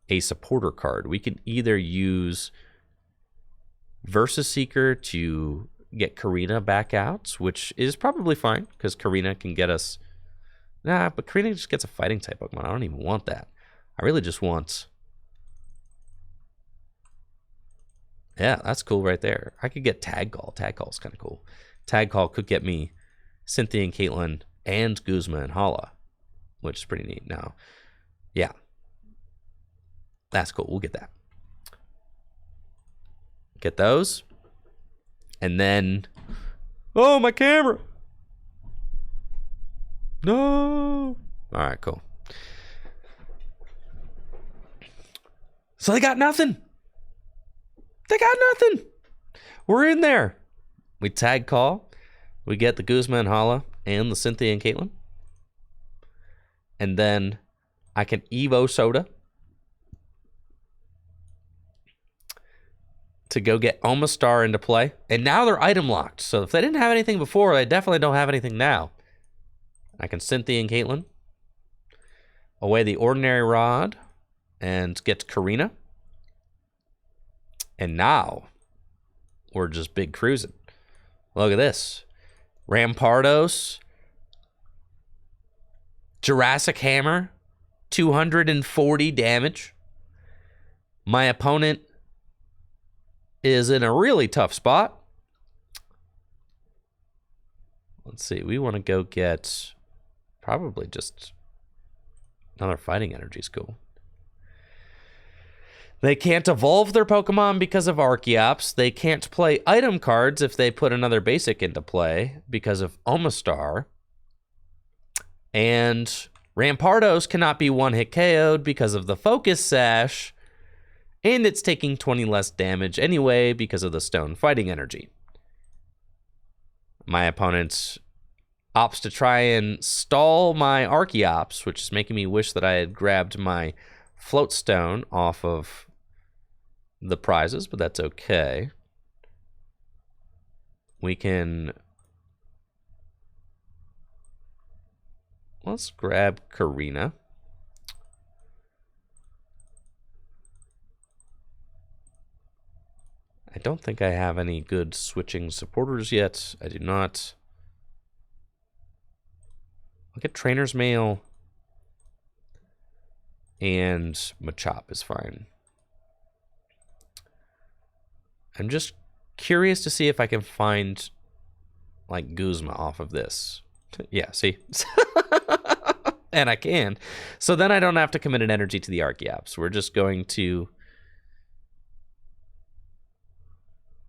a supporter card. We can either use Versus Seeker to get Karina back out, which is probably fine, because Karina can get us... Nah, but Karina just gets a Fighting-type Pokemon. I don't even want that. I really just want... Yeah, that's cool right there. I could get Tag Call. Tag Call is kind of cool. Tag Call could get me Cynthia and Caitlin and Guzma and Hala, which is pretty neat. Now, yeah, that's cool. We'll get that. Get those. And then... Oh, my camera! No! Alright, cool. So they got nothing! They got nothing! We're in there! We Tag Call. We get the Guzma and Hala and the Cynthia and Caitlin. And then I can Evo Soda to go get Omastar into play. And now they're item locked. So if they didn't have anything before, they definitely don't have anything now. I can Cynthia and Caitlin. Away the Ordinary Rod and get Karina. And now we're just big cruising. Look at this. Rampardos. Jurassic Hammer. 240 damage. My opponent is in a really tough spot. Let's see. We want to go get probably just another Fighting Energy School. They can't evolve their Pokemon because of Archeops. They can't play item cards if they put another basic into play because of Omastar. And Rampardos cannot be one-hit KO'd because of the Focus Sash. And it's taking 20 less damage anyway because of the Stone Fighting Energy. My opponent opts to try and stall my Archeops, which is making me wish that I had grabbed my Float Stone off of the prizes, but that's okay. We can... Let's grab Karina. I don't think I have any good switching supporters yet. I do not. I'll get Trainer's Mail. And Machop is fine. I'm just curious to see if I can find, like, Guzma off of this. Yeah, see? And I can. So then I don't have to commit an energy to the Archeops. We're just going to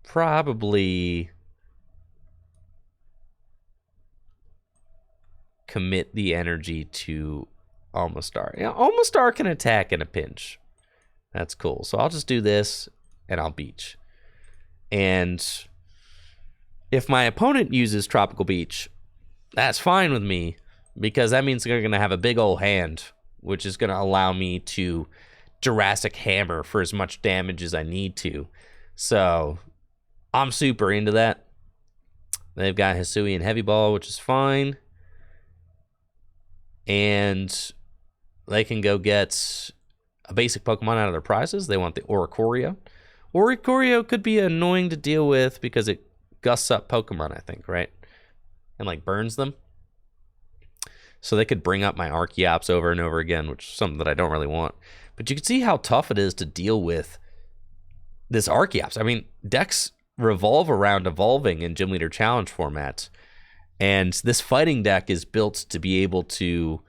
probably commit the energy to Omastar. Yeah, Omastar can attack in a pinch. That's cool. So I'll just do this, and I'll Beach. And if my opponent uses Tropical Beach, that's fine with me, because that means they're going to have a big old hand, which is going to allow me to Jurassic Hammer for as much damage as I need to. So I'm super into that. They've got Hisui and Heavy Ball, which is fine. And they can go get a basic Pokemon out of their prizes. They want the Oricorio. Oricorio could be annoying to deal with because it gusts up Pokemon, I think, right? And, like, burns them. So they could bring up my Archeops over and over again, which is something that I don't really want. But you can see how tough it is to deal with this Archeops. I mean, decks revolve around evolving in Gym Leader Challenge formats. And this fighting deck is built to be able to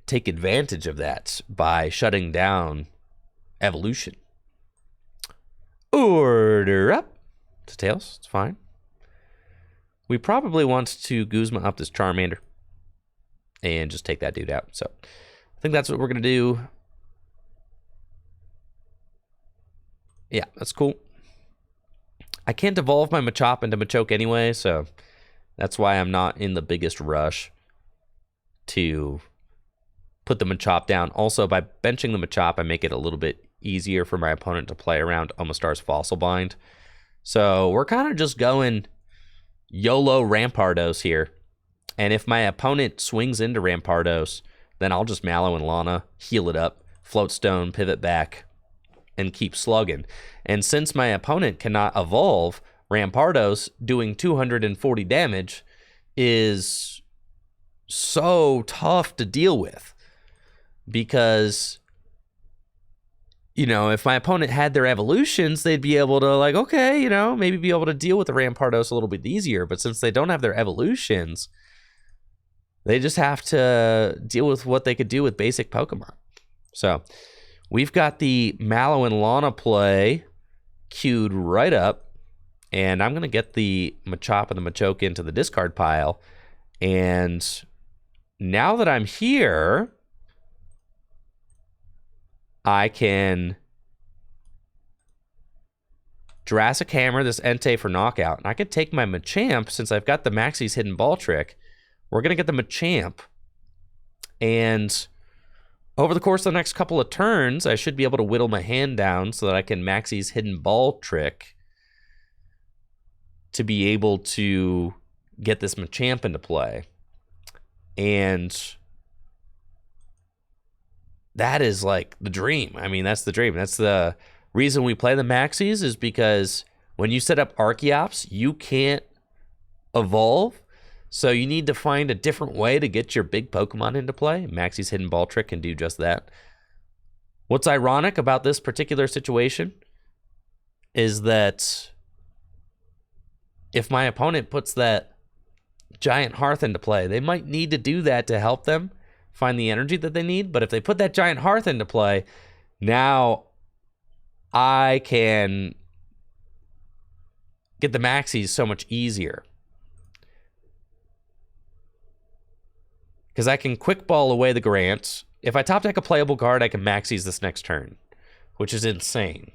take advantage of that by shutting down evolution. Order up to Tails. It's fine. We probably want to Guzma up this Charmander and just take that dude out. So I think that's what we're going to do. Yeah, that's cool. I can't evolve my Machop into Machoke anyway, so that's why I'm not in the biggest rush to put the Machop down. Also, by benching the Machop, I make it a little bit easier for my opponent to play around Omastar's Fossil Bind. So we're kind of just going YOLO Rampardos here. And if my opponent swings into Rampardos, then I'll just Mallow and Lana, heal it up, Float Stone, pivot back, and keep slugging. And since my opponent cannot evolve, Rampardos doing 240 damage is so tough to deal with. Because, you know, if my opponent had their evolutions, they'd be able to, like, okay, you know, maybe be able to deal with the Rampardos a little bit easier. But since they don't have their evolutions, they just have to deal with what they could do with basic Pokemon. So we've got the Mallow and Lana play queued right up. And I'm going to get the Machop and the Machoke into the discard pile. And now that I'm here, I can Jurassic Hammer, this Entei for knockout. And I could take my Machamp, since I've got the Maxie's Hidden Ball Trick. We're going to get the Machamp. And over the course of the next couple of turns, I should be able to whittle my hand down so that I can Maxie's Hidden Ball Trick to be able to get this Machamp into play. And that is like the dream. I mean, that's the dream. That's the reason we play the Maxies, is because when you set up Archeops, you can't evolve. So you need to find a different way to get your big Pokemon into play. Maxie's Hidden Ball Trick can do just that. What's ironic about this particular situation is that if my opponent puts that Giant Hearth into play, they might need to do that to help them find the energy that they need. But if they put that Giant Hearth into play, now I can get the Maxies so much easier. Because I can Quick Ball away the Grant. If I top deck a playable card, I can Maxies this next turn, which is insane.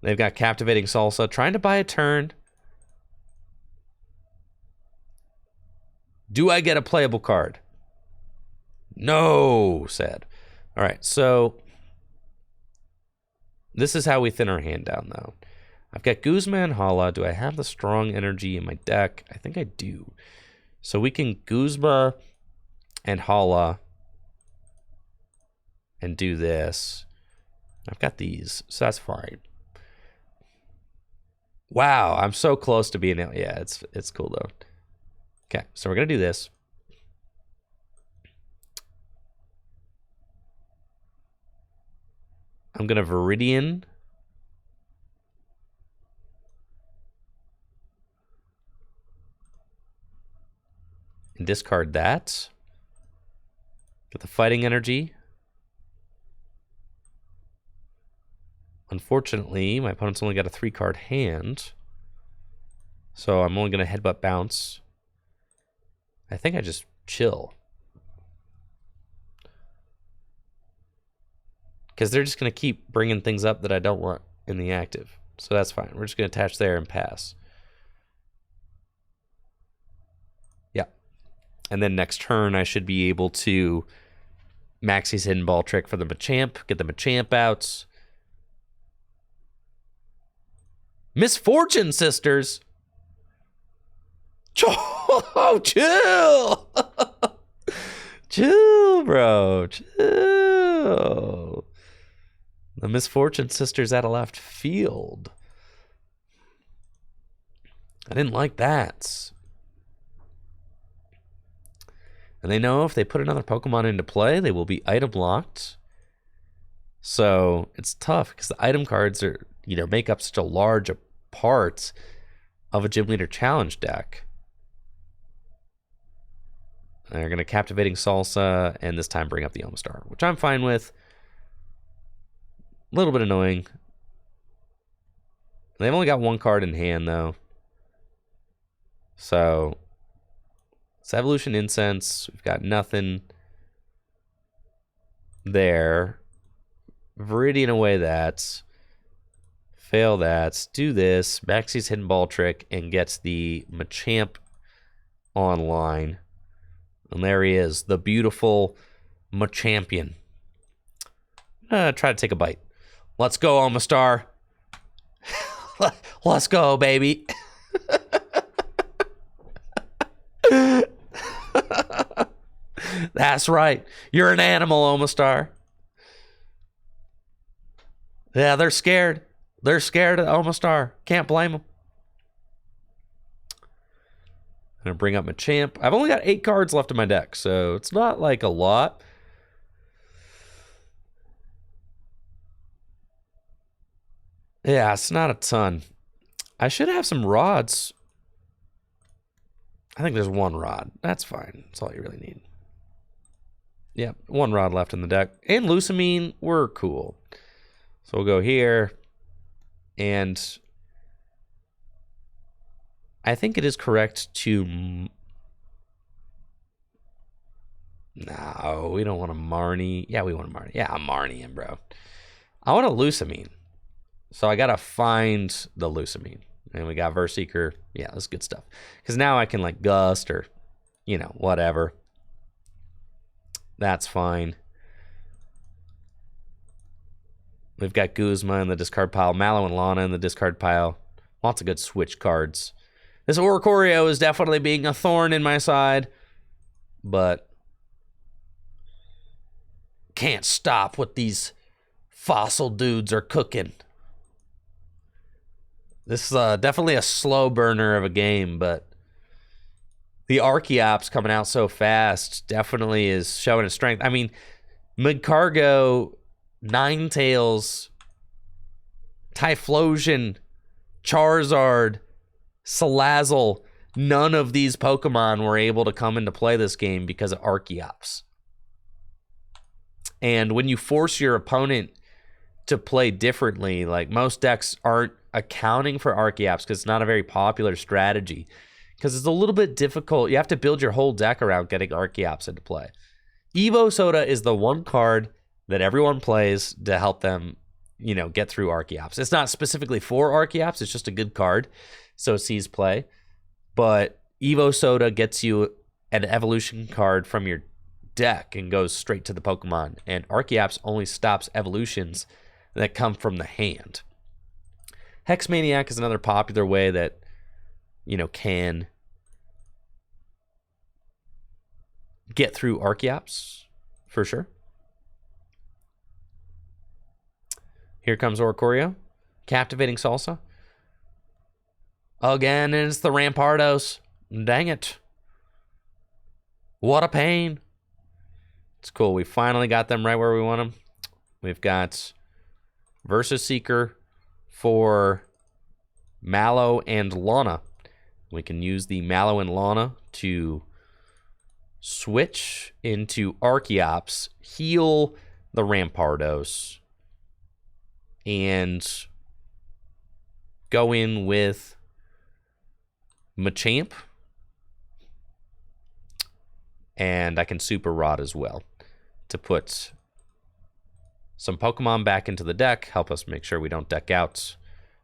They've got Captivating Salsa, trying to buy a turn. Do I get a playable card? No, sad. All right, so this is how we thin our hand down, though. I've got Guzma and Hala. Do I have the strong energy in my deck? I think I do. So we can Guzma and Hala and do this. I've got these, so that's fine. Wow, I'm so close to being out. Yeah, it's cool, though. Okay, so we're going to do this. I'm going to Viridian. And discard that. Get the fighting energy. Unfortunately, my opponent's only got a 3-card hand. So I'm only going to Headbutt Bounce. I think I just chill. Because they're just going to keep bringing things up that I don't want in the active. So that's fine. We're just going to attach there and pass. Yeah. And then next turn, I should be able to Maxie's Hidden Ball Trick for the Machamp. Get the Machamp out. Misfortune Sisters. Oh, chill. Chill, bro. Chill. The Misfortune Sisters out of left field. I didn't like that. And they know if they put another Pokemon into play, they will be item locked. So it's tough because the item cards are, make up such a large part of a Gym Leader Challenge deck. They're going to Captivating Salsa and this time bring up the Omastar, which I'm fine with. A little bit annoying. They've only got 1 card in hand, though. So it's Evolution Incense. We've got nothing there. Viridian away that. Fail that. Do this. Maxie's Hidden Ball Trick and gets the Machamp online. And there he is, the beautiful Machampion. Try to take a bite. Let's go, Omastar. Let's go, baby. That's right. You're an animal, Omastar. Yeah, they're scared. They're scared of Omastar. Can't blame them. I'm going to bring up Machamp. I've only got 8 cards left in my deck, so it's not like a lot. Yeah, it's not a ton. I should have some rods. I think there's 1 rod. That's fine. That's all you really need. Yeah, 1 rod left in the deck. And Lucamine, we're cool. So we'll go here. And I think it is correct to... No, we don't want a Marnie. Yeah, we want a Marnie. Yeah, I'm Marnieing, bro. I want a Lucamine. So I gotta find the Lusamine. And we got Verseeker. Yeah, that's good stuff. Because now I can like Gust or, whatever. That's fine. We've got Guzma in the discard pile, Mallow and Lana in the discard pile. Lots of good switch cards. This Oricorio is definitely being a thorn in my side, but can't stop what these fossil dudes are cooking. This is definitely a slow burner of a game, but the Archeops coming out so fast definitely is showing its strength. I mean, Midcargo, Ninetales, Typhlosion, Charizard, Salazzle, none of these Pokemon were able to come into play this game because of Archeops. And when you force your opponent to play differently, like most decks aren't accounting for Archeops because it's not a very popular strategy. Because it's a little bit difficult. You have to build your whole deck around getting Archeops into play. Evo Soda is the one card that everyone plays to help them, get through Archeops. It's not specifically for Archeops. It's just a good card, so it sees play. But Evo Soda gets you an evolution card from your deck and goes straight to the Pokemon. And Archeops only stops evolutions that come from the hand. Hex Maniac is another popular way that, can get through Archeops, for sure. Here comes Oricorio. Captivating Salsa. Again, and it's the Rampardos. Dang it. What a pain. It's cool. We finally got them right where we want them. We've got Versus Seeker for Mallow and Lana. We can use the Mallow and Lana to switch into Archeops, heal the Rampardos, and go in with Machamp. And I can Super Rod as well to put some Pokemon back into the deck, help us make sure we don't deck out.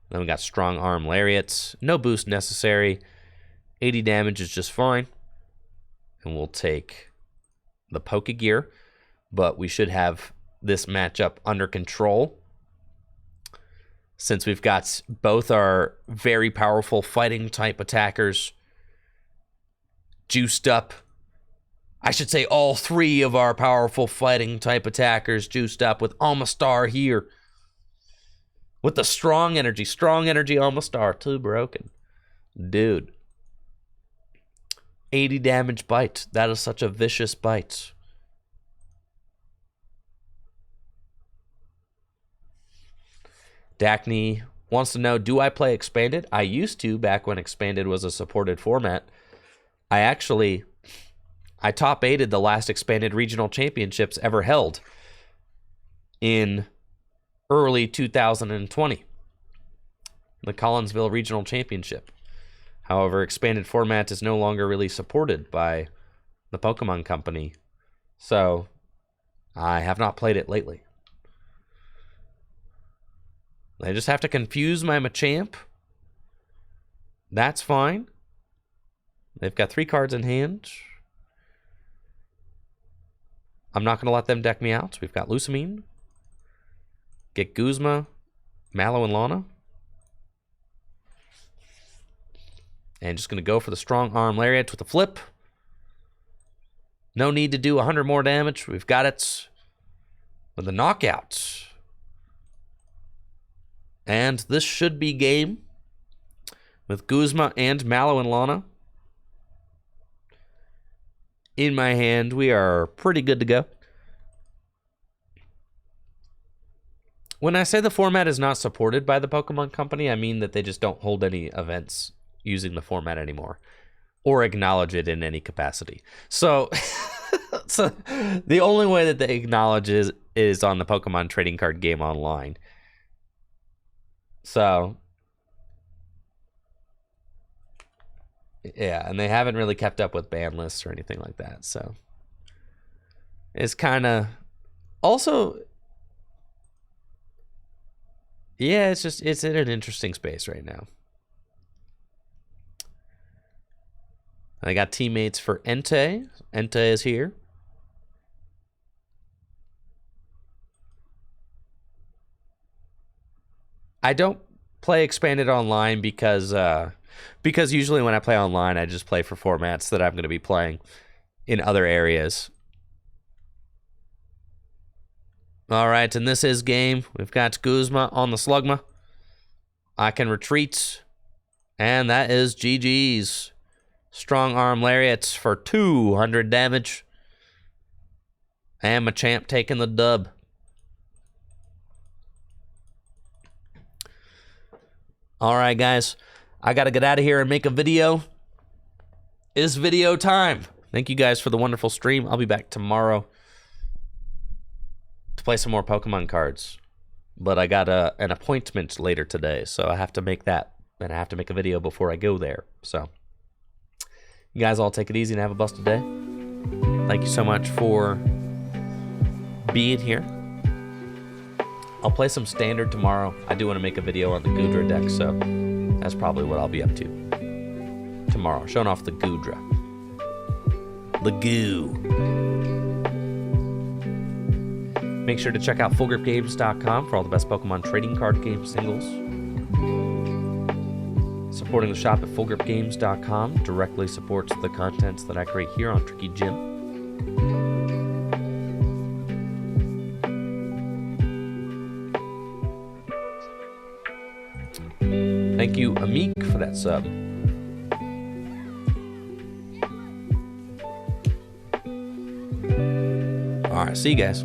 Then we got Strong Arm Lariats. No boost necessary. 80 damage is just fine. And we'll take the Pokegear, but we should have this matchup under control since we've got both our very powerful fighting type attackers juiced up. I should say all three of our powerful fighting type attackers juiced up with Almastar here. With the strong energy Almastar, too broken. Dude. 80 damage bite. That is such a vicious bite. Dacne wants to know, do I play Expanded? I used to, back when Expanded was a supported format. I top 8'd the last Expanded Regional Championships ever held in early 2020. The Collinsville Regional Championship. However, Expanded format is no longer really supported by the Pokemon Company, so I have not played it lately. I just have to confuse my Machamp. That's fine. They've got 3 cards in hand. I'm not going to let them deck me out. We've got Lusamine. Get Guzma, Mallow, and Lana. And just going to go for the Strong Arm Lariat with a flip. No need to do 100 more damage. We've got it with a knockout. And this should be game with Guzma and Mallow and Lana in my hand. We are pretty good to go. When I say the format is not supported by the Pokemon Company, I mean that they just don't hold any events using the format anymore or acknowledge it in any capacity. So, so the only way that they acknowledge is on the Pokemon Trading Card Game Online. So, yeah, and they haven't really kept up with ban lists or anything like that. So, it's kind of also, Yeah, it's in an interesting space right now. I got teammates for Entei. Entei is here. I don't play expanded online because usually when I play online, I just play for formats that I'm going to be playing in other areas. All right, and this is game. We've got Guzma on the Slugma. I can retreat, and that is GG's. Strong arm lariats for 200 damage. And Machamp taking the dub. All right, guys. I got to get out of here and make a video. It's video time. Thank you guys for the wonderful stream. I'll be back tomorrow to play some more Pokemon cards. But I got an appointment later today, so I have to make that. And I have to make a video before I go there. So, you guys all take it easy and have a busted day. Thank you so much for being here. I'll play some standard tomorrow. I do want to make a video on the Goodra deck, so that's probably what I'll be up to tomorrow. Showing off the Goodra. The goo. Make sure to check out fullgripgames.com for all the best Pokemon trading card game singles. Supporting the shop at fullgripgames.com directly supports the contents that I create here on Tricky Gym. Thank you, Amik, for that sub. All right, see you guys.